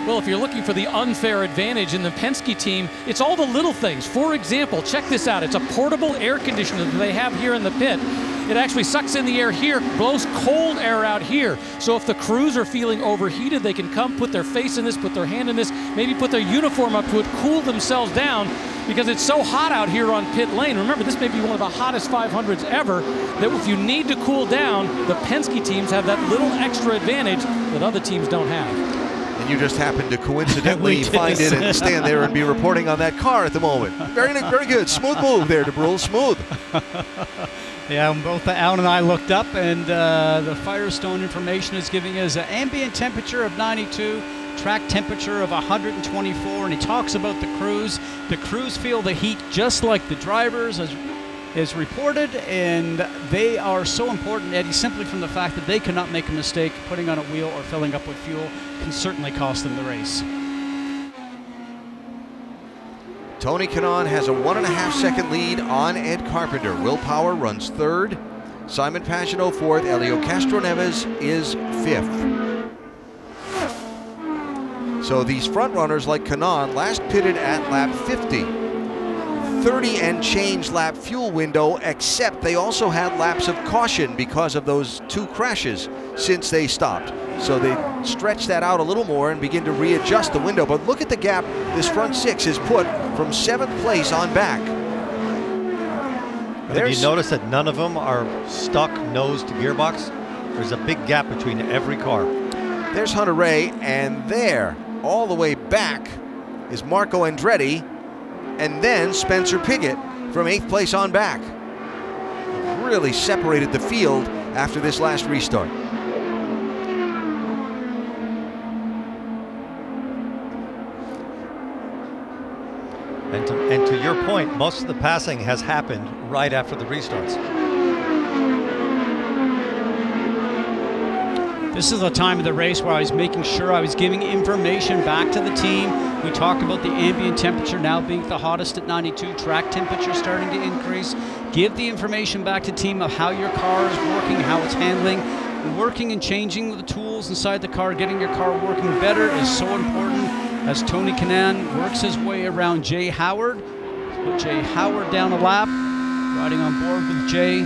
Well, if you're looking for the unfair advantage in the Penske team, it's all the little things. For example, check this out. It's a portable air conditioner that they have here in the pit. It actually sucks in the air here, blows cold air out here. So if the crews are feeling overheated, they can come, put their face in this, put their hand in this, maybe put their uniform up to it, cool themselves down, because it's so hot out here on pit lane. Remember, this may be one of the hottest 500s ever, that if you need to cool down, the Penske teams have that little extra advantage that other teams don't have. And you just happen to coincidentally find it and stand there and be reporting on that car at the moment. Very, very good. Smooth move there, DeBrule. Smooth. Yeah, both Alan and I looked up, and the Firestone information is giving us an ambient temperature of 92, track temperature of 124, and he talks about the crews. The crews feel the heat just like the drivers, as reported, and they are so important, Eddie, simply from the fact that they cannot make a mistake. Putting on a wheel or filling up with fuel can certainly cost them the race. Tony Kanaan has a 1.5-second lead on Ed Carpenter. Will Power runs 3rd. Simon Pagenaud 4th. Helio Castroneves is 5th. So these front runners like Kanaan last pitted at lap 50. 30 and change lap fuel window, except they also had laps of caution because of those 2 crashes since they stopped. So they stretch that out a little more and begin to readjust the window. But look at the gap this front 6 is put from 7th place on back. Have you noticed that none of them are stuck nose to gearbox? There's a big gap between every car. There's Hunter Ray, and there, all the way back, is Marco Andretti, and then Spencer Pigot from 8th place on back. Really separated the field after this last restart. And to your point, most of the passing has happened right after the restarts. This is the time of the race where I was making sure I was giving information back to the team. We talked about the ambient temperature now being the hottest at 92, track temperature starting to increase. Give the information back to the team of how your car is working, how it's handling. working and changing the tools inside the car, getting your car working better is so important as Tony Kanaan works his way around Jay Howard. Put Jay Howard down a lap, riding on board with Jay.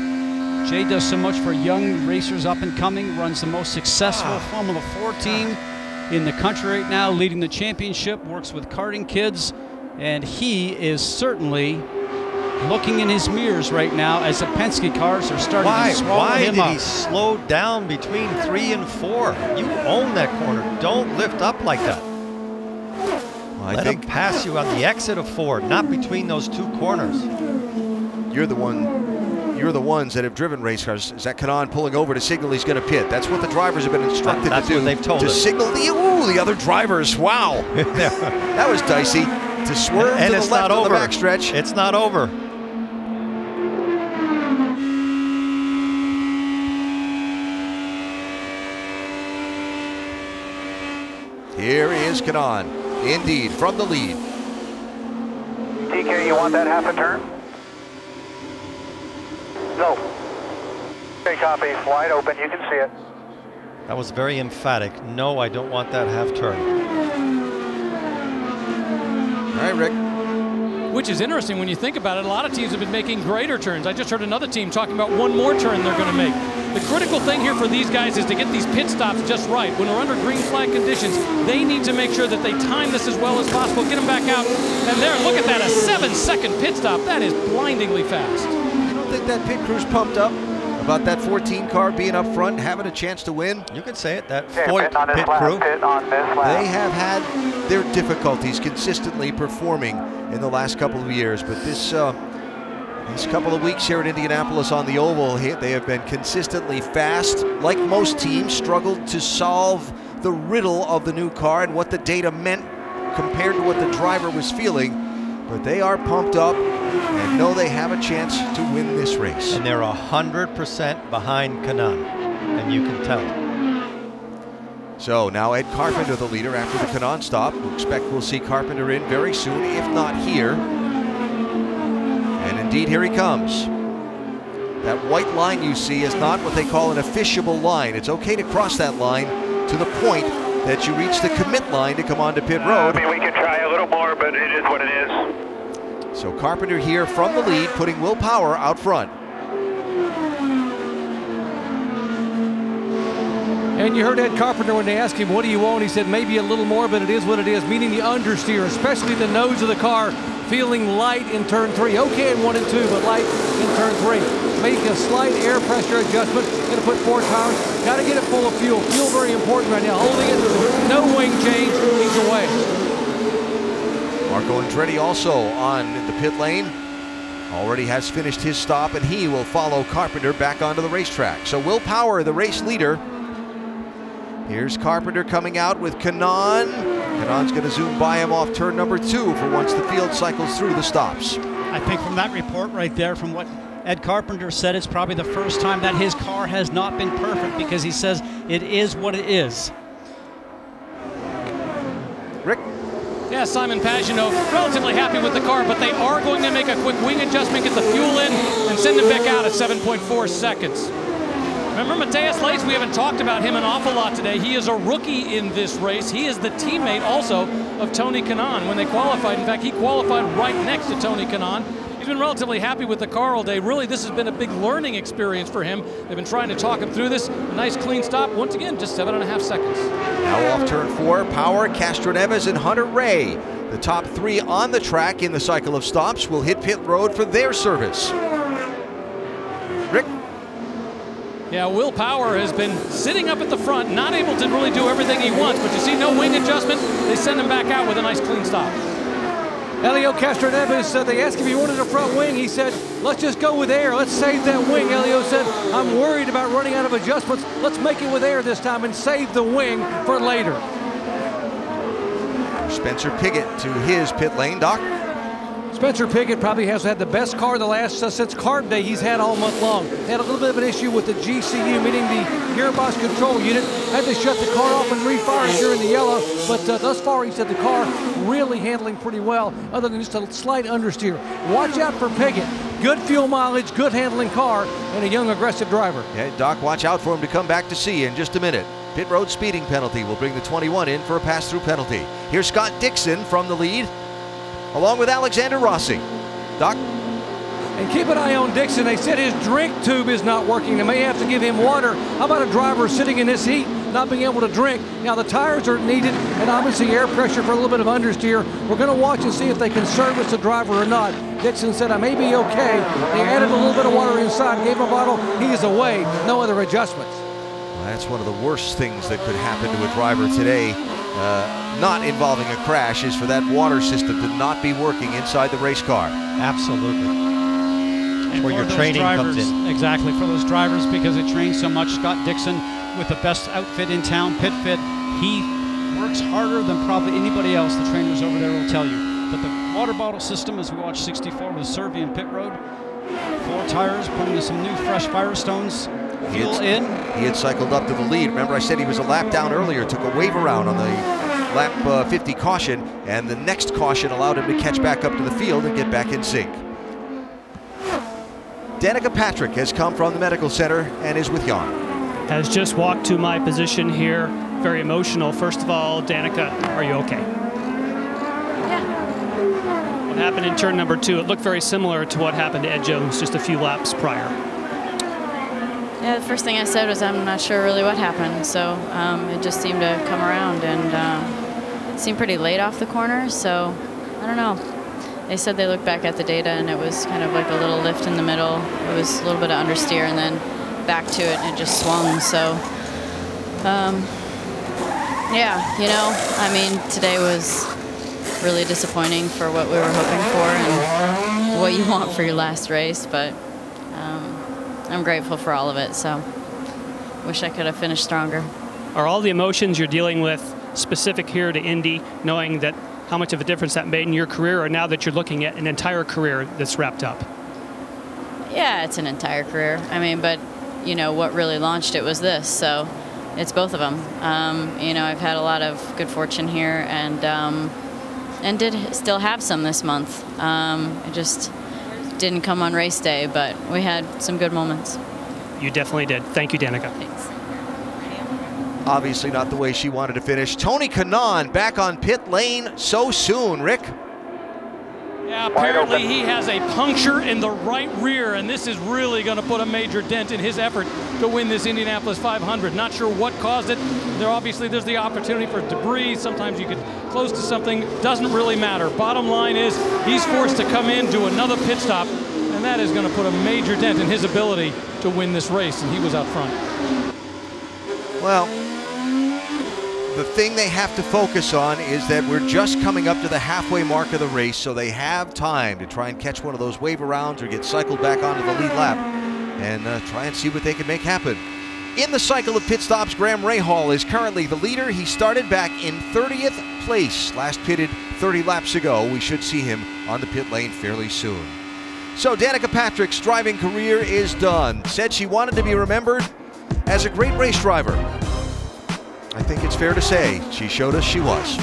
Jay does so much for young racers up and coming, runs the most successful Formula 4 team in the country right now, leading the championship, works with karting kids, and he is certainly looking in his mirrors right now as the Penske cars are starting to swallow him up. Why did he slow down between 3 and 4? You own that corner. Don't lift up like that. Let him pass you on the exit of 4, not between those 2 corners. You're the ones that have driven race cars. Is that Kanaan pulling over to signal he's going to pit? That's what the drivers have been instructed to do. That's what they've told us. To signal the other drivers. Wow. That was dicey. To swerve to the left on the backstretch. It's not over. Here is Kanaan, indeed, from the lead. TK, you want that half a turn? No. Okay, copy. Wide open. You can see it. That was very emphatic. No, I don't want that half turn. All right, Rick. Which is interesting when you think about it. A lot of teams have been making greater turns. I just heard another team talking about one more turn they're going to make. The critical thing here for these guys is to get these pit stops just right. When we're under green flag conditions, they need to make sure that they time this as well as possible, get them back out. And there, look at that, a 7-second pit stop. That is blindingly fast. You don't think that pit crew's pumped up about that 14 car being up front, having a chance to win? You could say it, that Foyt pit crew. They have had their difficulties consistently performing in the last couple of years, but this couple of weeks here at Indianapolis on the oval, they have been consistently fast. Like most teams, struggled to solve the riddle of the new car and what the data meant compared to what the driver was feeling. But they are pumped up and know they have a chance to win this race. And they're 100% behind Kanaan, and you can tell. So now Ed Carpenter, the leader after the Kanaan stop. We expect we'll see Carpenter in very soon, if not here. And indeed, here he comes. That white line you see is not what they call an officiable line. It's okay to cross that line to the point that you reach the commit line to come onto pit road. I mean, we could try a little more, but it is what it is. So Carpenter here from the lead, putting Will Power out front. And you heard Ed Carpenter when they asked him, what do you want? He said, maybe a little more, but it is what it is, meaning the understeer, especially the nose of the car, feeling light in turn 3. Okay in 1 and 2, but light in turn 3. Make a slight air pressure adjustment. Going to put 4 tires. Got to get it full of fuel. Fuel very important right now. Holding it, no wing change. He's away. Marco Andretti also on the pit lane. Already has finished his stop, and he will follow Carpenter back onto the racetrack. So Will Power, the race leader. Here's Carpenter coming out with Kanaan. Kanaan's going to zoom by him off turn number 2 for once the field cycles through the stops. I think from that report right there, from what Ed Carpenter said, it's probably the first time that his car has not been perfect, because he says it is what it is. Rick? Yeah, Simon Pagenaud relatively happy with the car, but they are going to make a quick wing adjustment, get the fuel in, and send him back out at 7.4 seconds. Remember Matthias Leitz, we haven't talked about him an awful lot today. He is a rookie in this race. He is the teammate also of Tony Kanaan when they qualified. In fact, he qualified right next to Tony Kanaan. He's been relatively happy with the car all day. Really, this has been a big learning experience for him. They've been trying to talk him through this. A nice clean stop. Once again, just 7.5 seconds. Now off turn 4, Power, Castroneves, and Hunter Ray. The top 3 on the track in the cycle of stops will hit pit road for their service. Rick? Yeah, Will Power has been sitting up at the front, not able to really do everything he wants, but you see no wing adjustment. They send him back out with a nice clean stop. Elio Castroneves, they asked if he wanted a front wing. He said, let's just go with air. Let's save that wing. Elio said, I'm worried about running out of adjustments. Let's make it with air this time and save the wing for later. Spencer Pigot to his pit lane. Doc? Spencer Pigot probably has had the best car the last since Carb Day he's had all month long. Had a little bit of an issue with the GCU, meaning the gearbox control unit. Had to shut the car off and refire it during the yellow, but thus far he said the car really handling pretty well, other than just a slight understeer. Watch out for Pigot. good fuel mileage, good handling car, and a young, aggressive driver. Yeah, Doc, watch out for him to come back to see you in just a minute. Pit road speeding penalty will bring the 21 in for a pass-through penalty. Here's Scott Dixon from the lead, along with Alexander Rossi. Doc? And keep an eye on Dixon. They said his drink tube is not working. They may have to give him water. How about a driver sitting in this heat, not being able to drink? Now the tires are needed, and obviously air pressure for a little bit of understeer. We're going to watch and see if they can service the driver or not. Dixon said, I may be okay. They added a little bit of water inside, gave him a bottle. He is away. No other adjustments. Well, that's one of the worst things that could happen to a driver today, not involving a crash, is for that water system to not be working inside the race car. Absolutely. And where your training comes in. Exactly, for those drivers, because they train so much. Scott Dixon with the best outfit in town, Pit Fit. He works harder than probably anybody else. The trainers over there will tell you. But the water bottle system, as we watch 64 with Serbian pit road, 4 tires, putting in some new fresh Firestones. Fuel in. He had cycled up to the lead. Remember, I said he was a lap down earlier, took a wave around on the lap 50 caution, and the next caution allowed him to catch back up to the field and get back in sync. Danica Patrick has come from the medical center and is with Jan. Has just walked to my position here. Very emotional. First of all, Danica, are you okay? Yeah. What happened in turn number 2? It looked very similar to what happened to Ed Jones just a few laps prior. Yeah, the first thing I said was I'm not sure really what happened. So it just seemed to come around, and it seemed pretty late off the corner. So I don't know. They said they looked back at the data, and it was kind of like a little lift in the middle. It was a little bit of understeer, and then back to it, and it just swung. So, yeah, you know, I mean, today was really disappointing for what we were hoping for and what you want for your last race. But I'm grateful for all of it. So, wish I could have finished stronger. Are all the emotions you're dealing with specific here to Indy, knowing that how much of a difference that made in your career, or now that you're looking at an entire career that's wrapped up? Yeah, it's an entire career. I mean, but, you know, what really launched it was this. So it's both of them. You know, I've had a lot of good fortune here, and did still have some this month. It just didn't come on race day, but we had some good moments. You definitely did. Thank you, Danica. Thanks. Obviously not the way she wanted to finish. Tony Kanaan back on pit lane so soon, Rick. Yeah, apparently he has a puncture in the right rear, and this is really going to put a major dent in his effort to win this Indianapolis 500. Not sure what caused it. There's the opportunity for debris. Sometimes you get close to something. Doesn't really matter. Bottom line is he's forced to come in, do another pit stop, and that is going to put a major dent in his ability to win this race, and he was out front. Well, the thing they have to focus on is that we're just coming up to the halfway mark of the race, so they have time to try and catch one of those wave arounds or get cycled back onto the lead lap and try and see what they can make happen. In the cycle of pit stops, Graham Rahal is currently the leader. He started back in 30th place, last pitted 30 laps ago. We should see him on the pit lane fairly soon. So Danica Patrick's driving career is done. Said she wanted to be remembered as a great race driver. I think it's fair to say she showed us she was.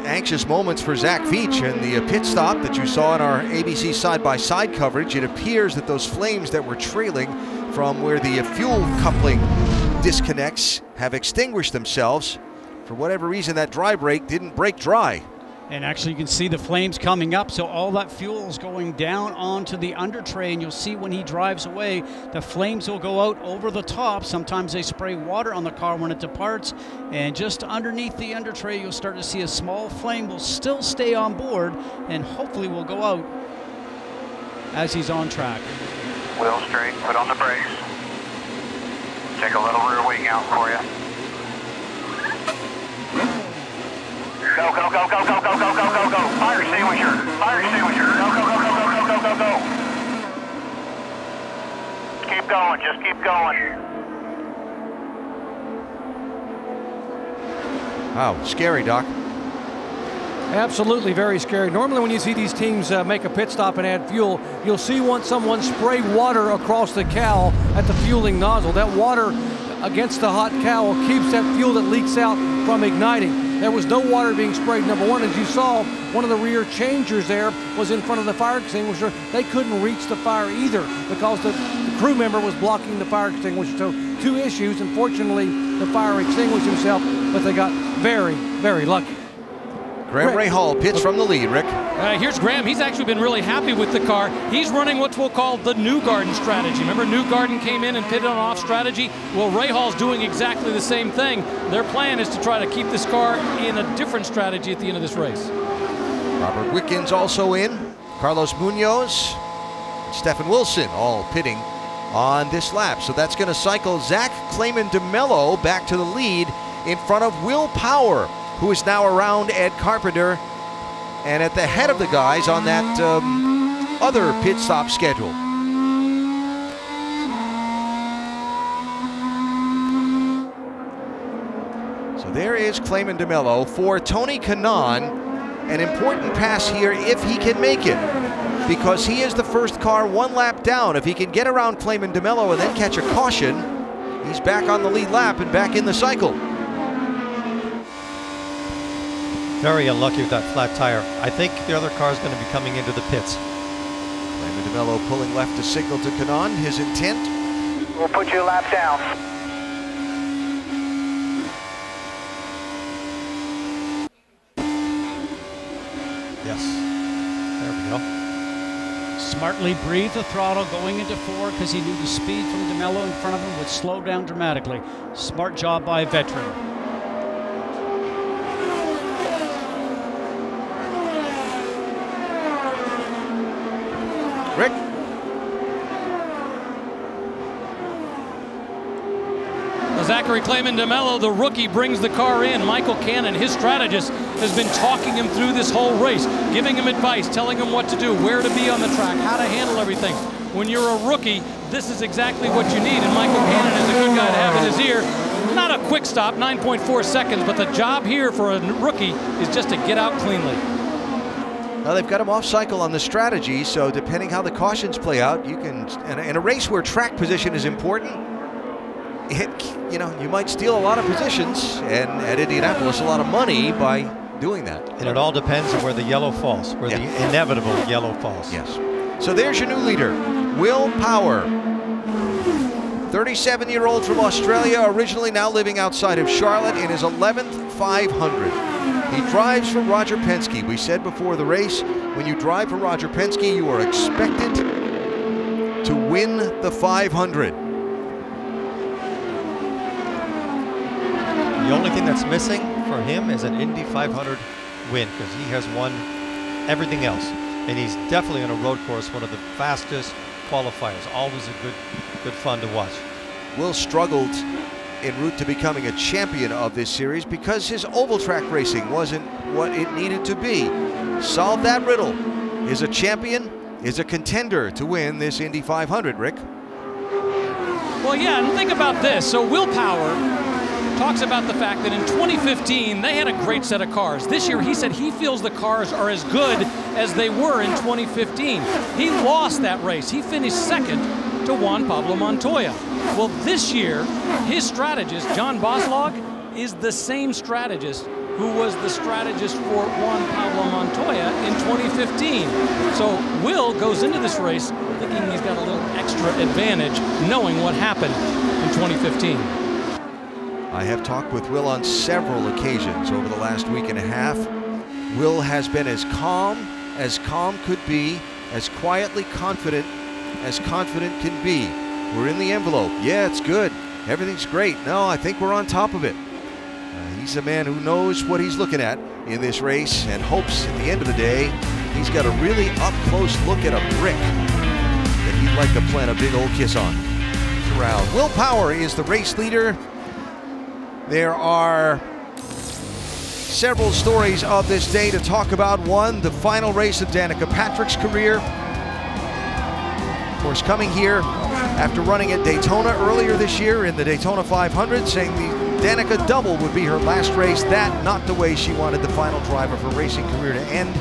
Anxious moments for Zach Veach and the pit stop that you saw in our ABC side-by-side coverage. It appears that those flames that were trailing from where the fuel coupling disconnects have extinguished themselves. For whatever reason, that dry brake didn't break dry. And actually you can see the flames coming up, so all that fuel is going down onto the under tray, and you'll see when he drives away, the flames will go out over the top. Sometimes they spray water on the car when it departs, and just underneath the under tray you'll start to see a small flame will still stay on board, and hopefully will go out as he's on track. Wheel straight, put on the brakes. Take a little rear wing out for you. Go, go, go, go, go, go, go, go, go, go. Fire extinguisher. Fire extinguisher. Go, go, go, go, go, go, go, go, go. Keep going. Just keep going. Wow, scary, Doc. Absolutely very scary. Normally when you see these teams make a pit stop and add fuel, you'll see someone spray water across the cowl at the fueling nozzle. That water against the hot cowl keeps that fuel that leaks out from igniting. There was no water being sprayed, number one. As you saw, one of the rear changers there was in front of the fire extinguisher. They couldn't reach the fire either because the crew member was blocking the fire extinguisher. So 2 issues. Unfortunately, the fire extinguished himself, but they got very, very lucky. Graham Rahal pits from the lead, Rick. Here's Graham. He's actually been really happy with the car. He's running what we'll call the New Garden strategy. Remember, New Garden came in and pitted on off strategy? Well, Rahal's doing exactly the same thing. Their plan is to try to keep this car in a different strategy at the end of this race. Robert Wickens also in. Carlos Munoz, Stephen Wilson all pitting on this lap. So that's going to cycle Zach Clayman DeMello back to the lead in front of Will Power, who is now around Ed Carpenter and at the head of the guys on that other pit stop schedule. So there is Clayman DeMello for Tony Kanaan. An important pass here if he can make it, because he is the first car 1 lap down. If he can get around Clayman DeMello and then catch a caution, he's back on the lead lap and back in the cycle. Very unlucky with that flat tire. I think the other car is going to be coming into the pits. Clayman DeMello pulling left to signal to Kanaan his intent. We'll put you a lap down. Yes. There we go. Smartly breathed the throttle going into 4 because he knew the speed from DeMello in front of him would slow down dramatically. Smart job by a veteran. Rick? Zachary Clayman DeMello, the rookie, brings the car in. Michael Cannon, his strategist, has been talking him through this whole race, giving him advice, telling him what to do, where to be on the track, how to handle everything. When you're a rookie, this is exactly what you need, and Michael Cannon is a good guy to have in his ear. Not a quick stop, 9.4 seconds, but the job here for a rookie is just to get out cleanly. Well, they've got him off cycle on the strategy, so depending how the cautions play out, you can, in a race where track position is important, you might steal a lot of positions, and at Indianapolis, a lot of money by doing that. And it all depends on where the yellow falls, where the inevitable yellow falls. Yes. So there's your new leader, Will Power. 37-year-old from Australia, originally now living outside of Charlotte in his 11th 500. He drives for Roger Penske. We said before the race, when you drive for Roger Penske, you are expected to win the 500. The only thing that's missing for him is an Indy 500 win, because he has won everything else. And he's definitely on a road course, one of the fastest qualifiers. Always a good fun to watch. Will struggled en route to becoming a champion of this series because his oval track racing wasn't what it needed to be. Solve that riddle. Is a champion, is a contender to win this Indy 500, Rick. Well, yeah, and think about this. So Will Power talks about the fact that in 2015, they had a great set of cars. This year, he said he feels the cars are as good as they were in 2015. He lost that race. He finished second to Juan Pablo Montoya. Well, this year, his strategist, John Boslog, is the same strategist who was the strategist for Juan Pablo Montoya in 2015. So Will goes into this race thinking he's got a little extra advantage knowing what happened in 2015. I have talked with Will on several occasions over the last week and a half. Will has been as calm could be, as quietly confident as confident can be. We're in the envelope. Yeah, it's good. Everything's great. No, I think we're on top of it. He's a man who knows what he's looking at in this race and hopes at the end of the day he's got a really up-close look at a brick that he'd like to plant a big old kiss on. Around. Will Power is the race leader. There are several stories of this day to talk about. One, the final race of Danica Patrick's career. Of course, coming here after running at Daytona earlier this year in the Daytona 500, saying the Danica double would be her last race. That not the way she wanted the final drive of her racing career to end,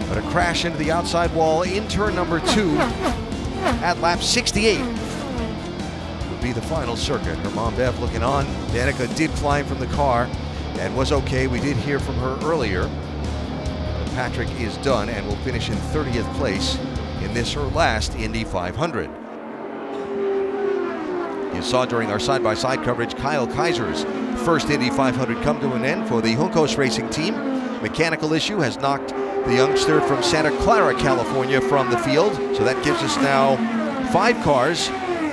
but a crash into the outside wall in turn number 2 at lap 68 would be the final circuit. Her mom Bev looking on. Danica did climb from the car and was okay. We did hear from her earlier. Patrick is done and will finish in 30th place in this, her last Indy 500. You saw during our side-by-side coverage Kyle Kaiser's first Indy 500 come to an end for the Juncos Racing team. Mechanical issue has knocked the youngster from Santa Clara, California from the field. So that gives us now 5 cars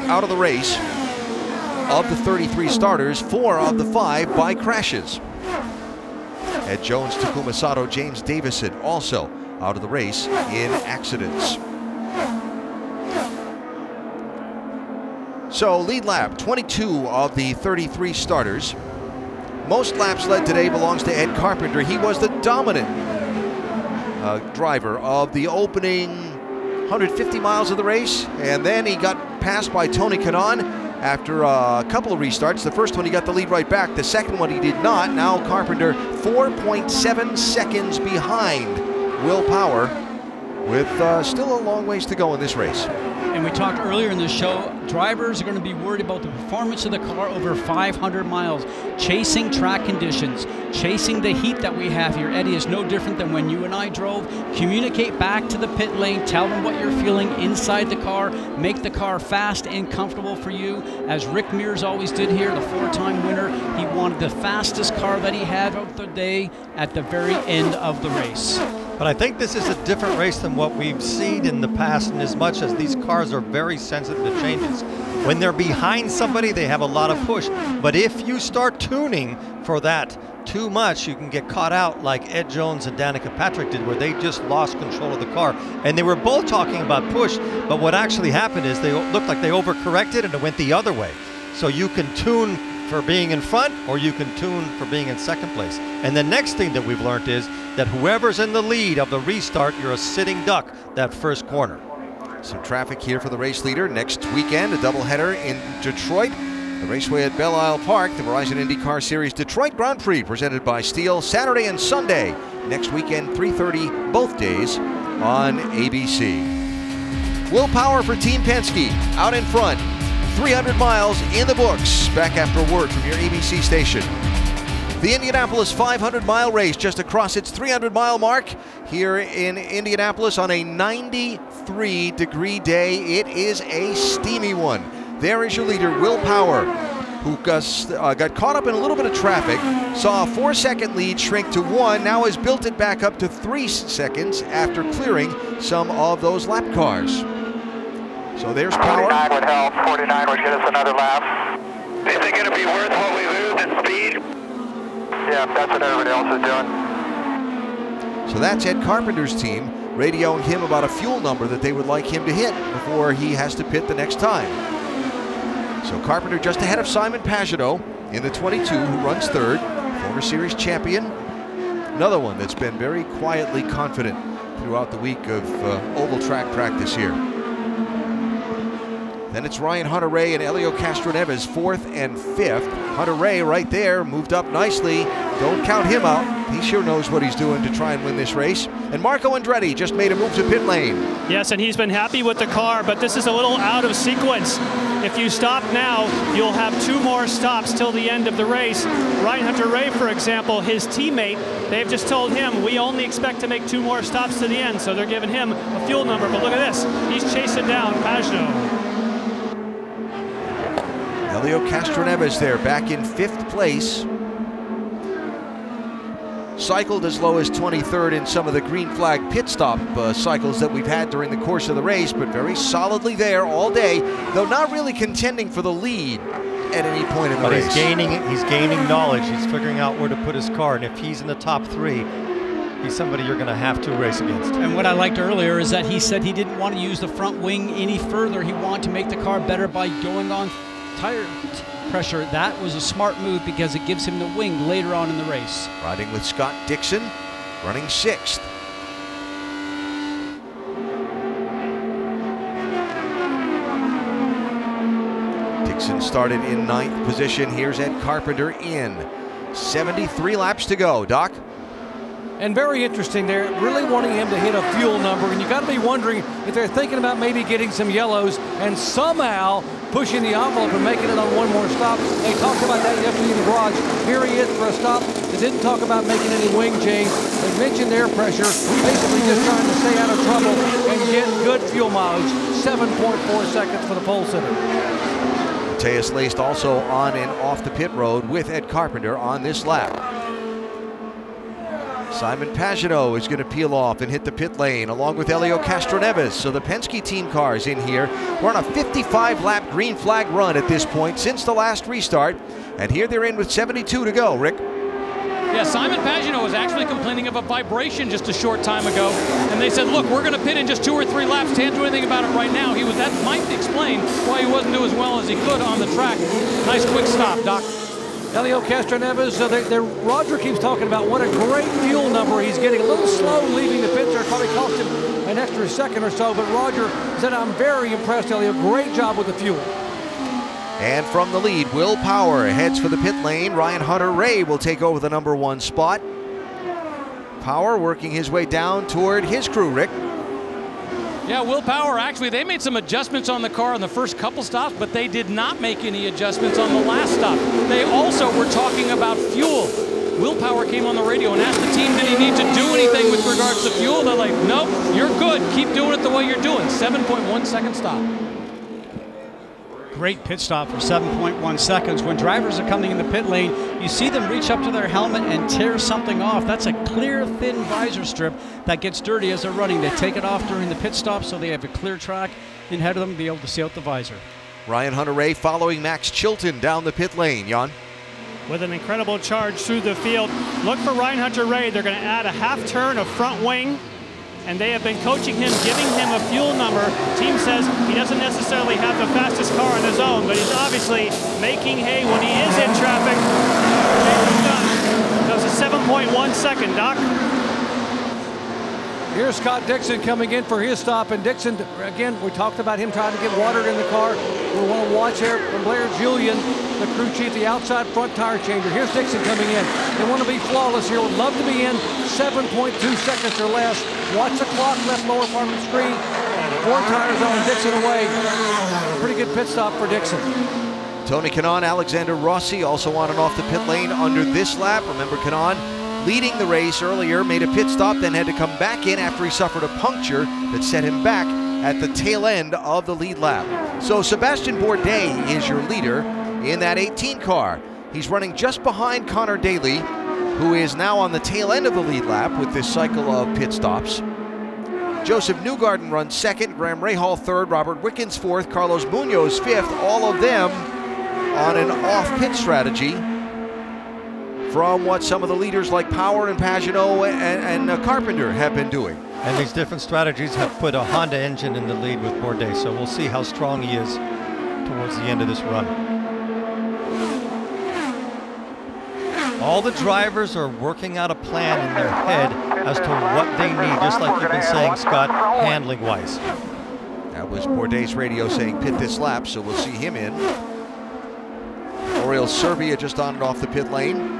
out of the race. Of the 33 starters, 4 of the 5 by crashes. Ed Jones, Takuma Sato, James Davison also out of the race in accidents. So lead lap, 22 of the 33 starters. Most laps led today belongs to Ed Carpenter. He was the dominant driver of the opening 150 miles of the race, and then he got passed by Tony Kanaan after a couple of restarts. The first one he got the lead right back. The second one he did not. Now Carpenter 4.7 seconds behind Will Power, with still a long ways to go in this race. And we talked earlier in the show, drivers are going to be worried about the performance of the car over 500 miles, chasing track conditions, chasing the heat that we have here. Eddie, is no different than when you and I drove. Communicate back to the pit lane, tell them what you're feeling inside the car, make the car fast and comfortable for you. As Rick Mears always did here, the 4-time winner, he wanted the fastest car that he had of the day at the very end of the race. But I think this is a different race than what we've seen in the past, in as much as these cars are very sensitive to changes. When they're behind somebody, they have a lot of push. But if you start tuning for that too much, you can get caught out like Ed Jones and Danica Patrick did, where they just lost control of the car. And they were both talking about push, but what actually happened is they looked like they overcorrected and it went the other way. So you can tune for being in front, or you can tune for being in second place. And the next thing that we've learned is that whoever's in the lead of the restart, you're a sitting duck that first corner. Some traffic here for the race leader. Next weekend, a doubleheader in Detroit. The raceway at Belle Isle Park, the Verizon IndyCar Series Detroit Grand Prix presented by Steel, Saturday and Sunday. Next weekend, 3:30, both days on ABC. Will Power for Team Penske, out in front. 300 miles in the books. Back after a word from your ABC station. The Indianapolis 500-mile race just across its 300-mile mark here in Indianapolis on a 93-degree day. It is a steamy one. There is your leader, Will Power, who got caught up in a little bit of traffic, saw a 4-second lead shrink to 1, now has built it back up to 3 seconds after clearing some of those lap cars. So there's Power. 49 would help. 49 would get us another lap. Is it going to be worth what we lose in speed? Yeah, that's what everybody else is doing. So that's Ed Carpenter's team radioing him about a fuel number that they would like him to hit before he has to pit the next time. So Carpenter just ahead of Simon Pagenaud in the 22, who runs third, former series champion. Another one that's been very quietly confident throughout the week of oval track practice here. Then it's Ryan Hunter-Reay and Helio Castroneves, 4th and 5th. Hunter-Reay right there, moved up nicely. Don't count him out. He sure knows what he's doing to try and win this race. And Marco Andretti just made a move to pit lane. Yes, and he's been happy with the car, but this is a little out of sequence. If you stop now, you'll have 2 more stops till the end of the race. Ryan Hunter-Reay, for example, his teammate, they've just told him, we only expect to make 2 more stops to the end, so they're giving him a fuel number. But look at this, he's chasing down Pagenaud. Helio Castroneves there, back in 5th place. Cycled as low as 23rd in some of the green flag pit stop cycles that we've had during the course of the race, but very solidly there all day, though not really contending for the lead at any point in the race. But he's gaining knowledge. He's figuring out where to put his car, and if he's in the top 3, he's somebody you're going to have to race against. And what I liked earlier is that he said he didn't want to use the front wing any further. He wanted to make the car better by going on tire pressure. That was a smart move because it gives him the wing later on in the race. Riding with Scott Dixon, running 6th. Dixon started in 9th position. Here's Ed Carpenter in. 73 laps to go, Doc. And very interesting, they're really wanting him to hit a fuel number, and you got to be wondering if they're thinking about maybe getting some yellows and somehow pushing the envelope and making it on 1 more stop. They talked about that yesterday in the garage. Here he is for a stop. They didn't talk about making any wing change. They mentioned air pressure, basically just trying to stay out of trouble and get good fuel mileage. 7.4 seconds for the pole sitter. Mateus Laced also on and off the pit road with Ed Carpenter on this lap. Simon Pagenaud is going to peel off and hit the pit lane along with Helio Castroneves. So the Penske team cars in here. We're on a 55-lap green flag run at this point since the last restart. And here they're in with 72 to go, Rick. Yeah, Simon Pagenaud was actually complaining of a vibration just a short time ago. And they said, look, we're going to pit in just 2 or 3 laps. Can't do anything about it right now. That might explain why he wasn't doing as well as he could on the track. Nice quick stop, Doc. Helio Castroneves, Roger keeps talking about what a great fuel number he's getting. A little slow leaving the pit there, probably cost him an extra second or so, but Roger said, I'm very impressed, Helio. Great job with the fuel. And from the lead, Will Power heads for the pit lane. Ryan Hunter-Reay will take over the #1 spot. Power working his way down toward his crew, Rick. Yeah, Will Power, actually, they made some adjustments on the car in the first couple stops, but they did not make any adjustments on the last stop. They also were talking about fuel. Will Power came on the radio and asked the team, did he need to do anything with regards to fuel? They're like, nope, you're good. Keep doing it the way you're doing. 7.1 second stop. Great pit stop for 7.1 seconds. When drivers are coming in the pit lane, you see them reach up to their helmet and tear something off. That's a clear, thin visor strip that gets dirty as they're running. They take it off during the pit stop so they have a clear track ahead of them to be able to see out the visor. Ryan Hunter-Reay following Max Chilton down the pit lane. Jan? With an incredible charge through the field. Look for Ryan Hunter-Reay. They're going to add a half turn of front wing, and they have been coaching him, giving him a fuel number. Team says he doesn't necessarily have the fastest car on his own, but he's obviously making hay when he is in traffic. That was a 7.1 second, Doc. Here's Scott Dixon coming in for his stop, and Dixon, again, we talked about him trying to get water in the car. We want to watch here from Blair Julian, the crew chief, the outside front tire changer. Here's Dixon coming in. They want to be flawless here. Would love to be in 7.2 seconds or less. Watch the clock, left lower part of the screen. 4 tires on, Dixon away. Pretty good pit stop for Dixon. Tony Kanaan, Alexander Rossi also on and off the pit lane under this lap. Remember, Kanaan leading the race earlier, made a pit stop, then had to come back in after he suffered a puncture that set him back at the tail end of the lead lap. So Sebastian Bourdais is your leader in that 18 car. He's running just behind Conor Daly, who is now on the tail end of the lead lap with this cycle of pit stops. Joseph Newgarden runs second, Graham Rahal third, Robert Wickens fourth, Carlos Munoz fifth, all of them on an off-pit strategy from what some of the leaders like Power and Pagenaud and Carpenter have been doing. And these different strategies have put a Honda engine in the lead with Bourdais, so we'll see how strong he is towards the end of this run. All the drivers are working out a plan in their head as to what they need, just like you've been saying, Scott, handling-wise. That was Bourdais' radio saying pit this lap, so we'll see him in. Oriol Serbia just on and off the pit lane.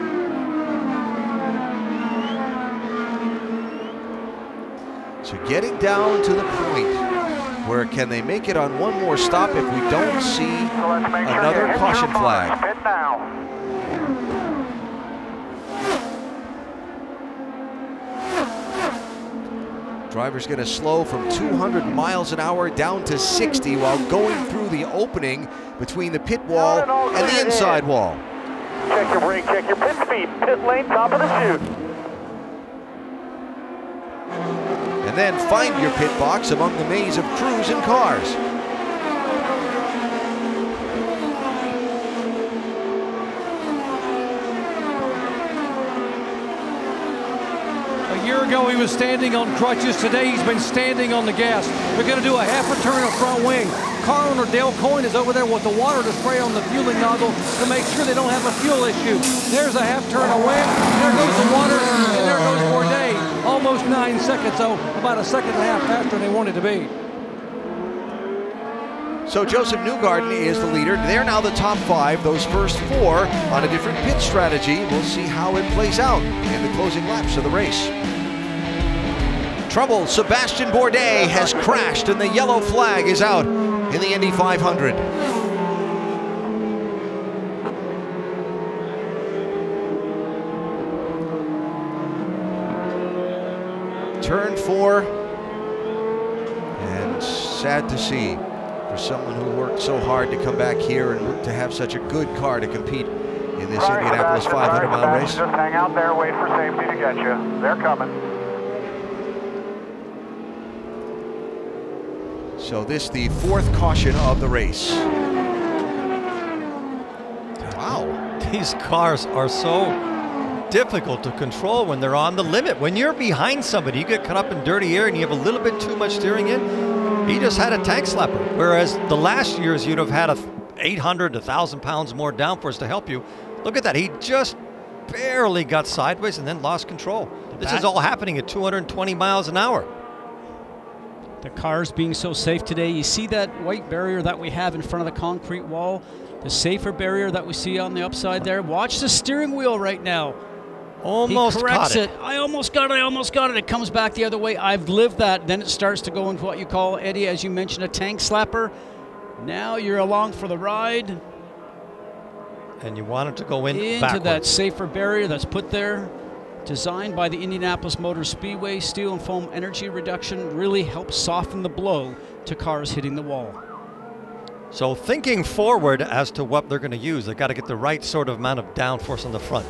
So getting down to the point where can they make it on one more stop if we don't see another caution flag. Driver's going to slow from 200 miles an hour down to 60 while going through the opening between the pit wall and the inside wall. Check your brake, check your pit speed, pit lane, top of the chute. And then find your pit box among the maze of crews and cars. A year ago he was standing on crutches. Today he's been standing on the gas. They're going to do a half a turn of front wing. Car owner Dale Coyne is over there with the water to spray on the fueling nozzle to make sure they don't have a fuel issue. There's a half turn away. There goes the water, and there goes Bourdais. Almost 9 seconds, so about a second and a half faster than they wanted to be. So Joseph Newgarden is the leader. They're now the top 5. Those first 4 on a different pit strategy. We'll see how it plays out in the closing laps of the race. Trouble, Sebastian Bourdais has crashed and the yellow flag is out in the Indy 500. Turn 4. And sad to see for someone who worked so hard to come back here and to have such a good car to compete in this Indianapolis 500-mile race. Just hang out there, wait for safety to get you. They're coming. So this the 4th caution of the race. Wow. These cars are so difficult to control when they're on the limit. When you're behind somebody, you get caught up in dirty air and you have a little bit too much steering in. He just had a tank slapper. Whereas the last years, you'd have had 800 to 1,000 pounds more downforce to help you. Look at that. He just barely got sideways and then lost control. This is all happening at 220 miles an hour. The cars being so safe today. You see that white barrier that we have in front of the concrete wall? The safer barrier that we see on the upside there. Watch the steering wheel right now. Almost he corrects caught it. I almost got it, I almost got it. It comes back the other way. I've lived that. Then it starts to go into what you call, Eddie, as you mentioned, a tank slapper. Now you're along for the ride. And you want it to go into backwards. That safer barrier that's put there. Designed by the Indianapolis Motor Speedway. Steel and foam energy reduction really helps soften the blow to cars hitting the wall. So thinking forward as to what they're going to use, they've got to get the right sort of amount of downforce on the front.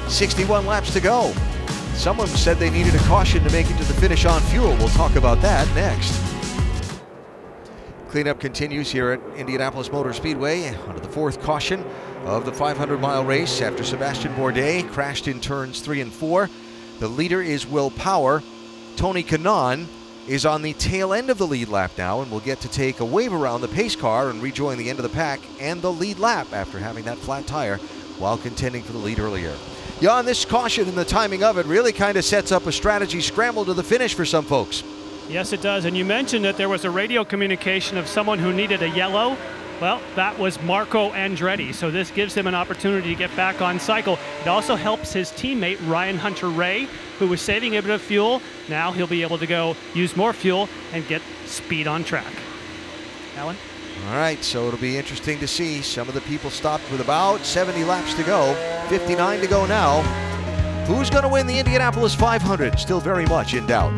61 laps to go. Someone said they needed a caution to make it to the finish on fuel. We'll talk about that next. Cleanup continues here at Indianapolis Motor Speedway under the 4th caution of the 500-mile race after Sebastian Bourdais crashed in turns 3 and 4. The leader is Will Power. Tony Kanaan is on the tail end of the lead lap now and will get to take a wave around the pace car and rejoin the end of the pack and the lead lap after having that flat tire while contending for the lead earlier. Jan, this caution and the timing of it really kind of sets up a strategy scramble to the finish for some folks. Yes, it does. And you mentioned that there was a radio communication of someone who needed a yellow. Well, that was Marco Andretti. So this gives him an opportunity to get back on cycle. It also helps his teammate, Ryan Hunter-Reay, who was saving a bit of fuel. Now he'll be able to go use more fuel and get speed on track. Alan? All right, so it'll be interesting to see. Some of the people stopped with about 70 laps to go, 59 to go now. Who's going to win the Indianapolis 500? Still very much in doubt.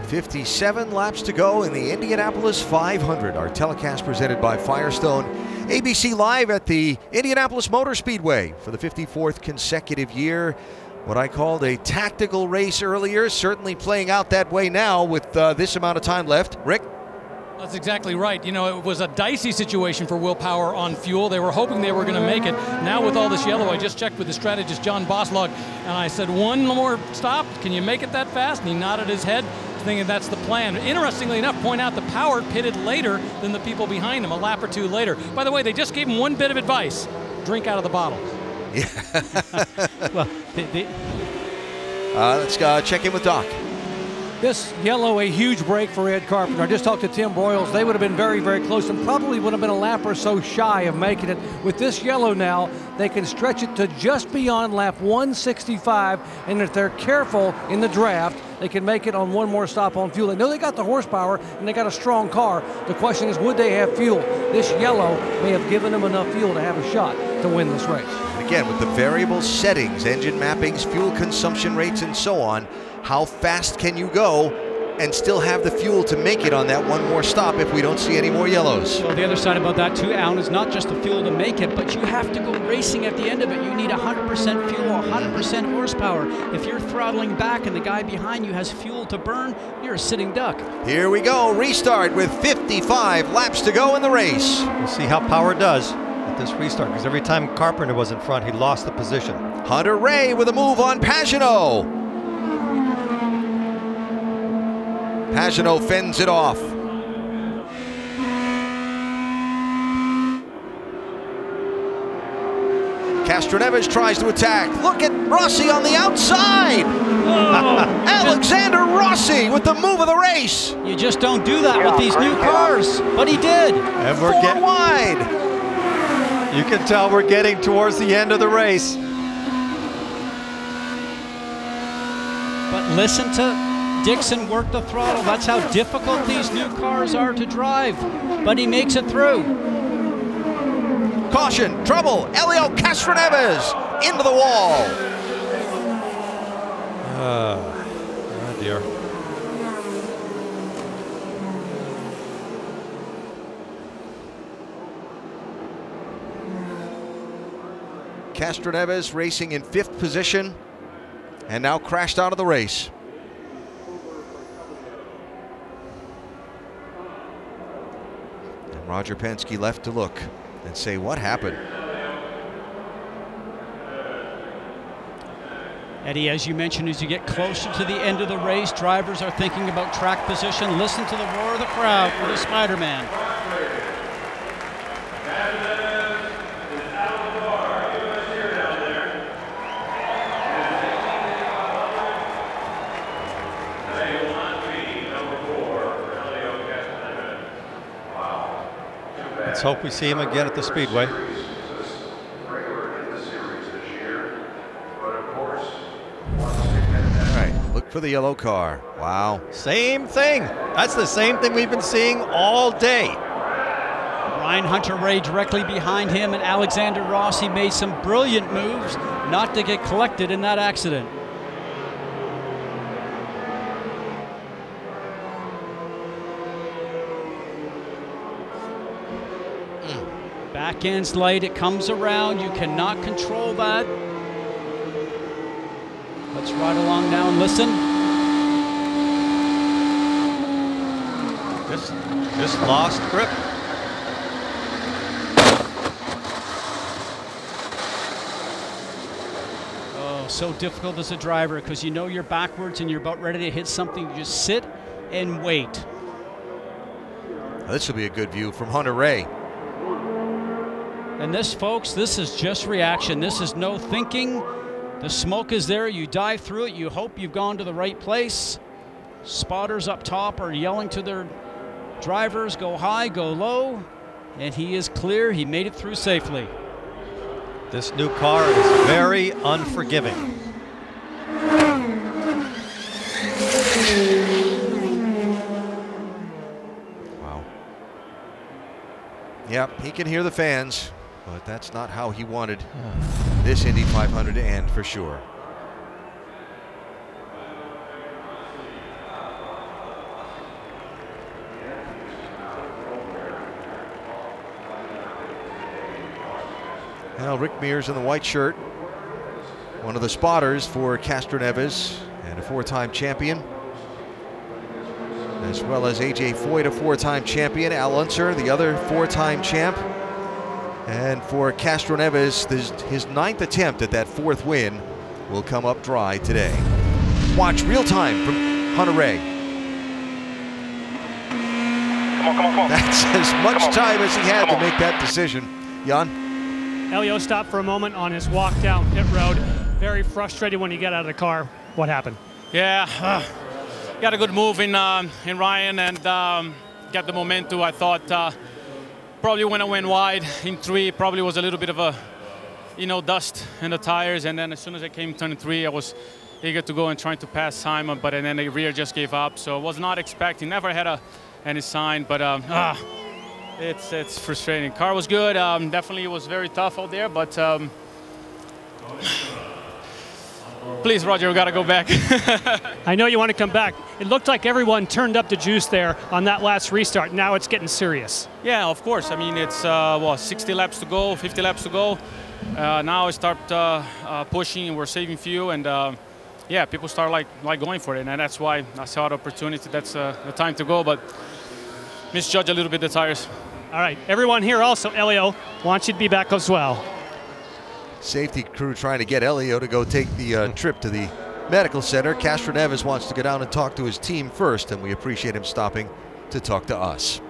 57 laps to go in the Indianapolis 500. Our telecast presented by Firestone. ABC Live at the Indianapolis Motor Speedway for the 54th consecutive year. What I called a tactical race earlier, certainly playing out that way now with this amount of time left. Rick? That's exactly right. You know, it was a dicey situation for Will Power on fuel. They were hoping they were going to make it. Now with all this yellow, I just checked with the strategist, John Boslog, and I said, one more stop. Can you make it that fast? And he nodded his head, thinking that's the plan. Interestingly enough, point out the Power pitted later than the people behind him, a lap or two later. By the way, they just gave him one bit of advice. Drink out of the bottle. Yeah. Well, let's check in with Doc. This yellow, a huge break for Ed Carpenter. I just talked to Tim Broyles. They would have been very, very close and probably would have been a lap or so shy of making it. With this yellow now, they can stretch it to just beyond lap 165, and if they're careful in the draft, they can make it on one more stop on fuel. They know they got the horsepower and they got a strong car. The question is, would they have fuel? This yellow may have given them enough fuel to have a shot to win this race. Again, with the variable settings, engine mappings, fuel consumption rates, and so on, how fast can you go and still have the fuel to make it on that one more stop if we don't see any more yellows? Well, the other side about that too, Alan, is not just the fuel to make it, but you have to go racing at the end of it. You need 100% fuel, 100% horsepower. If you're throttling back and the guy behind you has fuel to burn, you're a sitting duck. Here we go, restart with 55 laps to go in the race. We'll see how Power does at this restart, because every time Carpenter was in front, he lost the position. Hunter-Reay with a move on Pagenaud. Pagenaud fends it off. Castroneves tries to attack. Look at Rossi on the outside. Oh. Alexander Rossi with the move of the race. You just don't do that with these new cars, but he did. And we're Four wide. You can tell we're getting towards the end of the race. But listen to Dixon work the throttle. That's how difficult these new cars are to drive. But he makes it through. Caution, trouble, Helio Castroneves into the wall. Oh dear. Castroneves racing in 5th position and now crashed out of the race. And Roger Penske left to look and say, what happened? Eddie, as you mentioned, as you get closer to the end of the race, drivers are thinking about track position. Listen to the roar of the crowd for the Spider-Man. Let's hope we see him again at the Speedway. Look for the yellow car. Wow. Same thing. That's the same thing we've been seeing all day. Ryan Hunter-Reay directly behind him, and Alexander Rossi made some brilliant moves not to get collected in that accident. Back end's light, it comes around. You cannot control that. Let's ride along now and listen. Just lost grip. Oh, so difficult as a driver because you know you're backwards and you're about ready to hit something. You just sit and wait. Now, this will be a good view from Hunter-Reay. And this, folks, this is just reaction. This is no thinking. The smoke is there, you dive through it, you hope you've gone to the right place. Spotters up top are yelling to their drivers, go high, go low, and he is clear, he made it through safely. This new car is very unforgiving. Wow. Yep, he can hear the fans, but that's not how he wanted this Indy 500 to end for sure. Now Rick Mears in the white shirt, one of the spotters for Castroneves and a 4-time champion, as well as AJ Foyt, a 4-time champion, Al Unser, the other 4-time champ. And for Castroneves, his 9th attempt at that 4th win will come up dry today. Watch real time from Hunter-Reay. Come on. That's as much time as he had to make that decision. Jan? Elio stopped for a moment on his walk down pit road. Very frustrated when he got out of the car. What happened? Yeah, got a good move in Ryan and got the momentum. I thought probably when I went wide in 3, probably was a little bit of a, dust in the tires. And then as soon as I came turn 3, I was eager to go and trying to pass Simon, but then the rear just gave up. So I was not expecting, never had any sign, but it's frustrating. Car was good. Definitely it was very tough out there, but please, Roger, we got to go back. I know you want to come back. It looked like everyone turned up the juice there on that last restart. Now it's getting serious. Yeah, of course. I mean, it's 60 laps to go, 50 laps to go. Now I start pushing and we're saving fuel, and yeah, people start like going for it, and that's why I saw the opportunity. That's the time to go, but misjudge a little bit the tires. All right, everyone here also, Elio, wants you to be back as well. Safety crew trying to get Elio to go take the trip to the medical center. Castroneves wants to go down and talk to his team first, and we appreciate him stopping to talk to us.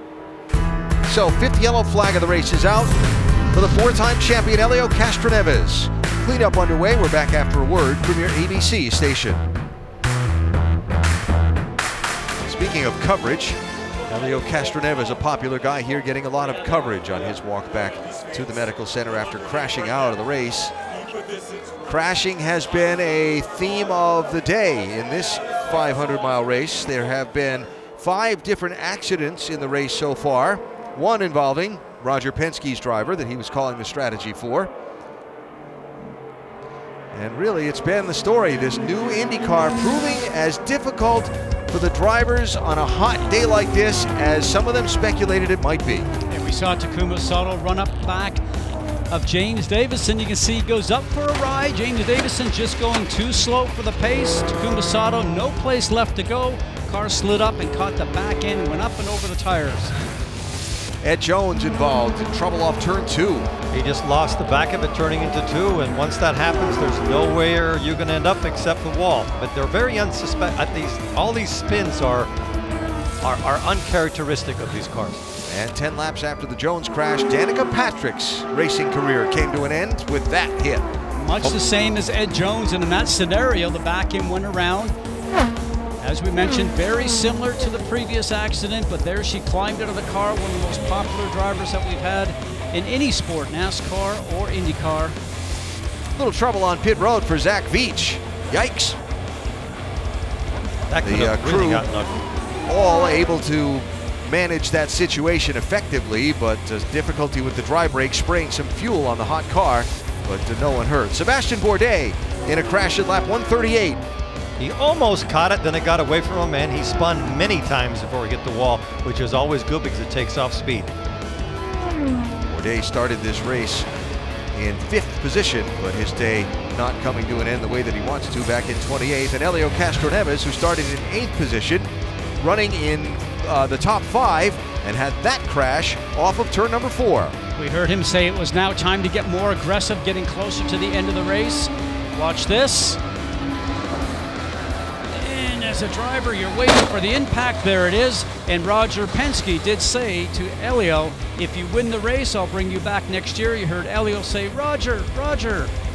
So, 5th yellow flag of the race is out for the 4-time champion Elio Castroneves. Cleanup underway. We're back after a word from your ABC station. Speaking of coverage, Elio Castroneves, a popular guy here, getting a lot of coverage on his walk back to the medical center after crashing out of the race. Crashing has been a theme of the day in this 500-mile race. There have been 5 different accidents in the race so far, one involving Roger Penske's driver that he was calling the strategy for. And really, it's been the story. This new IndyCar proving as difficult for the drivers on a hot day like this as some of them speculated it might be. And we saw Takuma Sato run up back of James Davison. You can see he goes up for a ride. James Davison just going too slow for the pace. Takuma Sato, no place left to go. Car slid up and caught the back end and went up and over the tires. Ed Jones involved in trouble off turn 2. He just lost the back of it turning into 2, and once that happens, there's nowhere you're going to end up except the wall. But they're very all these spins are uncharacteristic of these cars. And 10 laps after the Jones crash, Danica Patrick's racing career came to an end with that hit. Much the same as Ed Jones, and in that scenario, the back end went around. As we mentioned, very similar to the previous accident, but there she climbed out of the car, one of the most popular drivers that we've had in any sport, NASCAR or IndyCar. Little trouble on pit road for Zach Veach. Yikes. That could have really gotten ugly. All able to manage that situation effectively, but difficulty with the dry brake, spraying some fuel on the hot car, but no one hurt. Sebastian Bourdais in a crash at lap 138. He almost caught it, then it got away from him, and he spun many times before he hit the wall, which is always good because it takes off speed. Bourdais started this race in 5th position, but his day not coming to an end the way that he wants to back in 28th. And Helio Castroneves, who started in 8th position, running in the top 5, and had that crash off of turn number 4. We heard him say it was now time to get more aggressive, getting closer to the end of the race. Watch this. As a driver, you're waiting for the impact. There it is. And Roger Penske did say to Helio, if you win the race, I'll bring you back next year. You heard Helio say, Roger,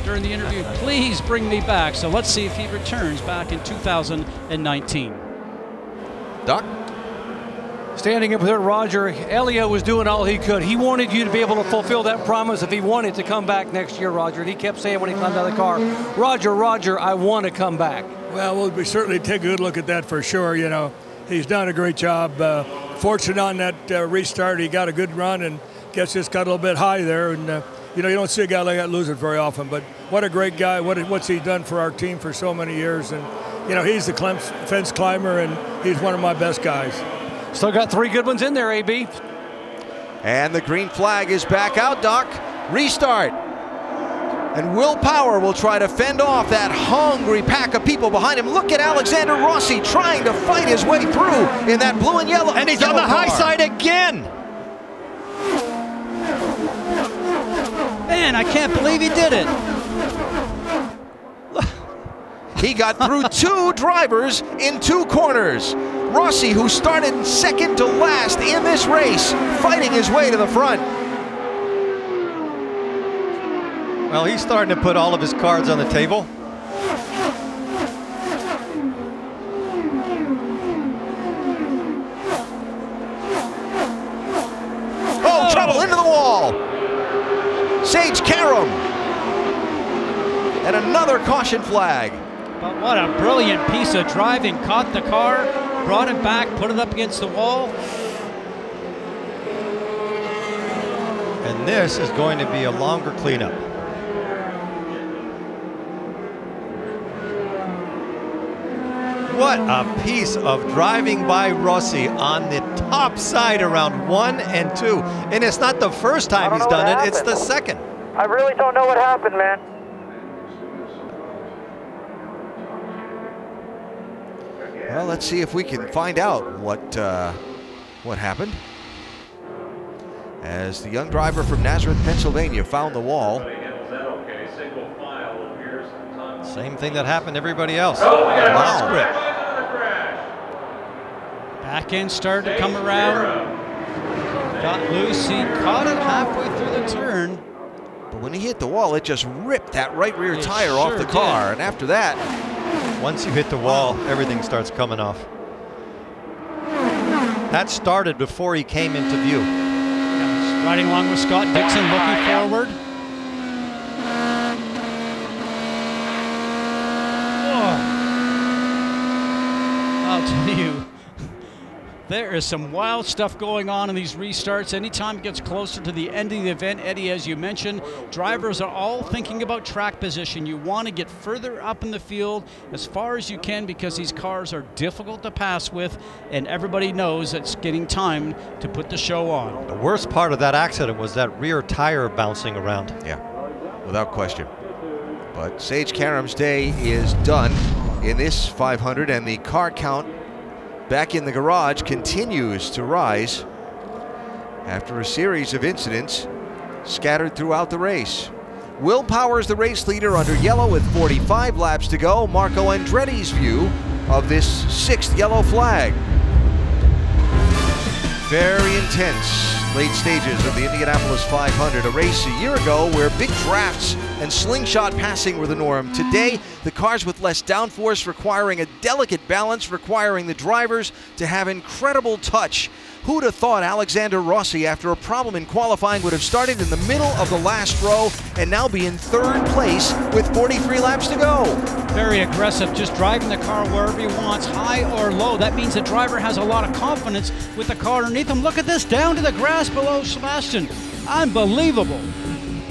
during the interview, please bring me back. So let's see if he returns back in 2019. Doc? Standing up there, Roger, Helio was doing all he could. He wanted you to be able to fulfill that promise if he wanted to come back next year, Roger. And he kept saying when he climbed out of the car, Roger, I want to come back. Well, we certainly take a good look at that for sure. You know, he's done a great job. Fortunate on that restart, he got a good run and guess just got a little bit high there. And, you know, you don't see a guy like that lose it very often. But what a great guy. What's he done for our team for so many years. And, you know, he's the fence climber, and he's one of my best guys. Still got 3 good ones in there, AB. And the green flag is back out, Doc. Restart. And Will Power will try to fend off that hungry pack of people behind him. Look at Alexander Rossi trying to fight his way through in that blue and yellow. And he's on the high side again. Man, I can't believe he did it. He got through 2 drivers in 2 corners. Rossi, who started second to last in this race, fighting his way to the front. Well, he's starting to put all of his cards on the table. Oh, trouble into the wall. Sage Karam. And another caution flag. But what a brilliant piece of driving. Caught the car, brought it back, put it up against the wall. And this is going to be a longer cleanup. What a piece of driving by Rossi on the top side around 1 and 2. And it's not the first time he's done it, it's the second. I really don't know what happened, man. Well, let's see if we can find out what happened. As the young driver from Nazareth, Pennsylvania found the wall. Same thing that happened to everybody else. Wow. Back end started to come around. Got loose, he caught it halfway through the turn. But when he hit the wall, it just ripped that right rear tire off the car. And after that, once you hit the wall, everything starts coming off. That started before he came into view. Riding along with Scott Dixon, looking forward. Oh. I'll tell you, There is some wild stuff going on in these restarts. Anytime it gets closer to the end of the event, Eddie, as you mentioned, drivers are all thinking about track position. You want to get further up in the field as far as you can because these cars are difficult to pass with, and everybody knows it's getting time to put the show on. The worst part of that accident was that rear tire bouncing around. Yeah, without question. But Sage Karam's day is done in this 500, and the car count back in the garage continues to rise after a series of incidents scattered throughout the race. Will Power is the race leader under yellow with 45 laps to go. Marco Andretti's view of this 6th yellow flag. Very intense late stages of the Indianapolis 500, a race a year ago where big drafts and slingshot passing were the norm. Today, the cars with less downforce requiring a delicate balance, requiring the drivers to have incredible touch. Who'd have thought Alexander Rossi, after a problem in qualifying, would have started in the middle of the last row and now be in 3rd place with 43 laps to go? Very aggressive, just driving the car wherever he wants, high or low. That means the driver has a lot of confidence with the car underneath him. Look at this, down to the grass below Sebastian. Unbelievable.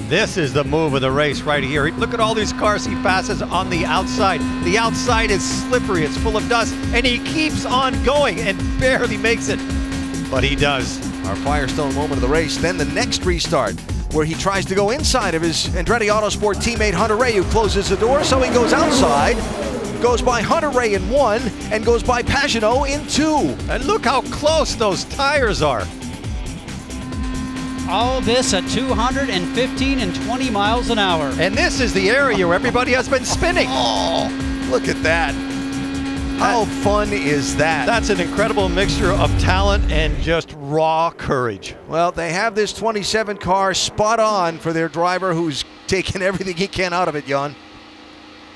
This is the move of the race right here. Look at all these cars he passes on the outside. The outside is slippery, it's full of dust, and he keeps on going and barely makes it. But he does. Our Firestone moment of the race. Then the next restart, where he tries to go inside of his Andretti Autosport teammate Hunter Ray, who closes the door, so he goes outside, goes by Hunter Ray in 1, and goes by Pagenaud in 2. And look how close those tires are. All this at 215 and 20 miles an hour. And this is the area where everybody has been spinning. Oh, look at that. How fun is that? That's an incredible mixture of talent and just raw courage. Well, they have this 27 car spot on for their driver, who's taken everything he can out of it, Jan.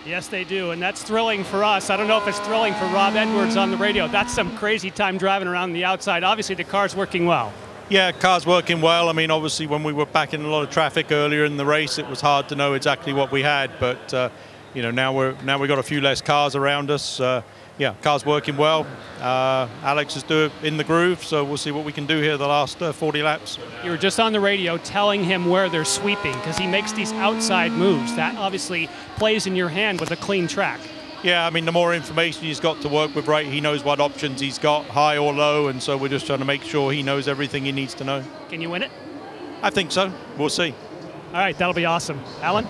Yes, they do, and that's thrilling for us. I don't know if it's thrilling for Rob Edwards on the radio. That's some crazy time driving around the outside. Obviously, the car's working well. Yeah, car's working well. I mean, obviously, when we were back in a lot of traffic earlier in the race, it was hard to know exactly what we had. But you know, now we've got a few less cars around us. Yeah, car's working well. Alex is in the groove, so we'll see what we can do here the last 40 laps. You were just on the radio telling him where they're sweeping because he makes these outside moves. That obviously plays in your hand with a clean track. Yeah, I mean, the more information he's got to work with, right, he knows what options he's got, high or low, and so we're just trying to make sure he knows everything he needs to know. Can you win it? I think so. We'll see. All right, that'll be awesome. Alan?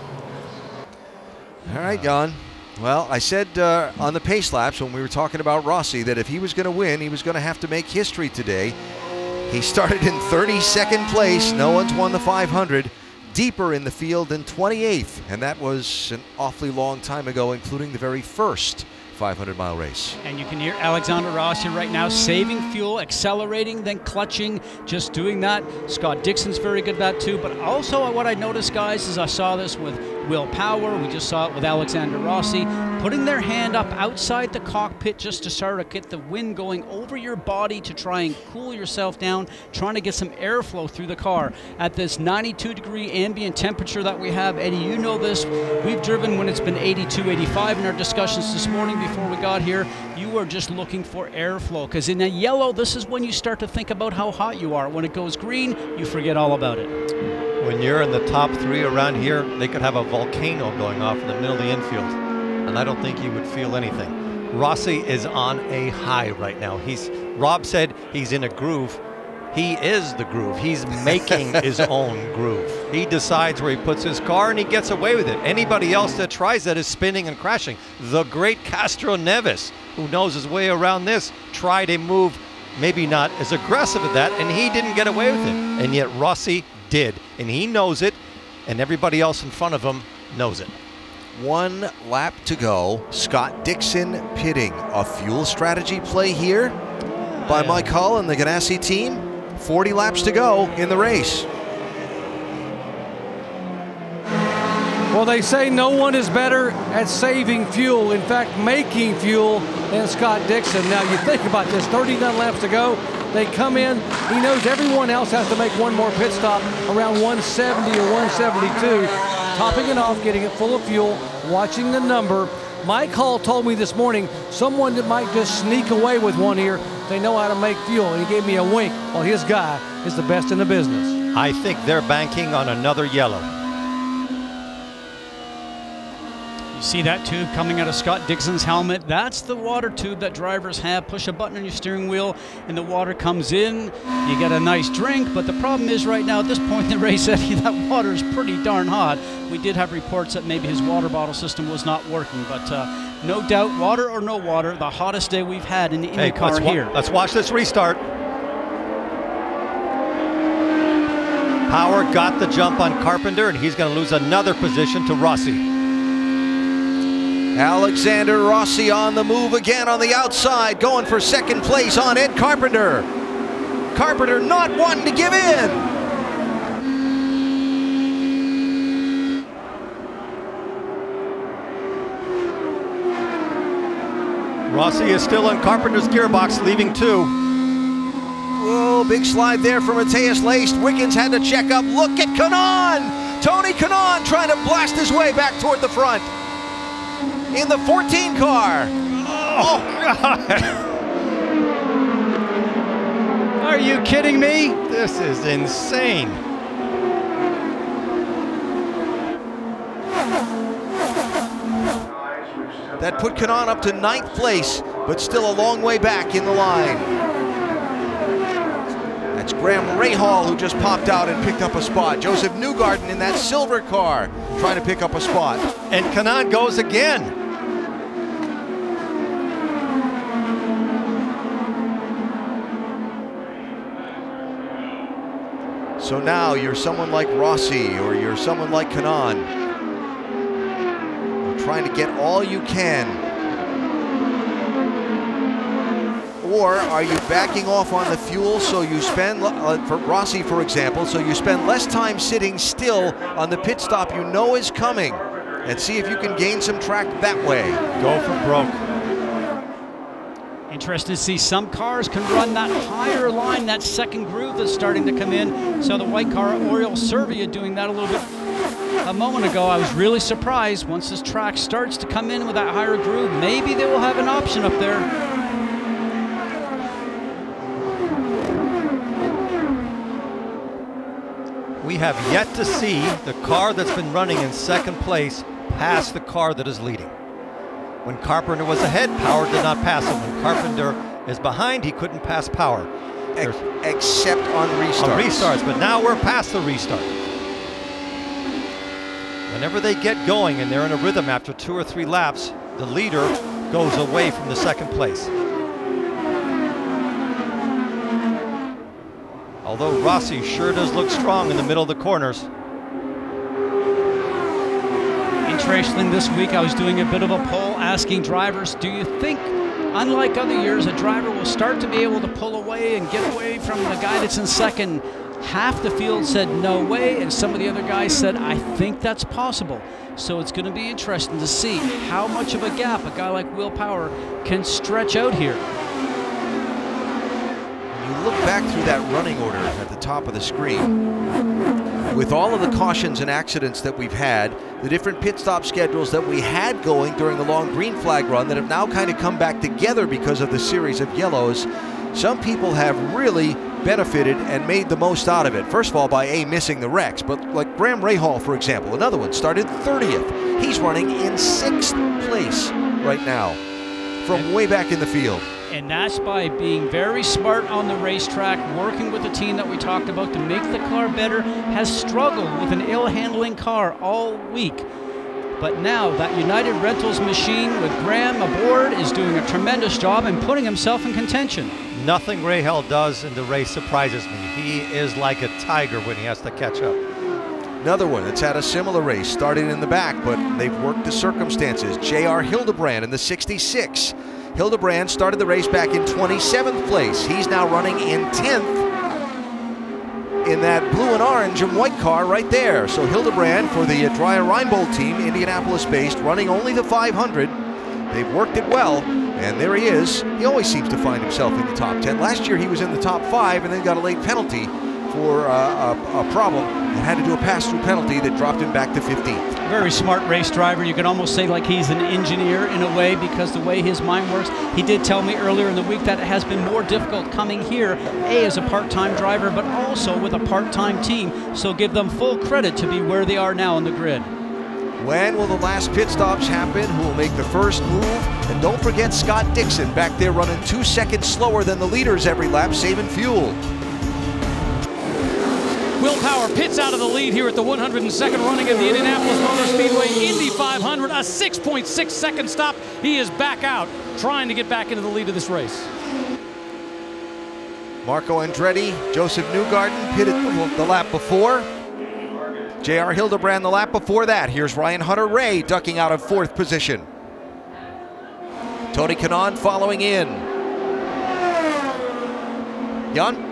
All right, Jan. Well, I said on the pace laps when we were talking about Rossi that if he was going to win, he was going to have to make history today. He started in 32nd place. No one's won the 500. Deeper in the field than 28th, and that was an awfully long time ago, including the very first 500-mile race. And you can hear Alexander Rossi right now saving fuel, accelerating, then clutching, just doing that. Scott Dixon's very good at that too. But also what I noticed, guys, is I saw this with Will Power. We just saw it with Alexander Rossi, putting their hand up outside the cockpit just to start to get the wind going over your body to try and cool yourself down, trying to get some airflow through the car. At this 92-degree ambient temperature that we have, Eddie, you know this. We've driven when it's been 82, 85 in our discussions this morning before we got here. You are just looking for airflow, because in the yellow, this is when you start to think about how hot you are. When it goes green, you forget all about it. When you're in the top 3 around here, they could have a volcano going off in the middle of the infield, and I don't think you would feel anything. Rossi is on a high right now. Rob said he's in a groove. He is the groove. He's making his own groove. He decides where he puts his car, and he gets away with it. Anybody else that tries that is spinning and crashing. The great Castro Neves, who knows his way around this, tried a move, maybe not as aggressive as that, and he didn't get away with it. And yet Rossi did, and he knows it, and everybody else in front of him knows it. 1 lap to go. Scott Dixon pitting. A fuel strategy play here by Mike Hull and the Ganassi team. 40 laps to go in the race. Well, they say no one is better at saving fuel, in fact, making fuel, than Scott Dixon. Now, you think about this, 39 laps to go. They come in, he knows everyone else has to make one more pit stop around 170 or 172. Topping it off, getting it full of fuel, watching the number. Mike Hull told me this morning someone that might just sneak away with one here They know how to make fuel. And he gave me a wink. Well, his guy is the best in the business. I think they're banking on another yellow. You see that tube coming out of Scott Dixon's helmet? That's the water tube that drivers have. Push a button on your steering wheel and the water comes in. You get a nice drink, but the problem is right now at this point in the race, Eddie, that water is pretty darn hot. We did have reports that maybe his water bottle system was not working, but no doubt, water or no water, the hottest day we've had in the IndyCar here. Let's watch this restart. Power got the jump on Carpenter, and he's going to lose another position to Rossi. Alexander Rossi on the move again on the outside, going for second place on Ed Carpenter. Carpenter not wanting to give in. Rossi is still in Carpenter's gearbox, leaving 2. Whoa, big slide there for Matthias Laced. Wickens had to check up. Look at Kanaan. Tony Kanaan trying to blast his way back toward the front. In the 14 car. Oh, God. Are you kidding me? This is insane. That put Kanaan up to 9th place, but still a long way back in the line. That's Graham Rahal who just popped out and picked up a spot. Joseph Newgarden in that silver car trying to pick up a spot. And Kanaan goes again. So now you're someone like Rossi or you're someone like Kanaan. You're trying to get all you can. Or are you backing off on the fuel so you spend, for Rossi for example, so you spend less time sitting still on the pit stop you know is coming and see if you can gain some track that way. Go for broke. Interesting to see some cars can run that higher line, that second groove that's starting to come in. So the white car, Oriol Servia, doing that a little bit a moment ago. I was really surprised once this track starts to come in with that higher groove. Maybe they will have an option up there. We have yet to see the car that's been running in second place pass the car that is leading. When Carpenter was ahead, Power did not pass him. When Carpenter is behind, he couldn't pass Power. Except on restarts. On restarts, but now we're past the restart. Whenever they get going and they're in a rhythm after 2 or 3 laps, the leader goes away from the second place. Although Rossi sure does look strong in the middle of the corners. Interesting, this week I was doing a bit of a poll asking drivers, do you think, unlike other years, a driver will start to be able to pull away and get away from the guy that's in second? Half the field said no way, and some of the other guys said, I think that's possible. So it's going to be interesting to see how much of a gap a guy like Will Power can stretch out here. You look back through that running order at the top of the screen. With all of the cautions and accidents that we've had, the different pit stop schedules that we had going during the long green flag run that have now kind of come back together because of the series of yellows, some people have really benefited and made the most out of it. First of all, by missing the wrecks, but like Graham Rahal, for example, another one, started 30th. He's running in 6th place right now from way back in the field. And that's by being very smart on the racetrack, working with the team that we talked about to make the car better, has struggled with an ill-handling car all week. But now that United Rentals machine with Graham aboard is doing a tremendous job and putting himself in contention. Nothing Rahal does in the race surprises me. He is like a tiger when he has to catch up. Another one that's had a similar race, started in the back, but they've worked the circumstances. J.R. Hildebrand in the 66. Hildebrand started the race back in 27th place. He's now running in 10th in that blue and orange and white car right there. So Hildebrand for the Dreyer Reinbold team, Indianapolis-based, running only the 500. They've worked it well, and there he is. He always seems to find himself in the top 10. Last year he was in the top 5 and then got a late penalty for a problem and had to do a pass-through penalty that dropped him back to 15th. Very smart race driver. You can almost say like he's an engineer in a way, because the way his mind works. He did tell me earlier in the week that it has been more difficult coming here, as a part-time driver, but also with a part-time team. So give them full credit to be where they are now on the grid. When will the last pit stops happen? Who will make the first move? And don't forget Scott Dixon back there running 2 seconds slower than the leaders every lap, saving fuel. Will Power pits out of the lead here at the 102nd running of the Indianapolis Motor Speedway Indy 500. A 6.6 second stop. He is back out, trying to get back into the lead of this race. Marco Andretti, Joseph Newgarden pitted the lap before. J.R. Hildebrand the lap before that. Here's Ryan Hunter-Reay ducking out of 4th position. Tony Kanaan following in. Jan?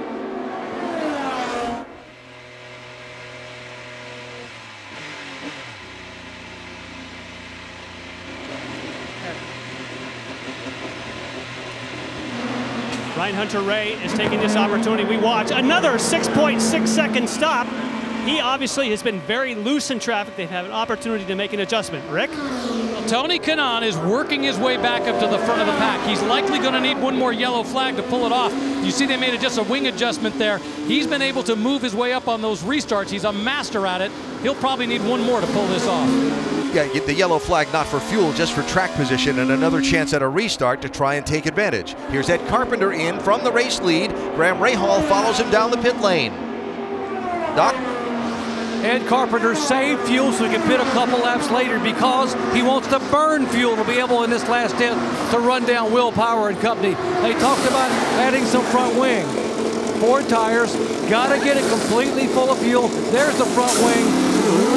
Ryan Hunter-Reay is taking this opportunity. We watch another 6.6 second stop. He obviously has been very loose in traffic. They've had an opportunity to make an adjustment. Rick? Well, Tony Kanaan is working his way back up to the front of the pack. He's likely going to need one more yellow flag to pull it off. You see they made just a wing adjustment there. He's been able to move his way up on those restarts. He's a master at it. He'll probably need one more to pull this off. Yeah, get the yellow flag not for fuel, just for track position, and another chance at a restart to try and take advantage. Here's Ed Carpenter in from the race lead. Graham Rahal follows him down the pit lane. Doc? Ed Carpenter saved fuel so he can pit a couple laps later because he wants to burn fuel to be able in this last stint to run down Will Power and company. They talked about adding some front wing. 4 tires, gotta get it completely full of fuel. There's the front wing.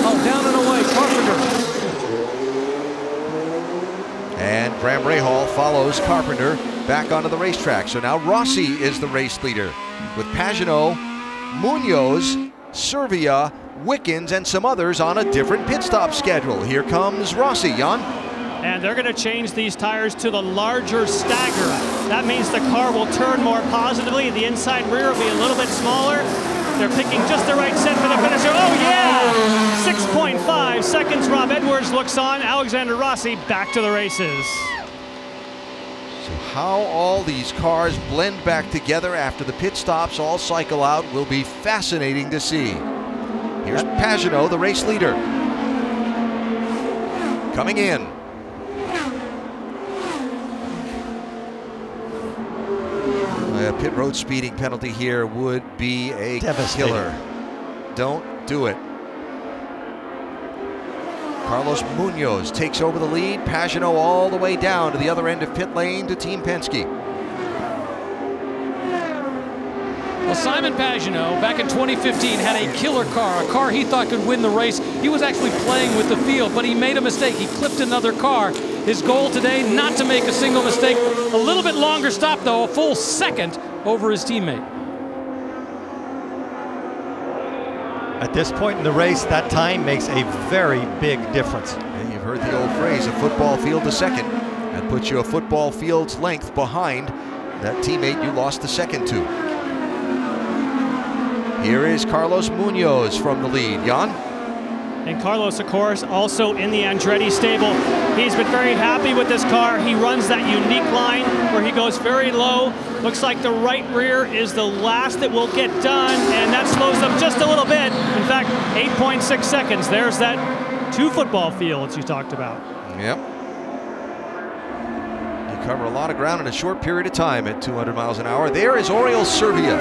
Oh, down and away, Carpenter. And Graham Rahal follows Carpenter back onto the racetrack. So now Rossi is the race leader with Pagenaud, Munoz, Servia, Wickens, and some others on a different pit stop schedule. Here comes Rossi, Jan. And they're going to change these tires to the larger stagger. That means the car will turn more positively. The inside rear will be a little bit smaller. They're picking just the right set for the finisher. Oh, yeah! 6.5 seconds. Rob Edwards looks on. Alexander Rossi back to the races. So how all these cars blend back together after the pit stops all cycle out will be fascinating to see. Here's Pagenaud, the race leader. Coming in. A pit road speeding penalty here would be a killer. Don't do it. Carlos Munoz takes over the lead. Pagenaud all the way down to the other end of pit lane to Team Penske. Well, Simon Pagenaud, back in 2015, had a killer car, a car he thought could win the race. He was actually playing with the field, but he made a mistake. He clipped another car. His goal today, not to make a single mistake. A little bit longer stop, though, a full second over his teammate. At this point in the race, that time makes a very big difference. And you've heard the old phrase, a football field a second. That puts you a football field's length behind that teammate you lost the second to. Here is Carlos Munoz from the lead. Jan? And Carlos, of course, also in the Andretti stable. He's been very happy with this car. He runs that unique line where he goes very low. Looks like the right rear is the last that will get done, and that slows them just a little bit. In fact, 8.6 seconds. There's that 2 football fields you talked about. Yep. You cover a lot of ground in a short period of time at 200 miles an hour. There is Oriol Servia,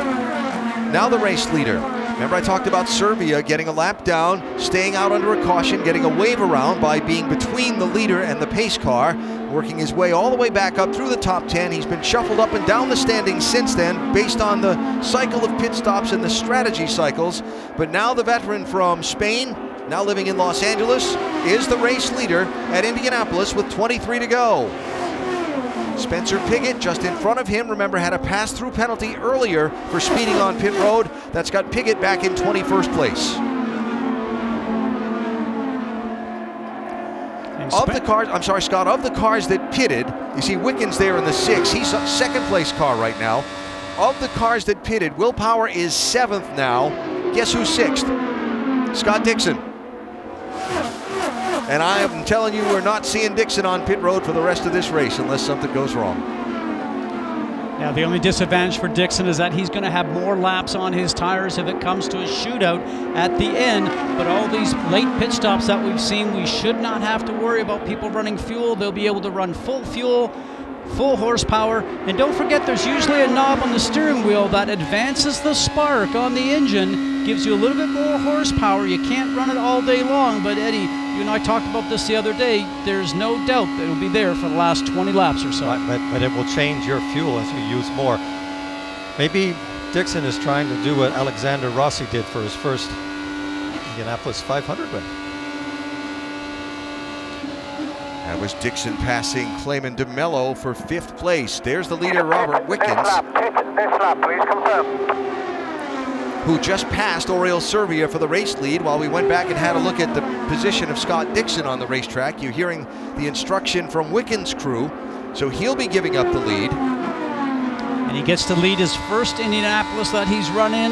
now the race leader. Remember I talked about Servia getting a lap down, staying out under a caution, getting a wave around by being between the leader and the pace car, working his way all the way back up through the top 10. He's been shuffled up and down the standings since then based on the cycle of pit stops and the strategy cycles. But now the veteran from Spain, now living in Los Angeles, is the race leader at Indianapolis with 23 to go. Spencer Pigot just in front of him, remember, had a pass-through penalty earlier for speeding on pit road. That's got Pigot back in 21st place. Of the cars, I'm sorry, Scott, of the cars that pitted, you see Wickens there in the 6. He's a second place car right now. of the cars that pitted, Will Power is 7th now. Guess who's 6th? Scott Dixon. And I am telling you, we're not seeing Dixon on pit road for the rest of this race unless something goes wrong. Yeah, the only disadvantage for Dixon is that he's going to have more laps on his tires if it comes to a shootout at the end. But all these late pit stops that we've seen, we should not have to worry about people running fuel. They'll be able to run full fuel, full horsepower. And don't forget, there's usually a knob on the steering wheel that advances the spark on the engine, gives you a little bit more horsepower. You can't run it all day long, but Eddie, you and I talked about this the other day. There's no doubt that it'll be there for the last 20 laps or so. Right, but it will change your fuel as you use more. Maybe Dixon is trying to do what Alexander Rossi did for his first Indianapolis 500 win. That was Dixon passing Clayman DeMello for 5th place. There's the leader, Robert Wickens, This lap, please confirm. who just passed Oriol Servia for the race lead. While we went back and had a look at the position of Scott Dixon on the racetrack, you're hearing the instruction from Wickens' crew, so he'll be giving up the lead. And he gets to lead his first Indianapolis that he's run in,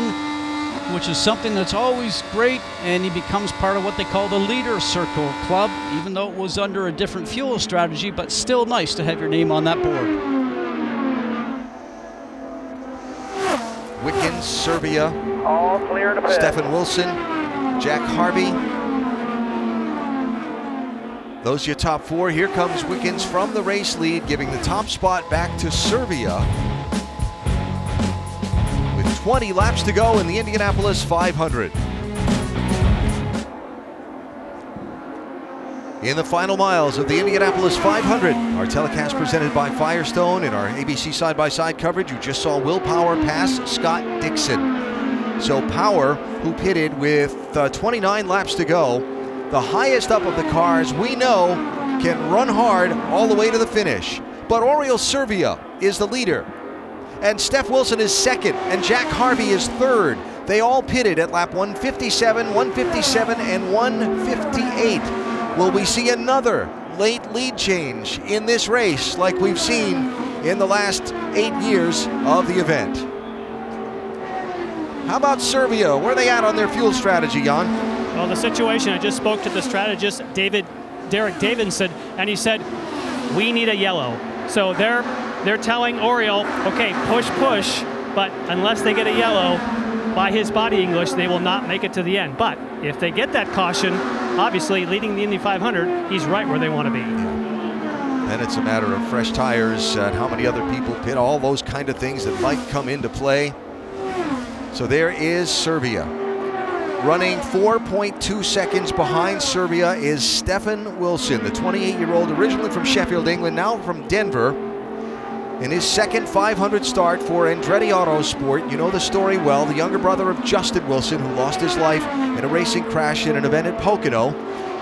which is something that's always great, and he becomes part of what they call the Leader Circle Club, even though it was under a different fuel strategy, but still nice to have your name on that board. Wickens, Servia, All clear to pit. Stephen Wilson, Jack Harvey. Those are your top 4. Here comes Wickens from the race lead, giving the top spot back to Servia. With 20 laps to go in the Indianapolis 500. In the final miles of the Indianapolis 500, our telecast presented by Firestone. In our ABC side-by-side coverage, you just saw Will Power pass Scott Dixon. So Power, who pitted with 29 laps to go, the highest up of the cars we know can run hard all the way to the finish. But Oriol Servia is the leader, and Steph Wilson is 2nd, and Jack Harvey is 3rd. They all pitted at lap 157, 157, and 158. Will we see another late lead change in this race like we've seen in the last 8 years of the event? How about Servia? Where are they at on their fuel strategy, Jan? Well, the situation, I just spoke to the strategist, Derek Davidson, and he said, we need a yellow. So they're telling Oriol, okay, push, but unless they get a yellow, by his body English, they will not make it to the end. But if they get that caution, obviously leading the Indy 500, he's right where they want to be. Then it's a matter of fresh tires and how many other people pit, all those kind of things that might come into play. So there is Servia. Running 4.2 seconds behind Servia is Stephen Wilson, the 28-year-old, originally from Sheffield, England, now from Denver. In his second 500 start for Andretti Autosport. You know the story well. The younger brother of Justin Wilson, who lost his life in a racing crash in an event at Pocono,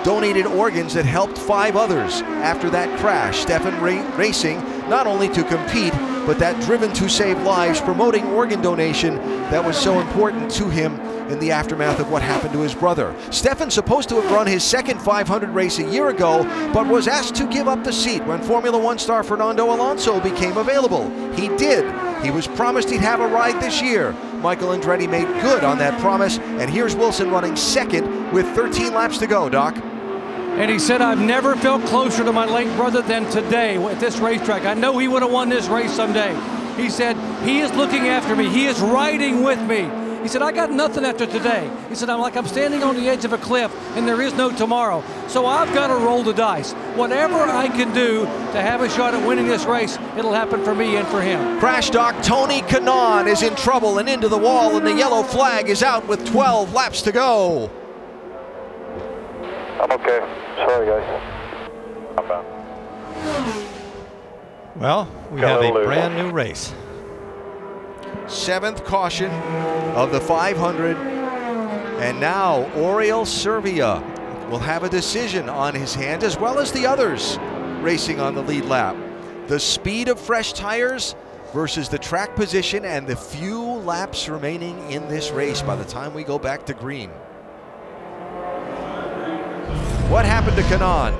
donated organs that helped 5 others after that crash. Stephen racing not only to compete, but that driven to save lives, promoting organ donation that was so important to him in the aftermath of what happened to his brother. Stephen's supposed to have run his second 500 race a year ago, but was asked to give up the seat when Formula One star Fernando Alonso became available. He did. He was promised he'd have a ride this year. Michael Andretti made good on that promise, and here's Wilson running 2nd with 13 laps to go, Doc. And he said, I've never felt closer to my late brother than today at this racetrack. I know he would have won this race someday. He said, he is looking after me. He is riding with me. He said, I got nothing after today. He said, I'm standing on the edge of a cliff and there is no tomorrow. So I've got to roll the dice. Whatever I can do to have a shot at winning this race, it'll happen for me and for him. Crash Doc Tony Kanaan is in trouble and into the wall, and the yellow flag is out with 12 laps to go. I'm okay. Sorry, guys. I'm bad. Well, we have a brand new race. 7th caution of the 500, and now Oriol Servia will have a decision on his hands, as well as the others racing on the lead lap. The speed of fresh tires versus the track position and the few laps remaining in this race by the time we go back to green. What happened to Kanaan?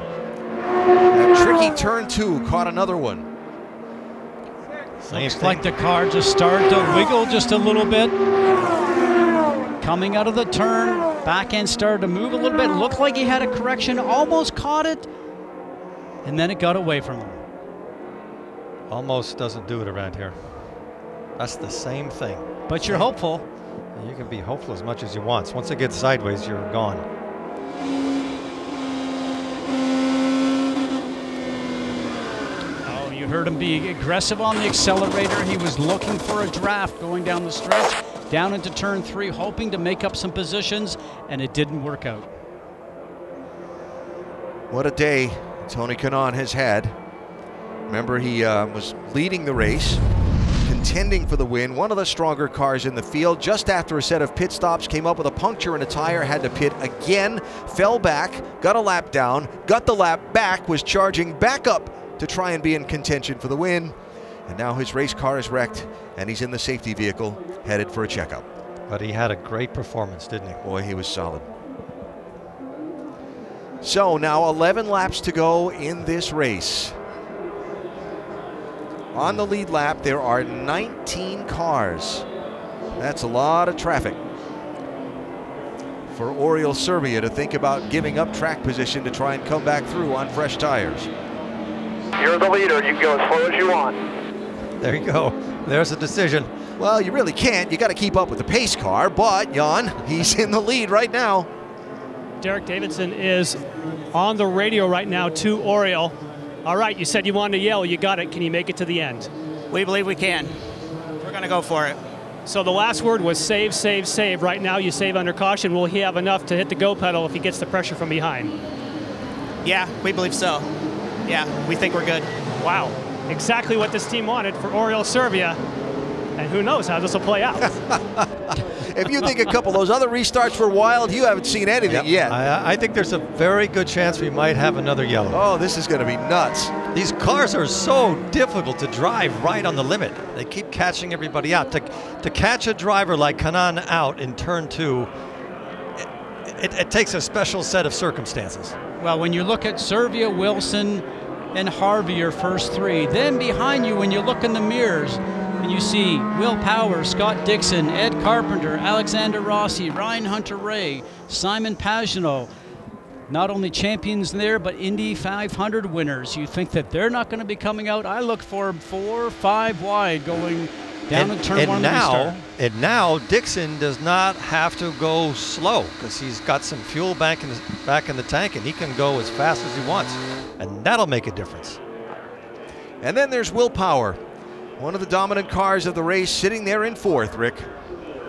That tricky turn 2 caught another one. Looks like the car just started to wiggle just a little bit. Coming out of the turn, back end started to move a little bit. Looked like he had a correction, almost caught it, and then it got away from him. Almost doesn't do it around here. That's the same thing. But you're hopeful. You can be hopeful as much as you want. Once it gets sideways, you're gone. Oh, you heard him be aggressive on the accelerator. He was looking for a draft going down the stretch, down into turn 3, hoping to make up some positions, and it didn't work out. What a day Tony Kanaan has had. Remember, he was leading the race, contending for the win, one of the stronger cars in the field. Just after a set of pit stops, came up with a puncture in a tire, had to pit again, fell back, got a lap down, got the lap back, was charging back up to try and be in contention for the win. And now his race car is wrecked, and he's in the safety vehicle, headed for a checkup. But he had a great performance, didn't he? Boy, he was solid. So now 11 laps to go in this race. On the lead lap, there are 19 cars. That's a lot of traffic for Oriol Servia to think about giving up track position to try and come back through on fresh tires. You're the leader. You can go as slow as you want. There you go. There's a decision. Well, you really can't. You got to keep up with the pace car, but Jan, he's in the lead right now. Derek Davidson is on the radio right now to Oriol. All right, you said you wanted to yell. You got it. Can you make it to the end? We believe we can. We're going to go for it. So the last word was save, save, save. Right now you save under caution. Will he have enough to hit the go pedal if he gets the pressure from behind? Yeah, we believe so. Yeah, we think we're good. Wow. Exactly what this team wanted for Oriol Servia. And who knows how this will play out. If you think a couple of those other restarts were wild, you haven't seen anything yet. I think there's a very good chance we might have another yellow. Oh, this is going to be nuts. These cars are so difficult to drive right on the limit. They keep catching everybody out. To catch a driver like Kanaan out in turn 2, it takes a special set of circumstances. Well, when you look at Servia, Wilson, and Harvey, your first 3, then behind you, when you look in the mirrors, and you see Will Power, Scott Dixon, Ed Carpenter, Alexander Rossi, Ryan Hunter-Reay, Simon Pagenaud, not only champions there, but Indy 500 winners. You think that they're not going to be coming out? I look for 4 or 5 wide going down in turn 1 restart. And now Dixon does not have to go slow because he's got some fuel back in the tank, and he can go as fast as he wants, and that'll make a difference. And then there's Will Power, one of the dominant cars of the race, sitting there in 4th, Rick.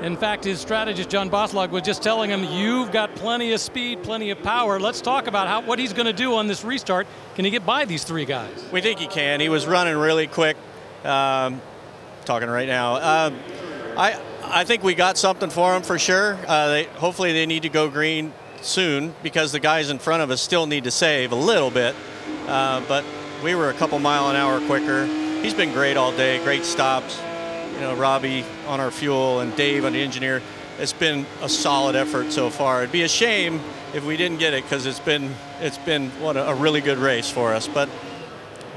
In fact, his strategist, John Boslog, was just telling him, you've got plenty of speed, plenty of power. Let's talk about what he's going to do on this restart. Can he get by these 3 guys? We think he can. He was running really quick. Talking right now. I think we got something for him for sure. Hopefully they need to go green soon because the guys in front of us still need to save a little bit. But we were a couple mile an hour quicker. He's been great all day, great stops. You know, Robbie on our fuel and Dave on the engineer. It's been a solid effort so far. It'd be a shame if we didn't get it because it's been what a really good race for us. But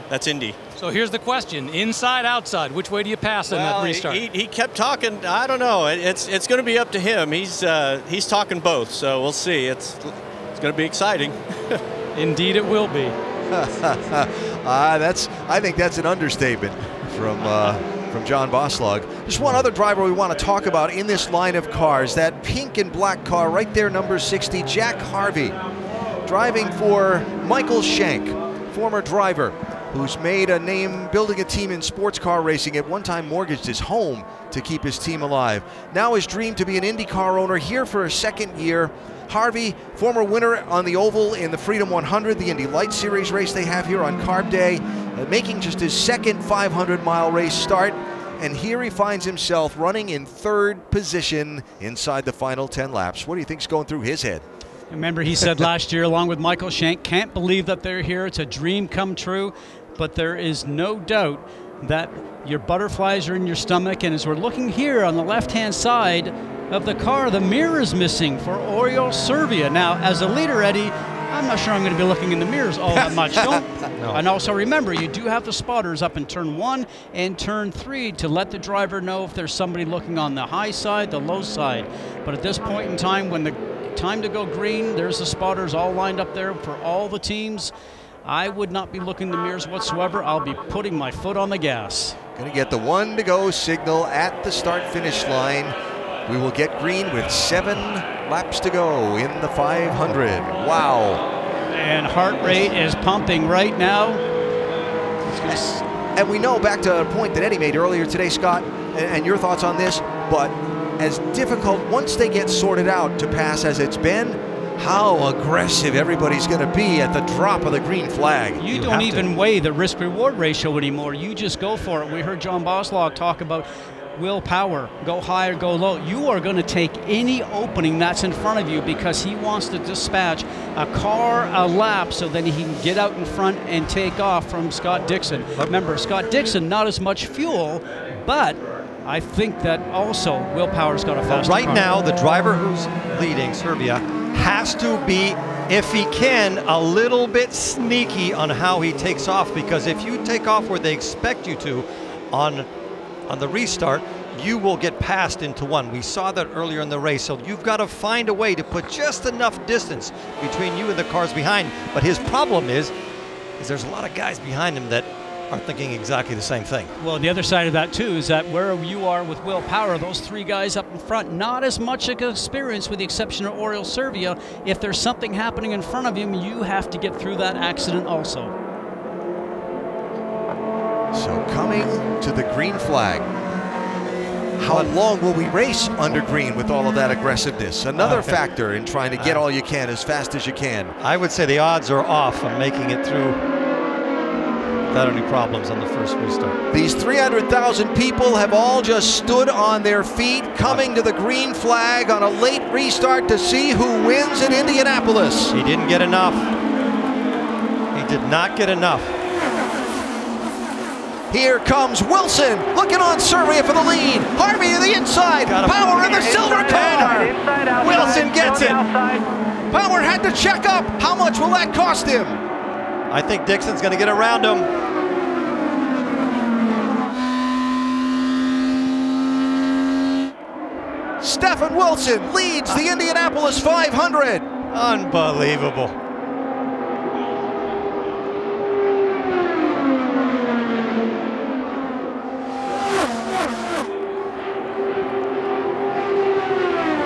that's Indy. So here's the question: inside, outside, which way do you pass in that restart? He kept talking. I don't know. It's going to be up to him. He's talking both. So we'll see. It's going to be exciting. Indeed, it will be. I think that's an understatement from John Boslog. Just one other driver we want to talk about in this line of cars, that pink and black car right there, number 60, Jack Harvey, driving for Michael Shank, former driver who's made a name building a team in sports car racing. At one time mortgaged his home to keep his team alive. Now his dream to be an IndyCar owner, here for a 2nd year. Harvey, former winner on the oval in the Freedom 100, the Indy Light Series race they have here on Carb Day, making just his 2nd 500-mile race start. And here he finds himself running in 3rd position inside the final 10 laps. What do you think's going through his head? Remember, he said last year, along with Michael Shank, can't believe that they're here. It's a dream come true. But there is no doubt that your butterflies are in your stomach. And as we're looking here on the left-hand side of the car, the mirror is missing for Oriol Servia. Now, as a leader, Eddie, I'm not sure I'm going to be looking in the mirrors all that much. And also remember, you do have the spotters up in turn 1 and turn 3 to let the driver know if there's somebody looking on the high side, the low side. But at this point in time, when the time to go green, there's the spotters all lined up there for all the teams. I would not be looking in the mirrors whatsoever. I'll be putting my foot on the gas. Going to get the 1 to go signal at the start-finish line. We will get green with 7 laps to go in the 500. Wow. And heart rate is pumping right now. And we know, back to a point that Eddie made earlier today, Scott, and your thoughts on this, but as difficult once they get sorted out to pass as it's been, how aggressive everybody's going to be at the drop of the green flag. You don't even weigh the risk-reward ratio anymore. You just go for it. We heard John Boslaw talk about willpower, go high or go low. You are going to take any opening that's in front of you because he wants to dispatch a car a lap so that he can get out in front and take off from Scott Dixon. Remember, Scott Dixon, not as much fuel, but I think that also willpower's got a faster car. Right now, the driver who's leading, Serbia, has to be, if he can, a little bit sneaky on how he takes off, because if you take off where they expect you to on the restart, you will get passed into 1. We saw that earlier in the race, so you've got to find a way to put just enough distance between you and the cars behind. But his problem is there's a lot of guys behind him that are thinking exactly the same thing. Well, the other side of that too is that where you are with willpower, those 3 guys up in front, not as much experience with the exception of Oriol Servia. If there's something happening in front of him, you have to get through that accident also. So coming to the green flag. How long will we race under green with all of that aggressiveness? Another factor in trying to get all you can as fast as you can. I would say the odds are off on making it through without any problems on the first restart. These 300,000 people have all just stood on their feet coming to the green flag on a late restart to see who wins in Indianapolis. He didn't get enough. He did not get enough. Here comes Wilson, looking on Servia for the lead. Harvey to the inside, Power in the silver car. Wilson gets it. Power had to check up. How much will that cost him? I think Dixon's going to get around him. Stefan Wilson leads the Indianapolis 500. Unbelievable.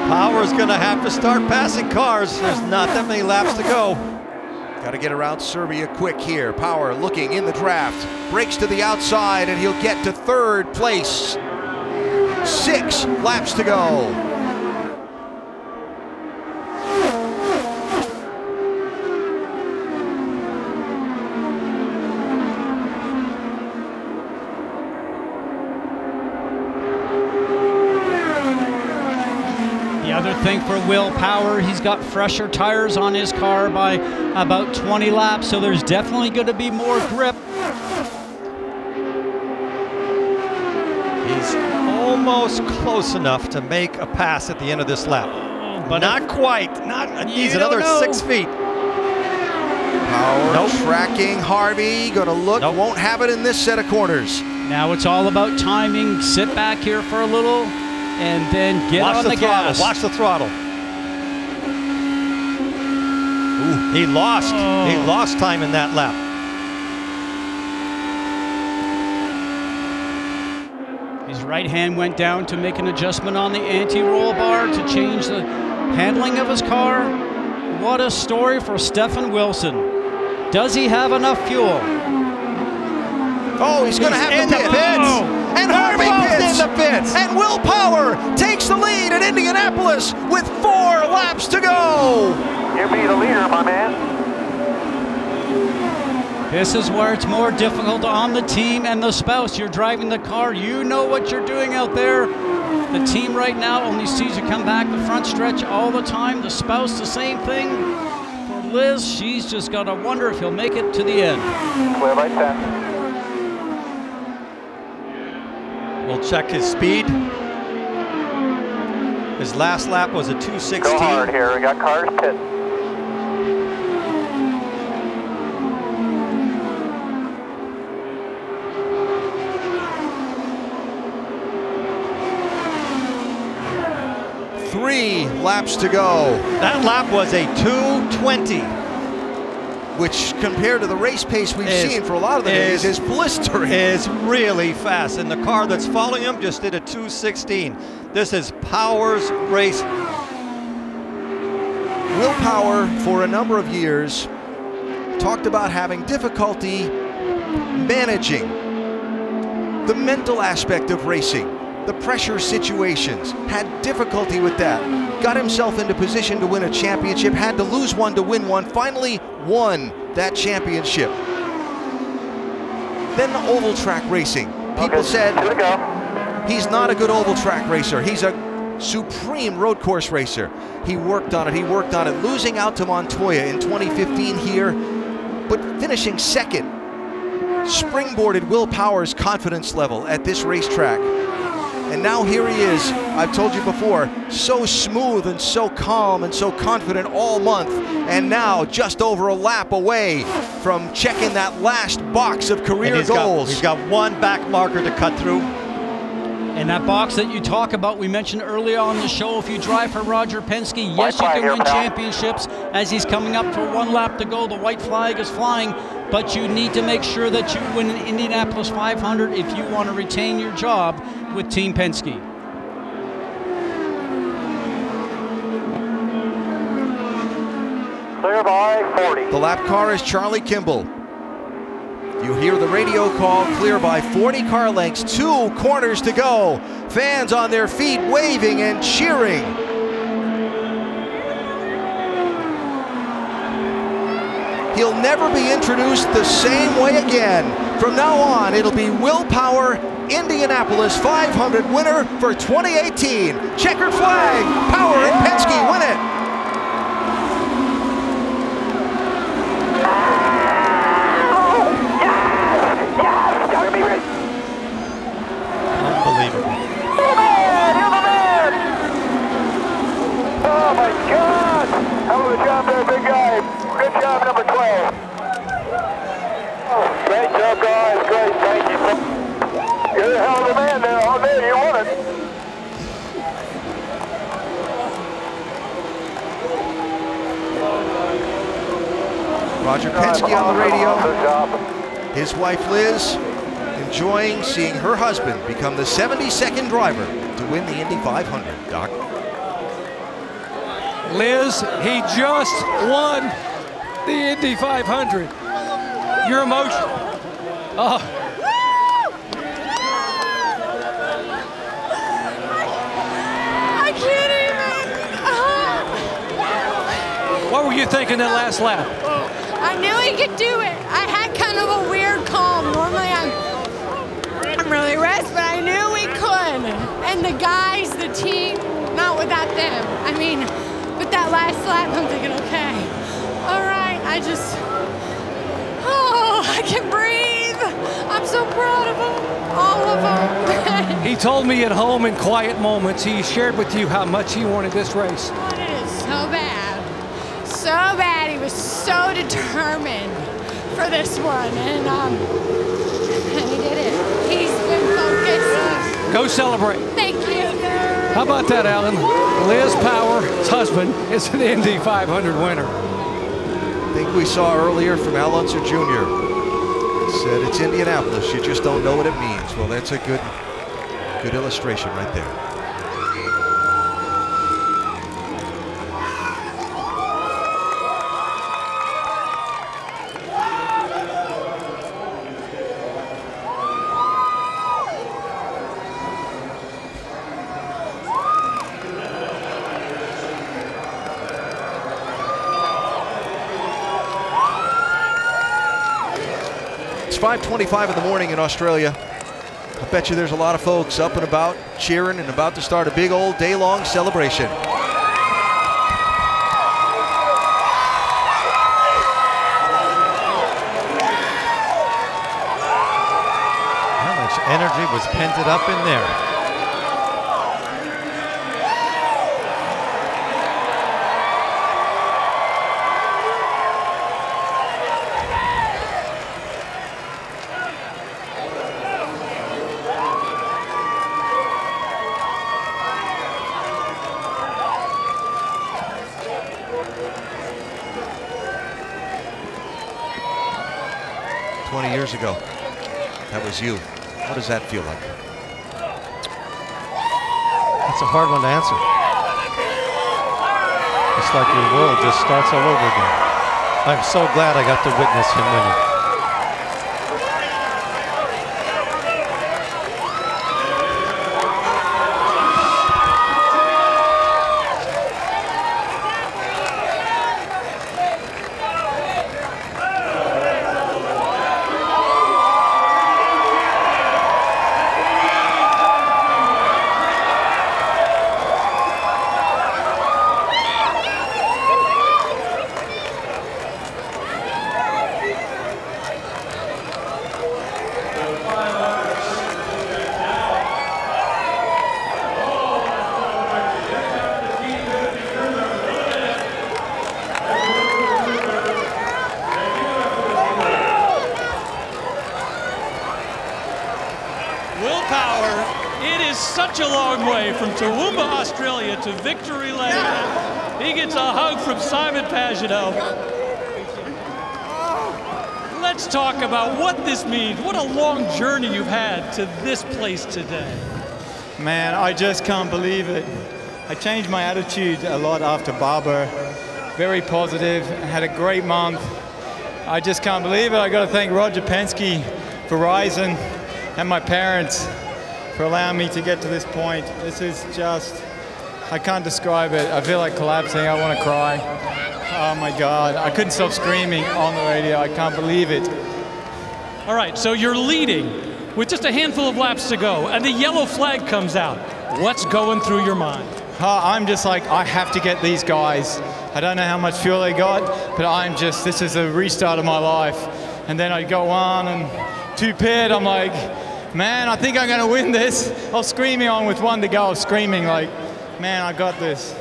Power's going to have to start passing cars. There's not that many laps to go. Got to get around Serbia quick here. Power looking in the draft. Breaks to the outside and he'll get to 3rd place. 6 laps to go. Thing for willpower, he's got fresher tires on his car by about 20 laps, so there's definitely going to be more grip. He's almost close enough to make a pass at the end of this lap, but not quite. Needs another 6 feet. Power tracking Harvey, going to look, won't have it in this set of corners. Now it's all about timing. Sit back here for a little and then get on the gas. Watch the throttle. Ooh, he lost. He lost time in that lap. His right hand went down to make an adjustment on the anti-roll bar to change the handling of his car. What a story for Stefan Wilson. Does he have enough fuel? Oh, he's going to have in the the pits. And Harvey pits. In the pits. And Will Power takes the lead at Indianapolis with 4 laps to go. You be the leader, my man. This is where it's more difficult on the team and the spouse. You're driving the car. You know what you're doing out there. The team right now only sees you come back the front stretch all the time. The spouse, the same thing. For Liz, she's just got to wonder if he'll make it to the end. Clear by 10. We'll check his speed. His last lap was a 2:16. Go hard here. We got cars pit. 3 laps to go. That lap was a 2:20. Which, compared to the race pace we've seen for a lot of the days, is blistering. Is really fast. And the car that's following him just did a 2:16. This is Power's race. Will Power, for a number of years, talked about having difficulty managing the mental aspect of racing, the pressure situations, had difficulty with that. Got himself into position to win a championship, had to lose one to win one, finally won that championship. Then the oval track racing. People said he's not a good oval track racer. He's a supreme road course racer. He worked on it, losing out to Montoya in 2015 here, but finishing second. Springboarded Will Power's confidence level at this racetrack. And now here he is, I've told you before, so smooth and so calm and so confident all month, and now just over a lap away from checking that last box of career goals. He's got one back marker to cut through. And that box that you talk about, we mentioned earlier on the show, if you drive for Roger Penske, yes, you can win championships. As he's coming up for one lap to go, the white flag is flying, but you need to make sure that you win an Indianapolis 500 if you want to retain your job with Team Penske. Clear by 40. The lap car is Charlie Kimball. You hear the radio call, clear by 40 car lengths, 2 corners to go. Fans on their feet waving and cheering. He'll never be introduced the same way again. From now on, it'll be Will Power, Indianapolis 500 winner for 2018. Checkered flag, Power and Penske win it. Unbelievable. Oh my God! Hell of a job there, big guy. Good job, number 12. Oh, great job, guys. Great, thank you. You're the hell of a man there. All day, you won it. Roger Penske on the radio. His wife Liz enjoying seeing her husband become the 72nd driver to win the Indy 500. Doc. Liz, he just won the Indy 500. Your emotion. Oh. I can't even. What were you thinking that last lap? I knew he could do it. I had kind of a weird calm. Normally I'm really rested, but I knew we could. And the guys, the team, not without them. I mean, but that last lap, I'm thinking, okay, all right, I can breathe. I'm so proud of them, all of them. He told me at home in quiet moments, he shared with you how much he wanted this race. He wanted it so bad. So bad. He was so determined for this one. And he did it. He's been focused. Go celebrate. Thank you. How about that, Alan? Liz Power's husband is an Indy 500 winner. I think we saw earlier from Al Unser Jr. Said it's Indianapolis, you just don't know what it means. Well, that's a good illustration right there. It's 5:25 in the morning in Australia. I bet you there's a lot of folks up and about, cheering and about to start a big old day-long celebration. How much energy was pent up in there? 20 years ago, that was you. What does that feel like? That's a hard one to answer. It's like your world just starts all over again. I'm so glad I got to witness him winning. Such a long way from Toowoomba, Australia to Victory Lane. He gets a hug from Simon Pagenaud. Let's talk about what this means. What a long journey you've had to this place today. Man, I just can't believe it. I changed my attitude a lot after Barber. Very positive, had a great month. I just can't believe it. I got to thank Roger Penske, Verizon, and my parents for allowing me to get to this point. This is just, I can't describe it. I feel like collapsing, I want to cry. Oh my God, I couldn't stop screaming on the radio. I can't believe it. All right, so you're leading with just a handful of laps to go, and the yellow flag comes out. What's going through your mind? I'm just like, I have to get these guys. I don't know how much fuel they got, but I'm just, this is a restart of my life. And then I go on and to pit, I'm like, man, I think I'm going to win this. I was screaming on with one to go, screaming like, man, I got this.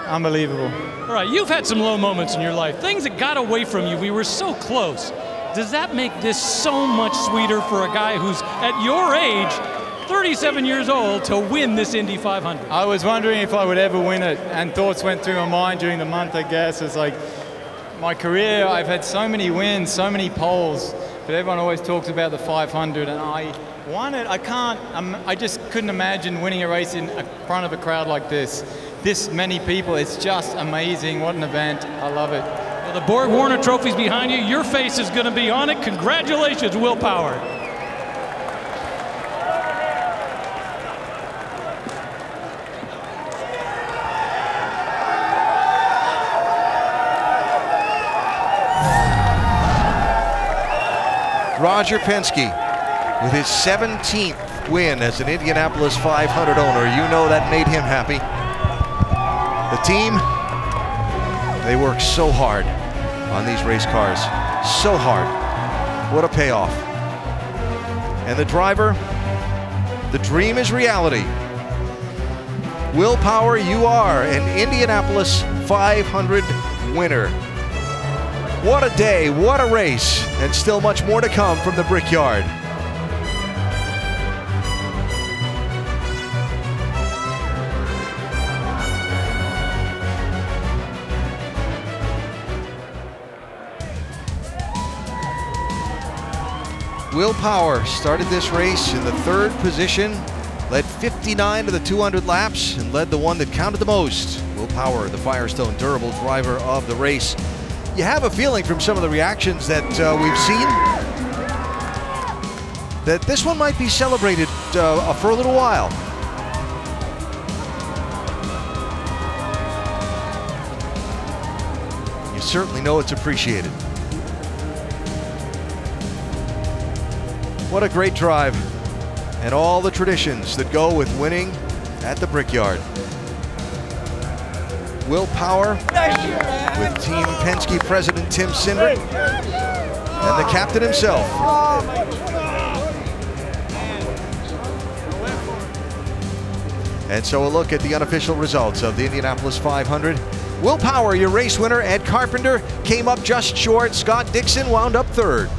Unbelievable. All right, you've had some low moments in your life, things that got away from you. We were so close. Does that make this so much sweeter for a guy who's at your age, 37 years old, to win this Indy 500? I was wondering if I would ever win it, and thoughts went through my mind during the month, I guess. It's like, my career, I've had so many wins, so many poles, but everyone always talks about the 500, and I won it. I just couldn't imagine winning a race in front of a crowd like this. This many people, it's just amazing. What an event. I love it. Well, the Borg Warner Trophy's behind you. Your face is going to be on it. Congratulations, Will Power. Roger Penske with his 17th win as an Indianapolis 500 owner. You know that made him happy. The team, they work so hard on these race cars. So hard. What a payoff. And the driver, the dream is reality. Will Power, you are an Indianapolis 500 winner. What a day, what a race, and still much more to come from the Brickyard. Will Power started this race in the 3rd position, led 59 to the 200 laps, and led the one that counted the most. Will Power, the Firestone Durable driver of the race. You have a feeling from some of the reactions that we've seen that this one might be celebrated for a little while. You certainly know it's appreciated. What a great drive, and all the traditions that go with winning at the Brickyard. Will Power with Team Penske President Tim Cindric and the captain himself. And so a look at the unofficial results of the Indianapolis 500. Will Power, your race winner. Ed Carpenter came up just short. Scott Dixon wound up 3rd.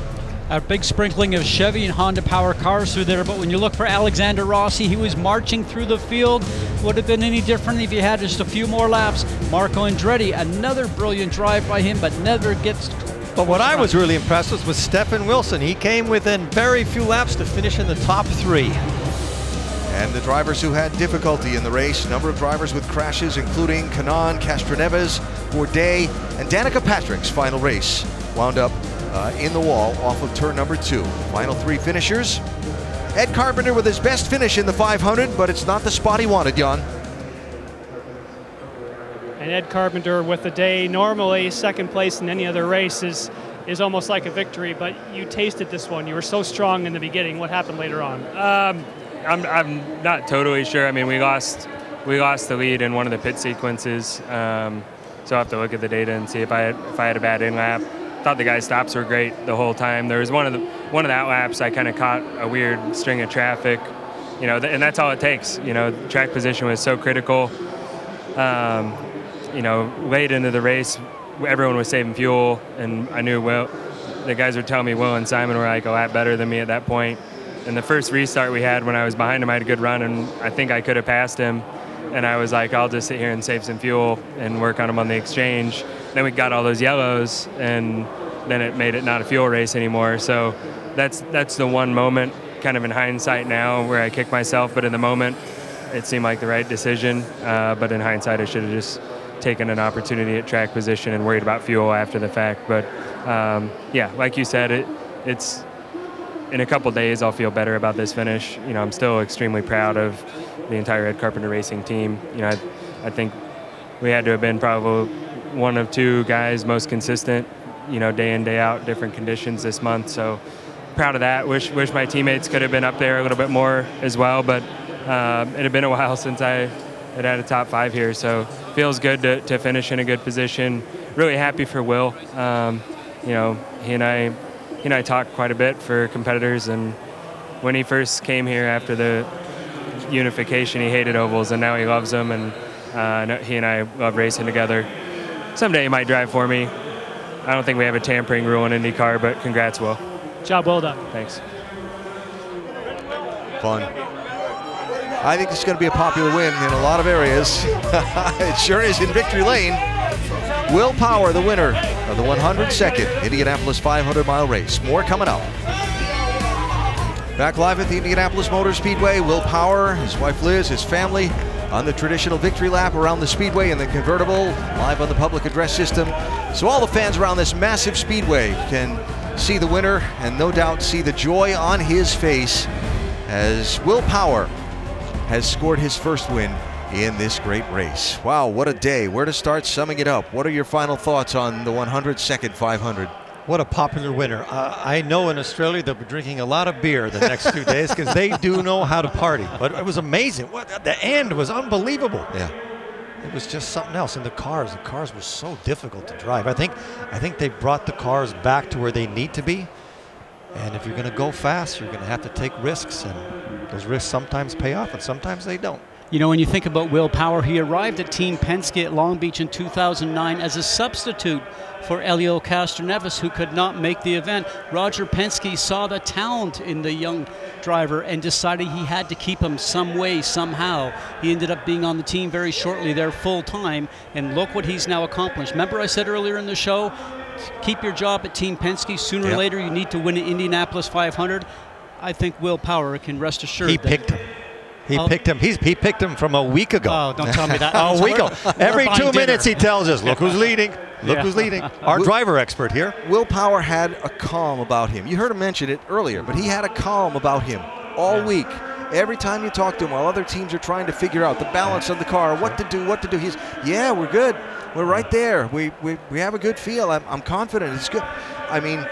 A big sprinkling of Chevy and Honda power cars through there, but when you look for Alexander Rossi, he was marching through the field. Would have been any different if you had just a few more laps. Marco Andretti, another brilliant drive by him, but never gets. But what I was really impressed with was Stephen Wilson. He came within very few laps to finish in the top 3. And the drivers who had difficulty in the race, number of drivers with crashes, including Kanan, Castroneves, Bourdais, and Danica Patrick's final race wound up in the wall off of turn number 2. Final 3 finishers. Ed Carpenter with his best finish in the 500, but it's not the spot he wanted, Jan. And Ed Carpenter with the day. Normally, second place in any other race is almost like a victory, but you tasted this one. You were so strong in the beginning. What happened later on? I'm not totally sure. I mean, we lost the lead in one of the pit sequences, so I'll have to look at the data and see if I had a bad in lap. Thought the guy's stops were great the whole time. There was one of that laps I kind of caught a weird string of traffic, you know, and that's all it takes. You know, track position was so critical. You know, late into the race, everyone was saving fuel, and I knew the guys were telling me Will and Simon were like a lot better than me at that point. And the first restart we had when I was behind him, I had a good run, and I think I could have passed him. And I was like, I'll just sit here and save some fuel and work on him on the exchange. Then we got all those yellows, and then it made it not a fuel race anymore. So that's the one moment, kind of in hindsight now, where I kick myself. But in the moment, it seemed like the right decision. But in hindsight, I should have just taken an opportunity at track position and worried about fuel after the fact. But yeah, like you said, it's in a couple days I'll feel better about this finish. You know, I'm still extremely proud of the entire Ed Carpenter Racing team. You know, I think we had to have been probably one of 2 guys most consistent, you know, day in, day out, different conditions this month. So proud of that. Wish my teammates could have been up there a little bit more as well, but it had been a while since I had a top 5 here. So feels good to finish in a good position. Really happy for Will. You know, he and I talked quite a bit for competitors, and when he first came here after the unification, he hated ovals, and now he loves them, and he and I love racing together. Someday he might drive for me. I don't think we have a tampering rule in IndyCar, but congrats, Will. Job well done. Thanks. Fun. I think this is going to be a popular win in a lot of areas. It sure is in victory lane. Will Power, the winner of the 102nd Indianapolis 500-mile race. More coming up. Back live at the Indianapolis Motor Speedway, Will Power, his wife Liz, his family on the traditional victory lap around the speedway in the convertible, live on the public address system. So all the fans around this massive speedway can see the winner and no doubt see the joy on his face as Will Power has scored his first win in this great race. Wow, what a day. Where to start summing it up? What are your final thoughts on the 102nd 500? What a popular winner. I know in Australia they'll be drinking a lot of beer the next 2 days because they do know how to party. But it was amazing. The end was unbelievable. Yeah. It was just something else. And the cars were so difficult to drive. I think they brought the cars back to where they need to be. And if you're going to go fast, you're going to have to take risks. And those risks sometimes pay off and sometimes they don't. You know, when you think about Will Power, he arrived at Team Penske at Long Beach in 2009 as a substitute for Helio Castroneves, who could not make the event. Roger Penske saw the talent in the young driver and decided he had to keep him some way, somehow. He ended up being on the team very shortly there full time, and look what he's now accomplished. Remember I said earlier in the show, keep your job at Team Penske. Sooner or later you need to win an Indianapolis 500. I think Will Power can rest assured. He picked him. He picked him. He picked him from a week ago. Oh, don't tell me that. A week ago. Every 2 minutes he tells us, look who's leading. Look who's leading. Our driver expert here. Will Power had a calm about him. You heard him mention it earlier, but he had a calm about him all week. Every time you talk to him, while other teams are trying to figure out the balance of the car, what to do, he's, yeah, we're good. We're right there. We have a good feel. I'm confident. It's good. I mean,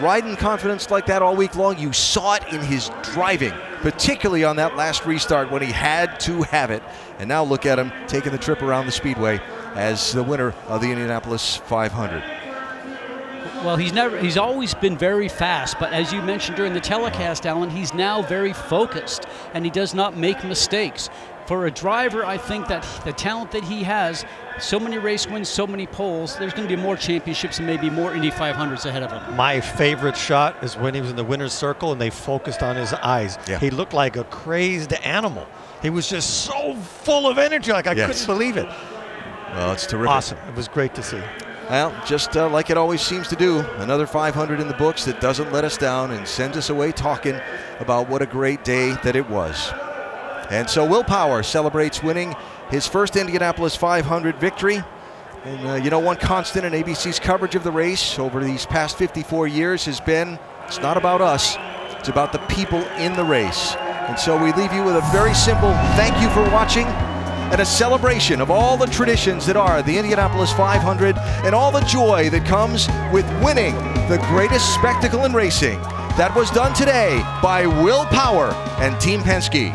riding confidence like that all week long, you saw it in his driving, particularly on that last restart when he had to have it. And now look at him taking the trip around the speedway as the winner of the Indianapolis 500. Well, he's always been very fast, but as you mentioned during the telecast, Alan, he's now very focused and he does not make mistakes. For a driver, I think that the talent that he has, so many race wins, so many poles, there's going to be more championships and maybe more Indy 500s ahead of him. My favorite shot is when he was in the winner's circle and they focused on his eyes. Yeah. He looked like a crazed animal. He was just so full of energy, like I couldn't believe it. Well, it's terrific. Awesome. It was great to see. Well, just like it always seems to do, another 500 in the books that doesn't let us down and sends us away talking about what a great day that it was. And so Will Power celebrates winning his first Indianapolis 500 victory. And you know, one constant in ABC's coverage of the race over these past 54 years has been, it's not about us, it's about the people in the race. And so we leave you with a very simple thank you for watching and a celebration of all the traditions that are the Indianapolis 500 and all the joy that comes with winning the greatest spectacle in racing. That was done today by Will Power and Team Penske.